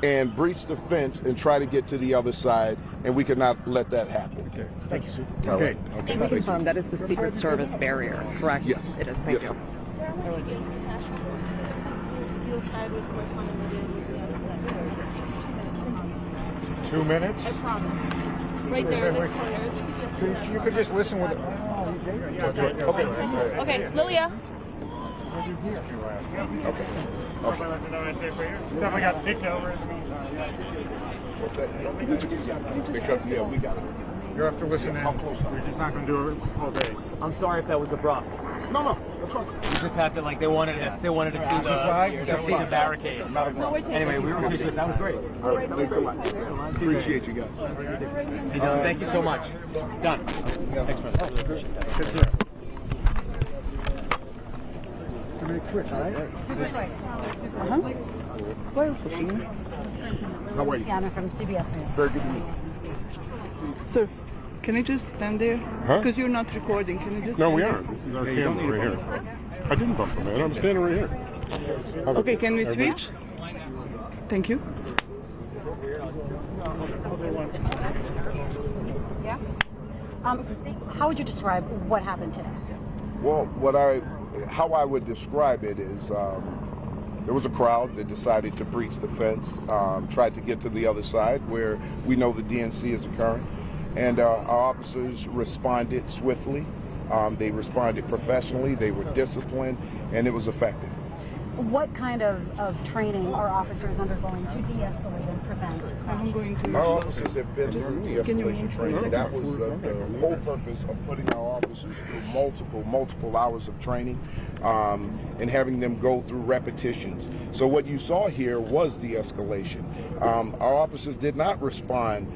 and breach the fence and try to get to the other side, and we could not let that happen. Okay. Thank you, sir. Okay. Can we confirm that is the Secret Service barrier, correct? Yes. It is. Thank you. You'll side with correspondent media. 2 minutes? I promise. Right there in this corner. You could just listen with it. Okay. Okay, Lilia. Okay. Definitely got picked over in the meantime. What's that? Because, yeah, we got it. You have to listen in. We're just not going to do it all day. I'm sorry if that was abrupt. No, that's fine. You just had to, like, they wanted to see the barricades. Anyway, we appreciate that was great. All right, thanks a lot. Appreciate you guys. Hey, Dylan, thank you so much. Done. Thanks, brother. Very quick, all right? Super quick. Why are you pushing me? How are you? Sienna from CBS News. Very good to meet you. Sir, can I just stand there? Huh? Because you're not recording. Can you just No, stand we there? aren't. This is our camera right here. I didn't bump the man. I'm standing right here. Okay, can we switch? Thank you. Yeah? How would you describe what happened today? Well, how I would describe it is there was a crowd that decided to breach the fence, tried to get to the other side where we know the DNC is occurring, and our officers responded swiftly. They responded professionally, they were disciplined, and it was effective. What kind of training are officers undergoing to de-escalate and prevent crime? Our officers have been through de-escalation training. That was the whole purpose of putting our officers through multiple hours of training and having them go through repetitions. So what you saw here was de-escalation. Our officers did not respond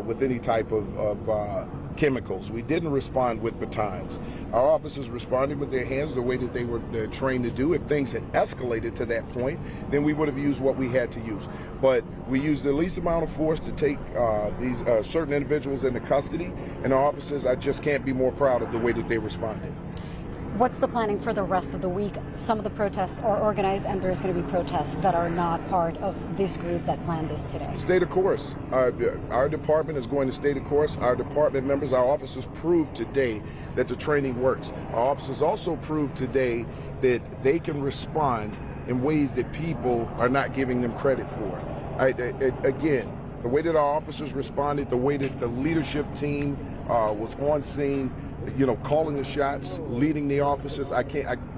with any type of chemicals. We didn't respond with batons. Our officers responded with their hands the way that they were trained to do. If things had escalated to that point, then we would have used what we had to use. But we used the least amount of force to take these certain individuals into custody, and our officers, I just can't be more proud of the way that they responded. What's the planning for the rest of the week? Some of the protests are organized, and there's going to be protests that are not part of this group that planned this today. Stay the course. Our department is going to stay the course. Our department members, our officers proved today that the training works. Our officers also proved today that they can respond in ways that people are not giving them credit for. Again, the way that our officers responded, the way that the leadership team was on scene, calling the shots, leading the officers, I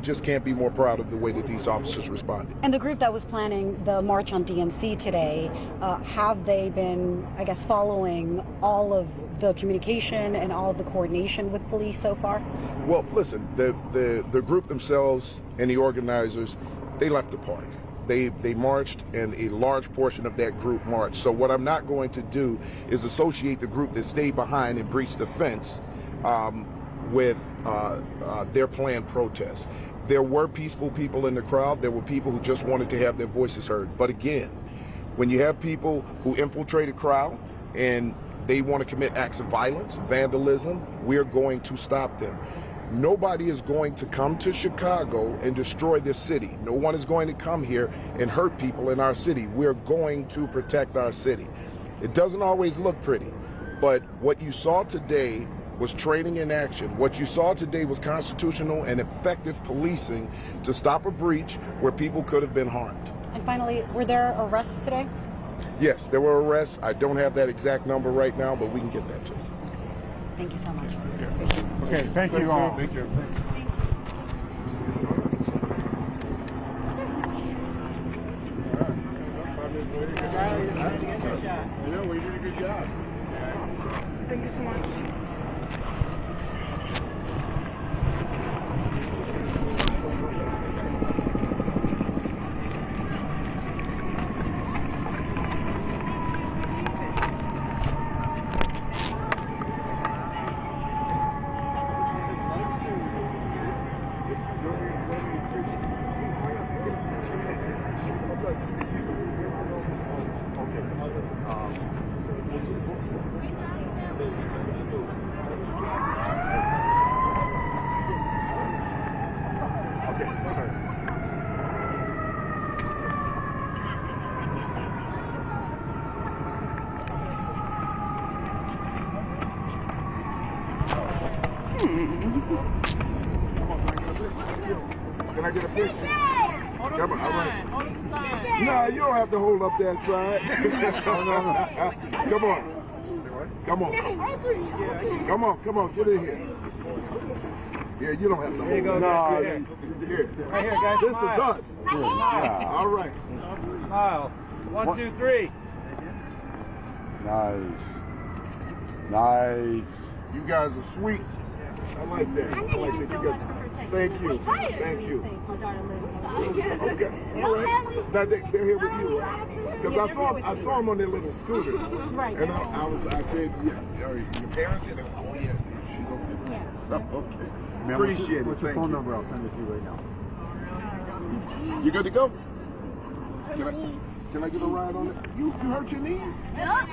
just can't be more proud of the way that these officers responded. And the group that was planning the march on DNC today, have they been, I guess, following all of the communication and all of the coordination with police so far? Well, listen, the group themselves and the organizers, they left the park. They marched, and a large portion of that group marched. So what I'm not going to do is associate the group that stayed behind and breached the fence with their planned protests. There were peaceful people in the crowd. There were people who just wanted to have their voices heard. But again, when you have people who infiltrate a crowd and they want to commit acts of violence, vandalism, we're going to stop them. Nobody is going to come to Chicago and destroy this city. No one is going to come here and hurt people in our city. We're going to protect our city. It doesn't always look pretty, but what you saw today was training in action. What you saw today was constitutional and effective policing to stop a breach where people could have been harmed. And finally, were there arrests today? Yes, there were arrests. I don't have that exact number right now, but we can get that to you. Thank you so much. Okay, thank you all. Thank you. Yeah, we did a good job. Thank you so much. Can I get a picture? Hold Come up on, the all sign. right. Hold up the sign. No, you don't have to hold up that side. Come on. Come on. Come on, come on, get in here. Yeah, you don't have to hold There you go, it. guys. No, here. Right here, guys. This Smile. is us. Yeah, all right. Smile. 1, 2, 3. Nice. Nice. You guys are sweet. I like that. I like that. You guys. Thank you. Thank you. Okay. All right. Now they're here with you, right? Because I saw them on their little scooters. Right. And I said, yeah, are your parents? And they were, oh yeah, she's okay. Yes. Oh, okay. Man, Appreciate it. what's your Thank phone you. number? I'll send it to you right now. You good to go? Can I get a ride on it? You hurt your knees? Yeah.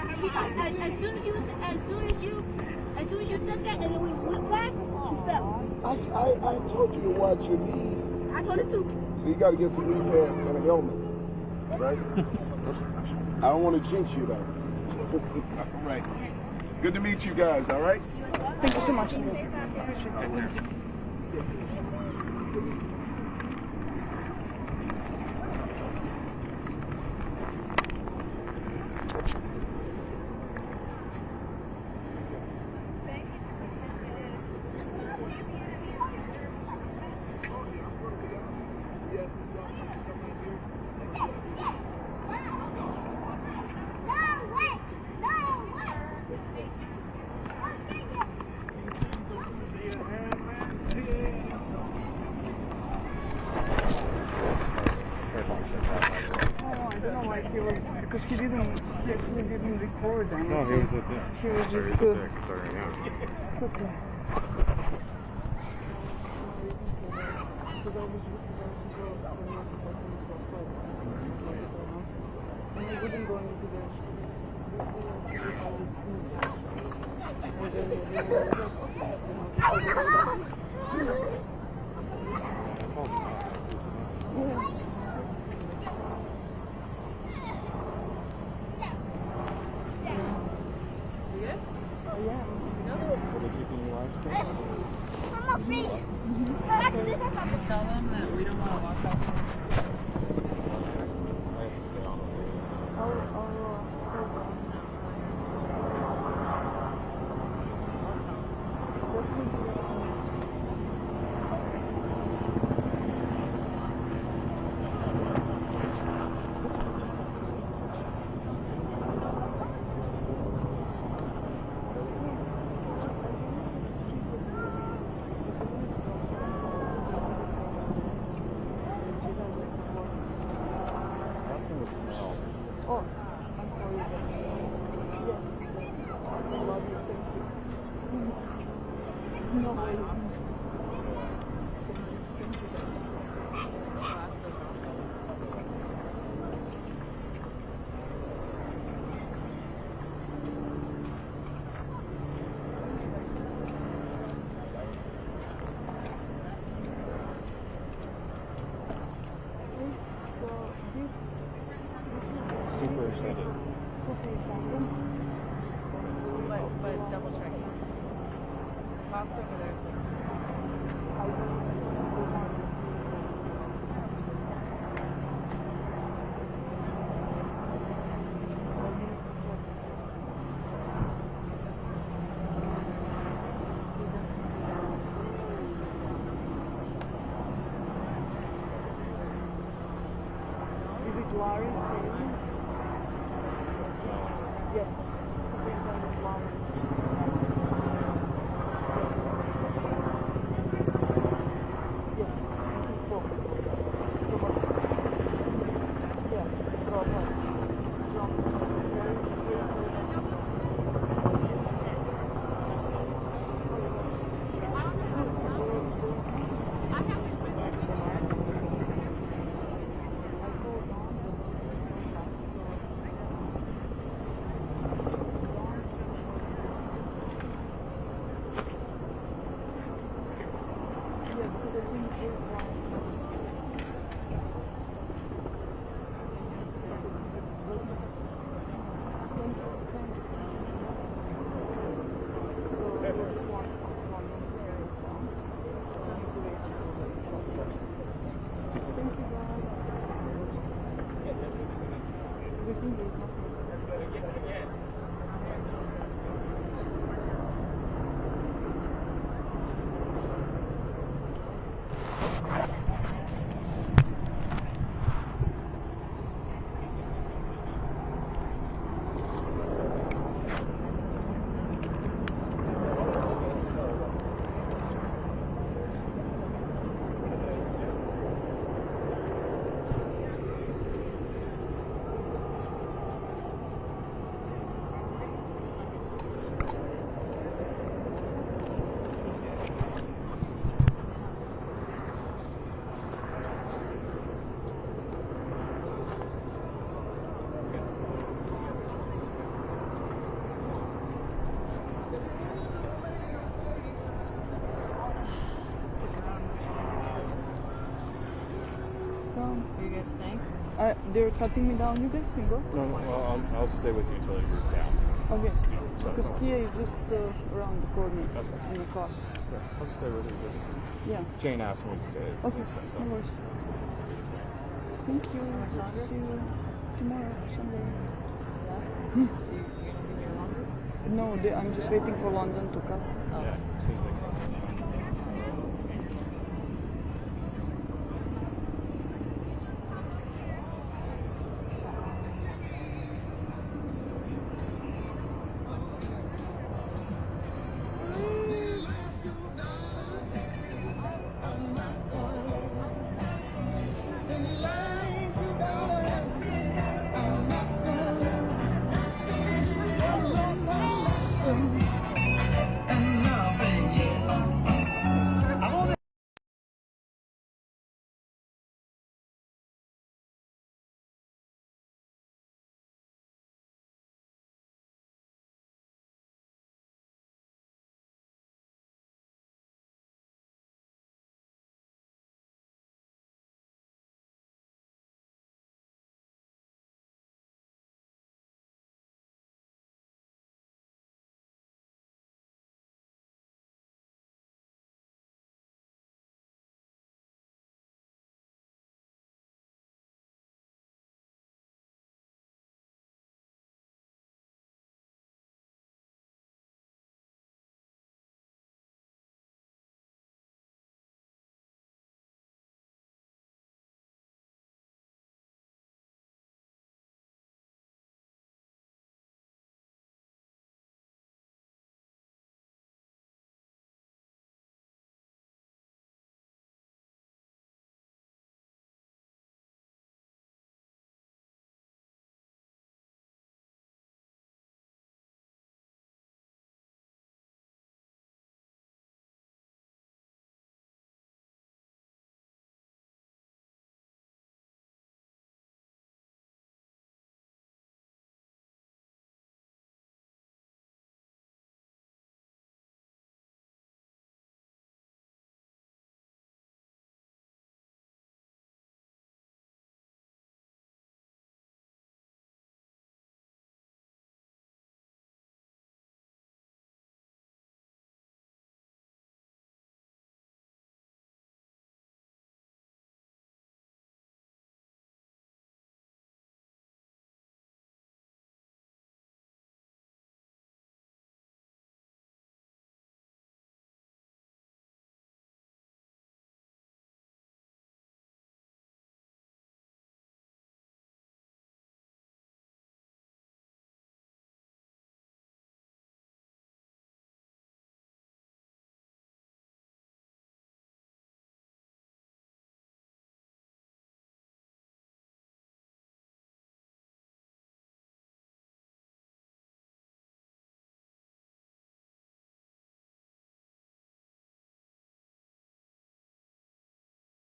As soon as you said that, and then we went back, she fell. I told you to watch your knees. I told her to. So you got to get some knee pads and a helmet, right? I don't want to jinx you though. All right. Good to meet you guys. All right. Thank you so much. Because he actually didn't record anything. No, he was a dick. He was Sorry, just he's a dick. Sorry, yeah. It's okay. Tell them that we don't want to walk out. But double check. Box over there says. Is it Larry? Yes. Superintendent Lawrence. Are you guys staying? They're cutting me down. You guys can go. No, well, I'll stay with you until you're down. Okay. So, Because Kia is just around the corner in the car. I'll stay with you. Just Jane asked me to stay. Okay. No worries. Thank you. See you tomorrow, Sunday. You gonna be here longer? No, I'm just waiting for London to come. Yeah, seems like